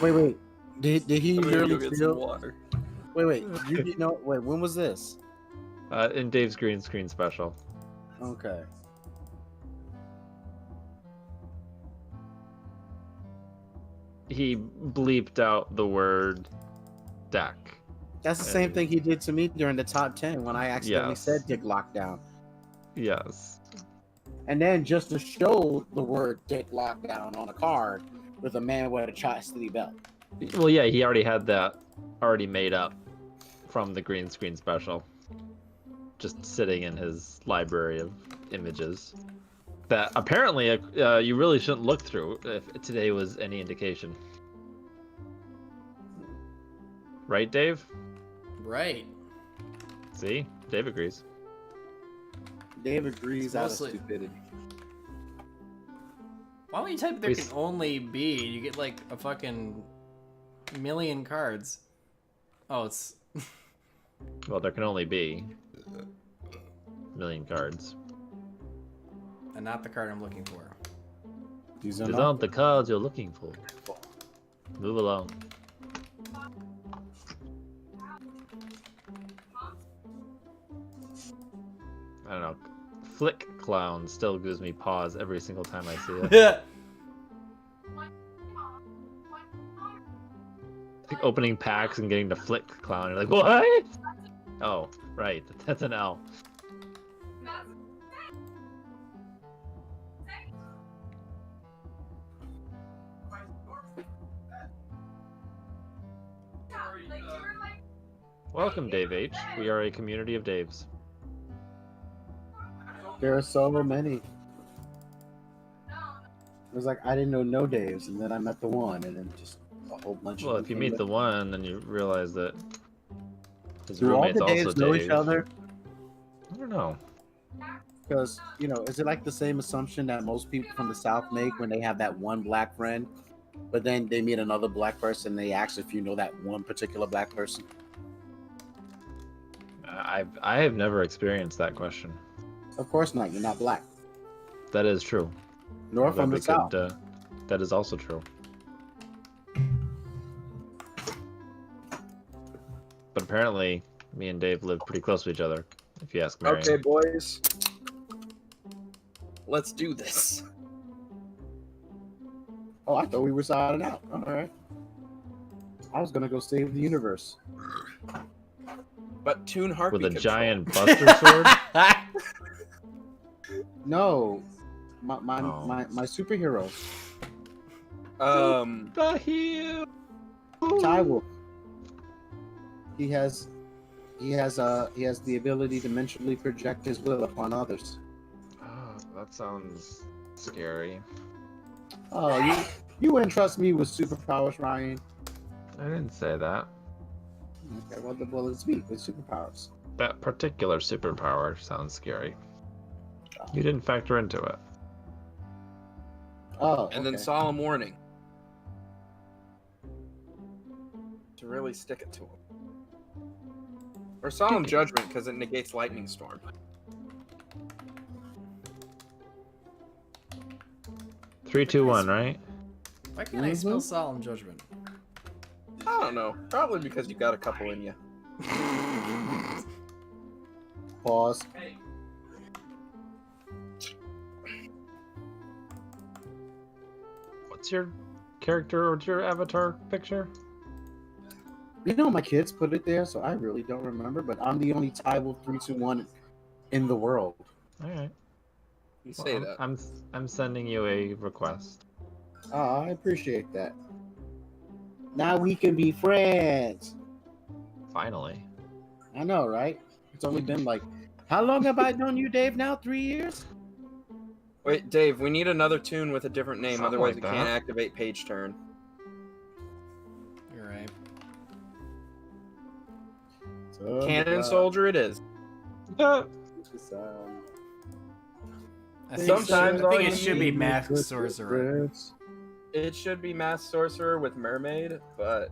Wait. Did he I'm gonna really go get some feel? water. Wait. Wait. When was this? In Dave's green screen special. Okay. He bleeped out the word deck. That's the same thing he did to me during the top 10 when I accidentally said Dick Lockdown. Yes. And then just to show the word Dick Lockdown on a card with a man with a chastity belt. Well, yeah, he already had that already made up from the green screen special. Just sitting in his library of images. That apparently you really shouldn't look through if today was any indication. Right, Dave? Right. See? Dave agrees. Dave agrees out of mostly- stupidity. Why don't you type there can only be? You get like a fucking million cards. Oh, it's... Well, there can only be a million cards. and not the card I'm looking for. These These aren't the cards you're looking for. Move along. I don't know. Flick Clown still gives me pause every single time I see it. Like opening packs and getting the Flick Clown. You're like, what? Oh, right. That's an L. Welcome, Dave H. We are a community of Daves. There are so many. It was like I didn't know no Daves, and then I met the one, and then just a whole bunch. Well, of if you meet the one, then you realize that his do all roommate's the also Daves know Dave. each other? I don't know. Because is it like the same assumption that most people from the South make when they have that one black friend, but then they meet another black person, they ask if you know that one particular black person? I have never experienced that question. Of course not. You're not black. That is true. North on the south. That is also true. But apparently, me and Dave live pretty close to each other, if you ask Marion. Okay, boys. Let's do this. Oh, I thought we were signing out. All right. I was gonna go save the universe. But Toon Harpy with a control. giant buster sword? No. My superhero. The heel. Tywolf. He has the ability to mentally project his will upon others. Oh, that sounds scary. Oh, you wouldn't trust me with superpowers, Ryan. I didn't say that. Okay, well, it's me with superpowers. That particular superpower sounds scary. You didn't factor into it. Oh, and then solemn warning. To really stick it to him. Or solemn judgment, because it negates lightning storm. 3, 2, 1, right? Why can't I spell solemn judgment? I don't know. Probably because you got a couple in you. Pause. What's your character? What's your avatar picture? You know, my kids put it there, so I really don't remember. But I'm the only Tywolf 321 in the world. All right. You say that. I'm sending you a request. Oh, I appreciate that. Now we can be friends. Finally. I know, right? It's only been like, how long have I known you, Dave? Now 3 years? Wait, Dave, we need another Toon with a different name, Something otherwise like we can't that. activate page turn. You're right. Cannon Soldier it is. Sometimes I think it should be Mask Sorcerer. It should be Mass Sorcerer with Mermaid, but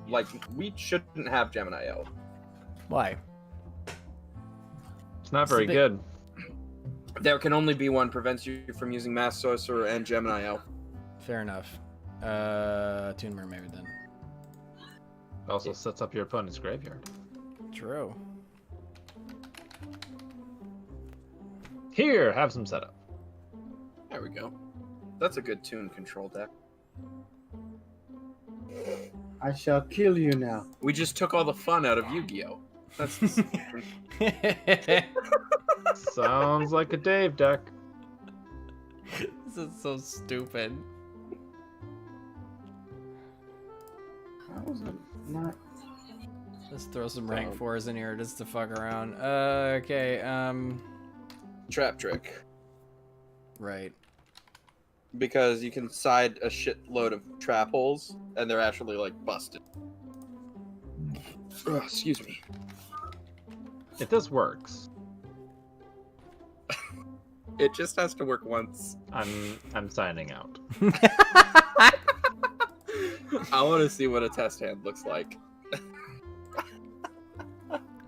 like we shouldn't have Gemini Elf. Why? It's not very good. There can only be one, prevents you from using Mass Sorcerer and Gemini Elf. Fair enough. Toon Mermaid then. Also sets up your opponent's graveyard. True. Here, have some setup. There we go. That's a good Toon control deck. I shall kill you now. We just took all the fun out of Yu-Gi-Oh! That's Sounds like a Dave deck. This is so stupid. How was it not? Just throw some rank 4s in here just to fuck around. Okay, Trap Trick. Right. Because you can side a shitload of trap holes, and they're actually, like, busted. Ugh, excuse me. If this works, It just has to work once. I'm signing out. I want to see what a test hand looks like.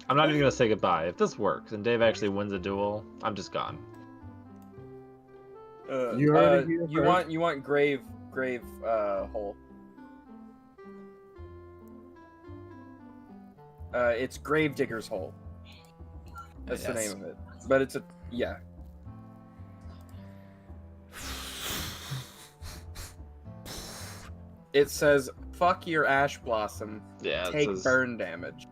I'm not even gonna say goodbye. If this works and Dave actually wins a duel, I'm just gone. You heard it here first. you want grave hole. It's Gravedigger's Hole. That's the name of it. But it's yeah. It says, "Fuck your Ash Blossom. Yeah. Take burn damage."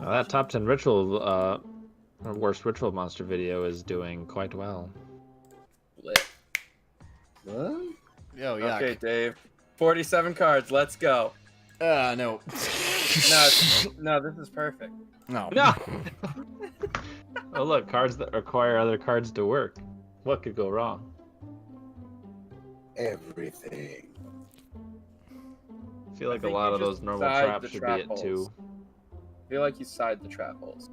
That top 10 ritual, worst ritual monster video is doing quite well. Lit. What? Oh, yeah. Okay, Dave. 47 cards. Let's go. No. No, this is perfect. No. No. Oh look, cards that require other cards to work. What could go wrong? Everything. I feel like a think lot you of those just normal side traps the should trap be at holes. 2. I feel like you side the trap holes.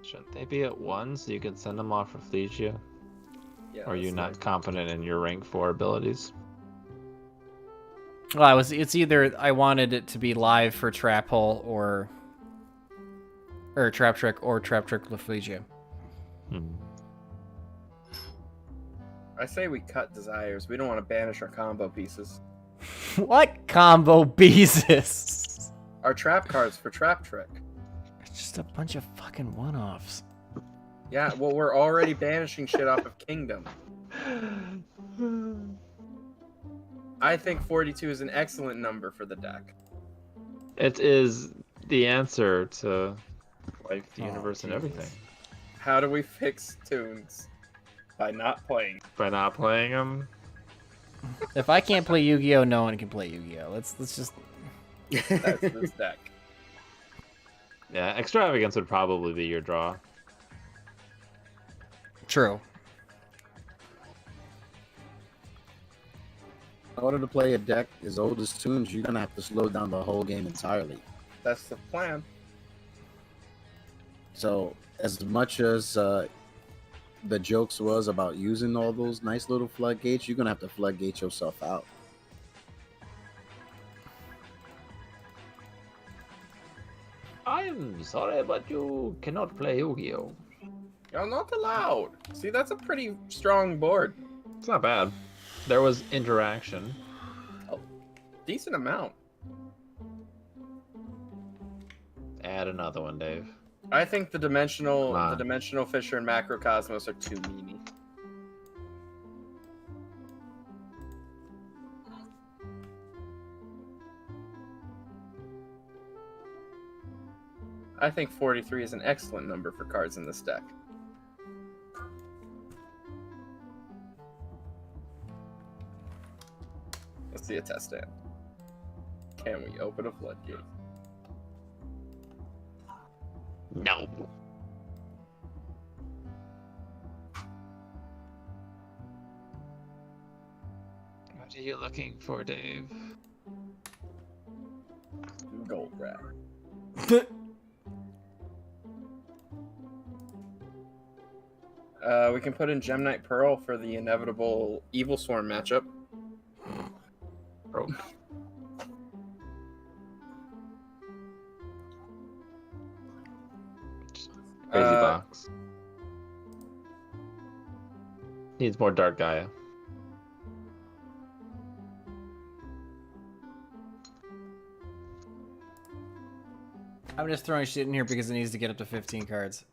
Shouldn't they be at 1 so you can send them off for Flegia? Yeah, Or are you that's not confident in your rank 4 abilities? Well, it's either I wanted it to be live for Trap Hole or Trap Trick or Trap Trick Leflegia. I say we cut desires. We don't want to banish our combo pieces. What combo pieces? Our trap cards for Trap Trick. It's just a bunch of fucking one-offs. Yeah, well, we're already banishing shit off of Kingdom. I think 42 is an excellent number for the deck. It is the answer to life, the universe, and everything. How do we fix Toons? By not playing. By not playing them? If I can't play Yu-Gi-Oh, no one can play Yu-Gi-Oh. Let's just... That's this deck. Yeah, Extravagance would probably be your draw. True. In order to play a deck as old as Toons, you're gonna have to slow down the whole game entirely. That's the plan. So, as much as the jokes was about using all those nice little floodgates, you're gonna have to floodgate yourself out. I'm sorry, but you cannot play Yu-Gi-Oh. You're not allowed. See, that's a pretty strong board. It's not bad. There was interaction. Oh, decent amount. Add another one, Dave. I think the dimensional Fisher and Macrocosmos are too meany. I think 43 is an excellent number for cards in this deck. Let's see a test stand. Can we open a floodgate? No. What are you looking for, Dave? Gold rat. We can put in Gemnite Pearl for the inevitable Evil Swarm matchup. Bro. Crazy box. Needs more Dark Gaia. I'm just throwing shit in here because it needs to get up to 15 cards.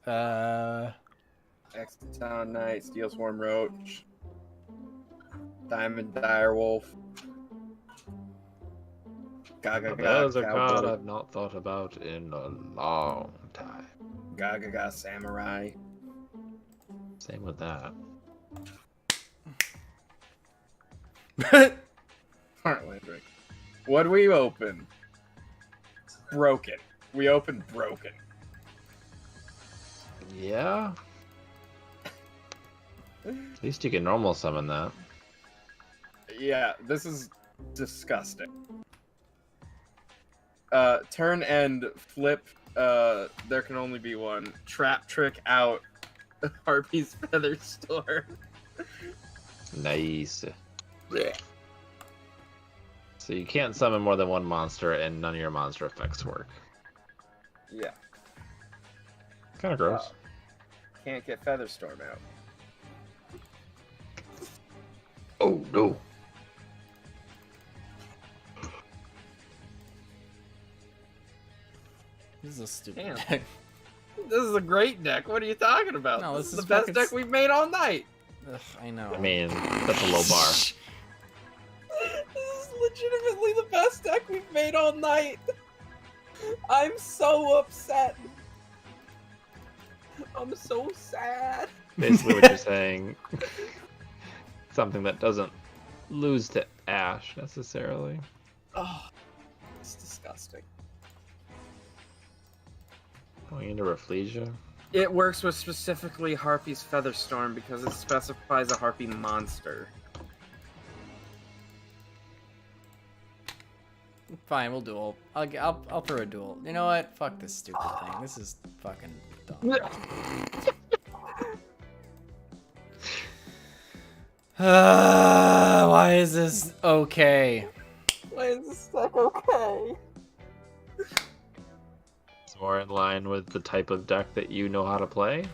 Exotown Knight, Steel Swarm Roach, Diamond Direwolf. Gaga That is a card I've not thought about in a long time. Gaga Samurai. Same with that. Heartland Drake. What do we open? Broken. We opened Broken. Yeah. At least you can normal summon that. Yeah, this is disgusting. Turn end, flip, there can only be one. Trap Trick out, Harpy's Feather Storm. Nice. Yeah. So you can't summon more than one monster and none of your monster effects work. Yeah. Kind of gross. Can't get Feather Storm out. Oh, no. This is a stupid Damn. deck. This is a great deck. What are you talking about? No, this is this the is best fucking deck we've made all night. Ugh, I know. I mean, that's a low bar. This is legitimately the best deck we've made all night. I'm so upset. I'm so sad. Basically what you're saying. Something that doesn't lose to Ash, necessarily. Oh, it's disgusting. Going into Rafflesia. It works with specifically Harpy's Feather Storm because it specifies a Harpy monster. Fine, we'll duel. I'll throw a duel. You know what? Fuck this stupid thing. This is fucking dumb. Why is this okay? Why is this deck okay? It's more in line with the type of deck that you know how to play.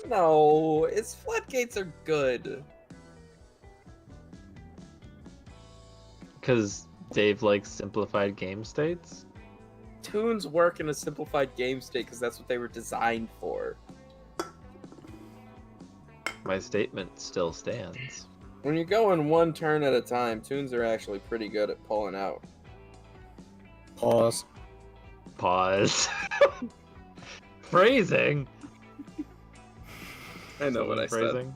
No, its floodgates are good. Because Dave likes simplified game states. Toons work in a simplified game state because that's what they were designed for. My statement still stands. When you're going one turn at a time, Toons are actually pretty good at pulling out. Pause. Pause. Phrasing. I know what I said.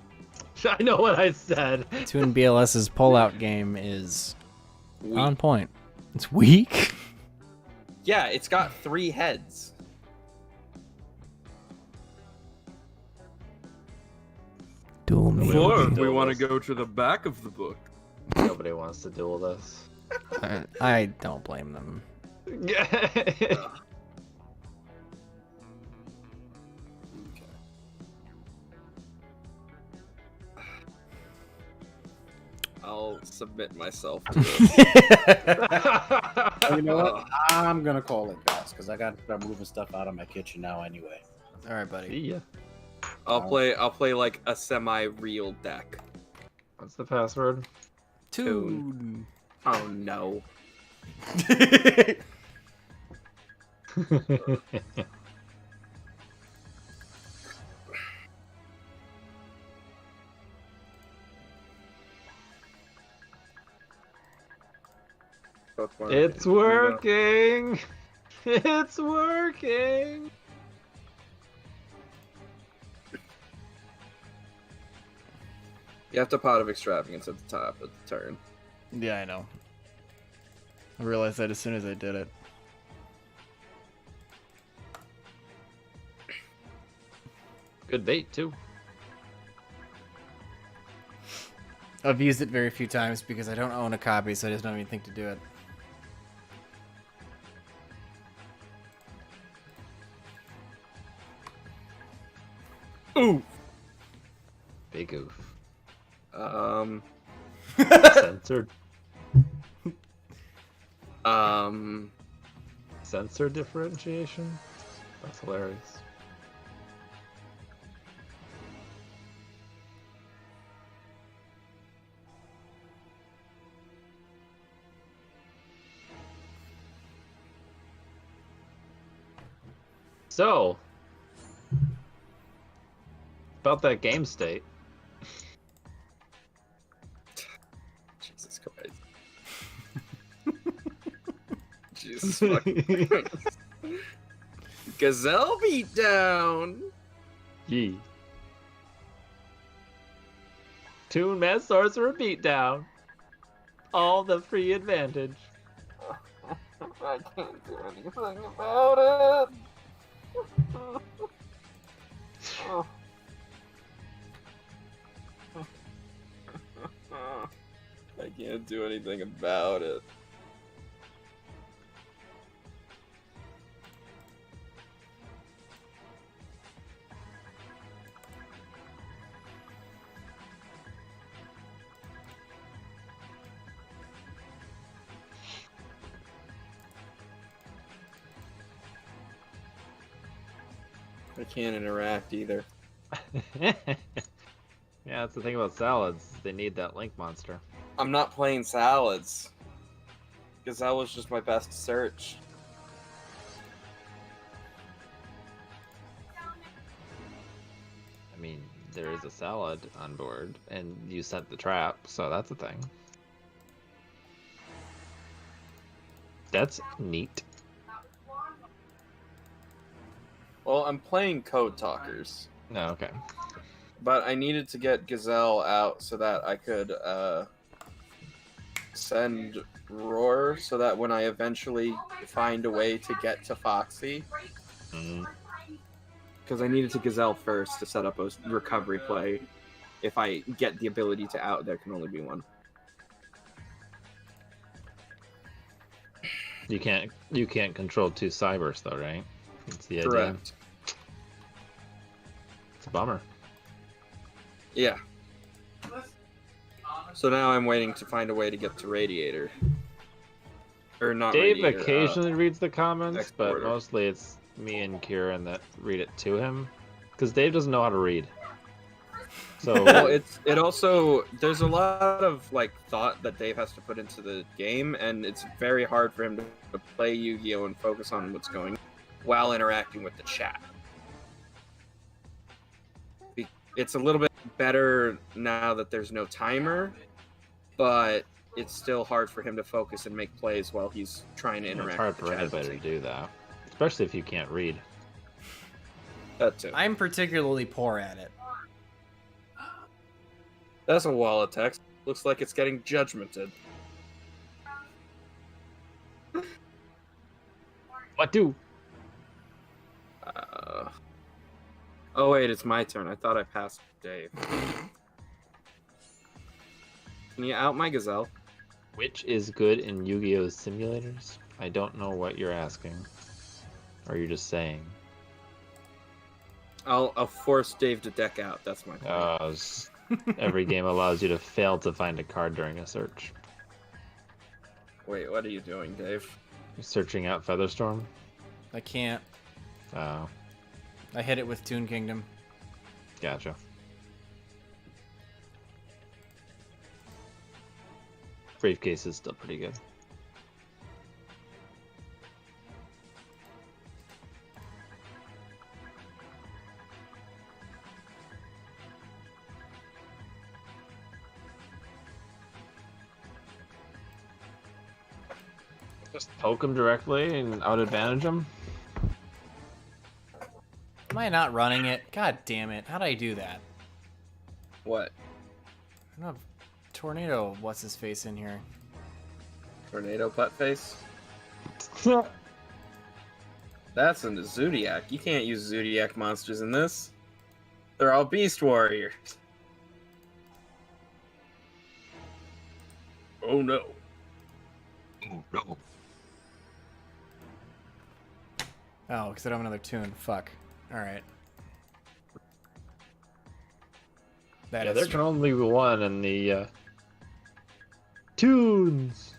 I know what I said. Toon BLS's pullout game is on point. It's weak. Yeah, it's got 3 heads. Duel me. We want to go to the back of the book. Nobody wants to duel this. I don't blame them. I'll submit myself to this. You know what? I'm gonna call it guys because I got to start moving stuff out of my kitchen now anyway. All right, buddy. See ya. I'll play like a semi-real deck. What's the password? Toon. Oh no. It's working. It's working. You have to Pot of Extravagance at the top of the turn. Yeah, I know. I realized that as soon as I did it. Good bait too. I've used it very few times because I don't own a copy, so I just don't even think to do it. Ooh. Big oof. Censored. Sensor differentiation? That's hilarious. So, about that game state. Jesus Christ. Jesus fucking Christ. Gazelle beat down. Yee. Toon Mad Sorcerer beatdown. All the free advantage. I can't do anything about it. I can't do anything about it. I can't interact either. Yeah, that's the thing about salads. They need that link monster. I'm not playing salads. Gazelle was just my best search. I mean, there is a salad on board, and you set the trap, so that's a thing. That's neat. Well, I'm playing Code Talkers. No, okay. But I needed to get Gazelle out so that I could send Roar so that when I eventually find a way to get to Foxy, because I needed to Gazelle first to set up a recovery play. If I get the ability to out, there can only be one. You can't control 2 cybers though, right? That's the idea. Correct. It's a bummer. Yeah. So now I'm waiting to find a way to get to Radiator. Or not Dave Radiator, occasionally reads the comments, but Exporter. mostly it's me and Kieran that read it to him. Because Dave doesn't know how to read. So Well, it also there's a lot of like thought that Dave has to put into the game, and it's very hard for him to play Yu-Gi-Oh and focus on what's going on while interacting with the chat. It's a little bit better now that there's no timer, but it's still hard for him to focus and make plays while he's trying to interact. it's hard with the for chat. anybody to do that, especially if you can't read. That too. I'm particularly poor at it. That's a wall of text. Looks like it's getting judgmented. What do? Oh wait, it's my turn. I thought I passed Dave. Can you out my gazelle? Which is good in Yu-Gi-Oh simulators? I don't know what you're asking. Or you're just saying. I'll force Dave to deck out. That's my plan. Every game allows you to fail to find a card during a search. Wait, what are you doing, Dave? You're searching out Featherstorm? I can't. Oh, I hit it with Toon Kingdom. gotcha. Briefcase is still pretty good. Just poke him directly and out advantage him. Am I not running it? God damn it. How'd I do that? What? I don't have Tornado, what's his face in here? Tornado putt face? That's a Zodiac. You can't use Zodiac monsters in this. They're all Beast Warriors. Oh no. Oh no. Oh, because I don't have another Toon. Fuck. Alright. Yeah, there can only be one in the Toons.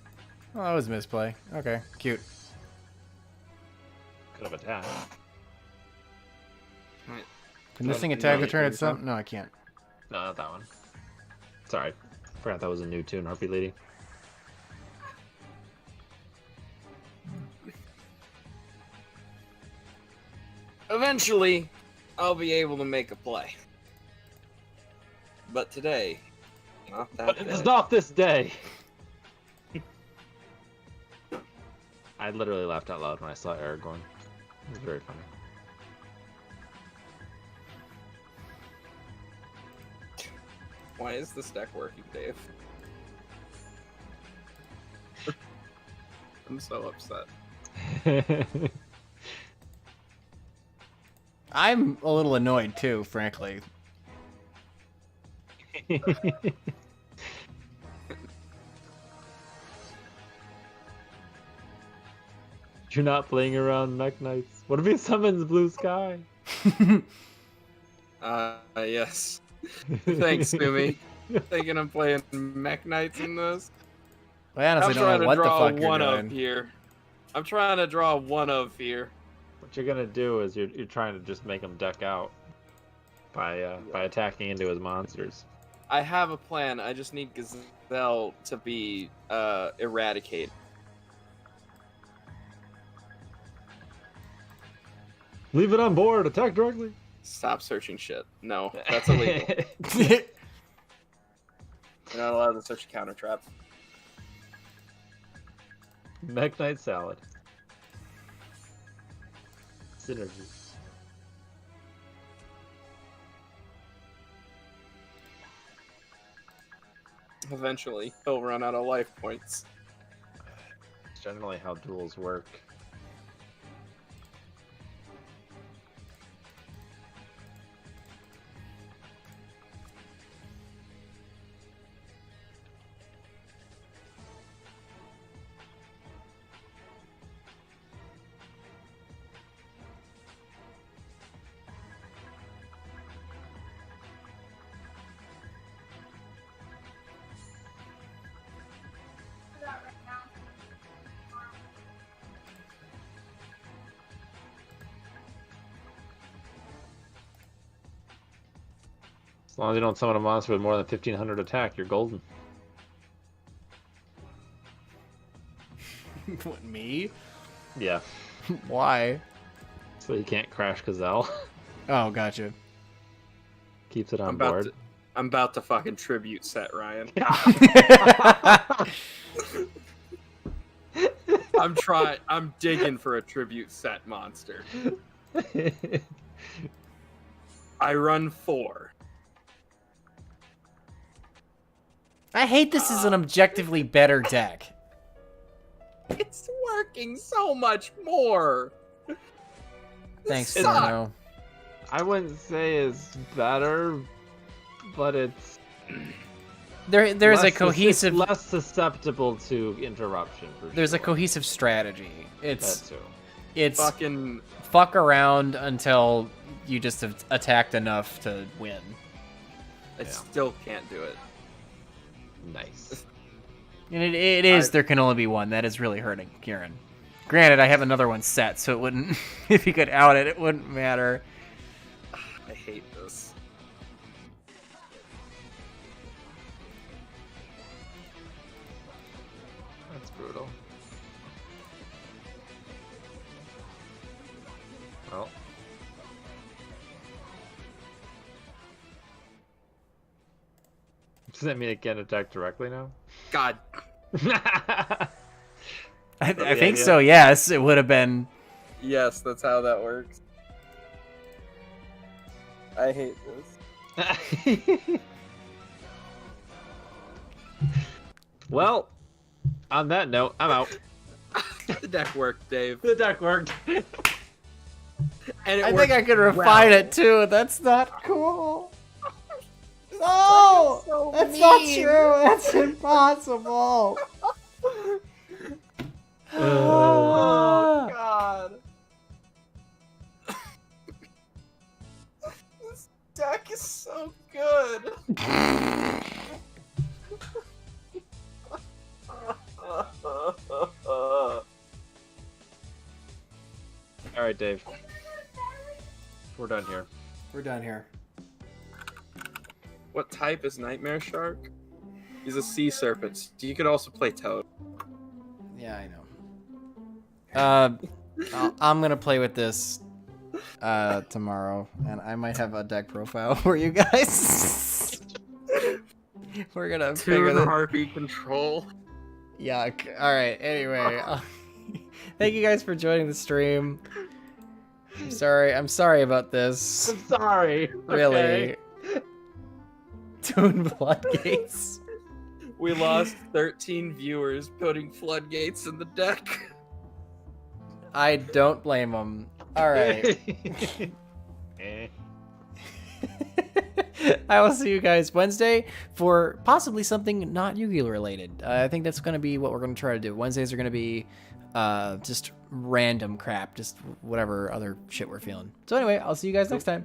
Oh, that was a misplay. Okay, cute. Could have attacked. Can this thing attack the turn itself? No, I can't. No, not that one. Sorry. Forgot that was a new Toon, Harpy Lady. Eventually, I'll be able to make a play. But today, not that But day. it's not this day! I literally laughed out loud when I saw Aragorn. It was very funny. Why is this deck working, Dave? I'm so upset. I'm a little annoyed too, frankly. You're not playing around Mech Knights. What if he summons Blue Sky? Yes. Thanks, Numi. Thinking I'm playing Mech Knights in this? I honestly don't know what the fuck you're doing. Here. I'm trying to draw one of here. What you're gonna do is you're trying to just make him duck out by attacking into his monsters. I have a plan. I just need Gazelle to be eradicated. Leave it on board. Attack directly. Stop searching shit. No, that's illegal. You're not allowed to search a counter trap. Mech Knight salad. Synergy. Eventually, he'll run out of life points. It's generally how duels work. long as you don't summon a monster with more than 1500 attack, you're golden. What, me? Yeah. Why? So you can't crash Gazelle. Oh, gotcha. Keeps it on board. I'm about to fucking tribute set Ryan. I'm digging for a tribute set monster. I run 4. I hate this is an objectively better deck. It's working so much more. Thanks, This Sarno. I wouldn't say it's better, but it's There's a cohesive. It's less susceptible to interruption. There's a cohesive strategy. That too. It's fucking fuck around until you just have attacked enough to win. I still can't do it. Nice. And it is. There can only be one. That is really hurting Kieran. Granted, I have another one set, so it wouldn't. If you could out it, it wouldn't matter. I hate this. That's brutal. Well. Does that mean it can't attack directly now? God. I think so, yes. It would have been. Yes, that's how that works. I hate this. Well, on that note, I'm out. The deck worked, Dave. The deck worked. And it I worked think I could refine it too. That's not cool. No! so That's mean. not true. That's impossible. Oh, God. This deck is so good. All right, Dave. We're done here. We're done here. What type is Nightmare Shark? He's a sea serpent. You could also play Toad. Yeah, I know. I'm gonna play with this tomorrow, and I might have a deck profile for you guys. We're gonna figure Toon that. Harpy Control. Yuck. All right. Anyway, thank you guys for joining the stream. I'm sorry about this. I'm sorry. Really. Okay. Toon Floodgates. We lost 13 viewers putting floodgates in the deck. I don't blame them. All right. I will see you guys Wednesday for possibly something not Yu-Gi-Oh related. I think that's going to be what we're going to try to do. Wednesdays are going to be just random crap, just whatever other shit we're feeling. So anyway, I'll see you guys next time.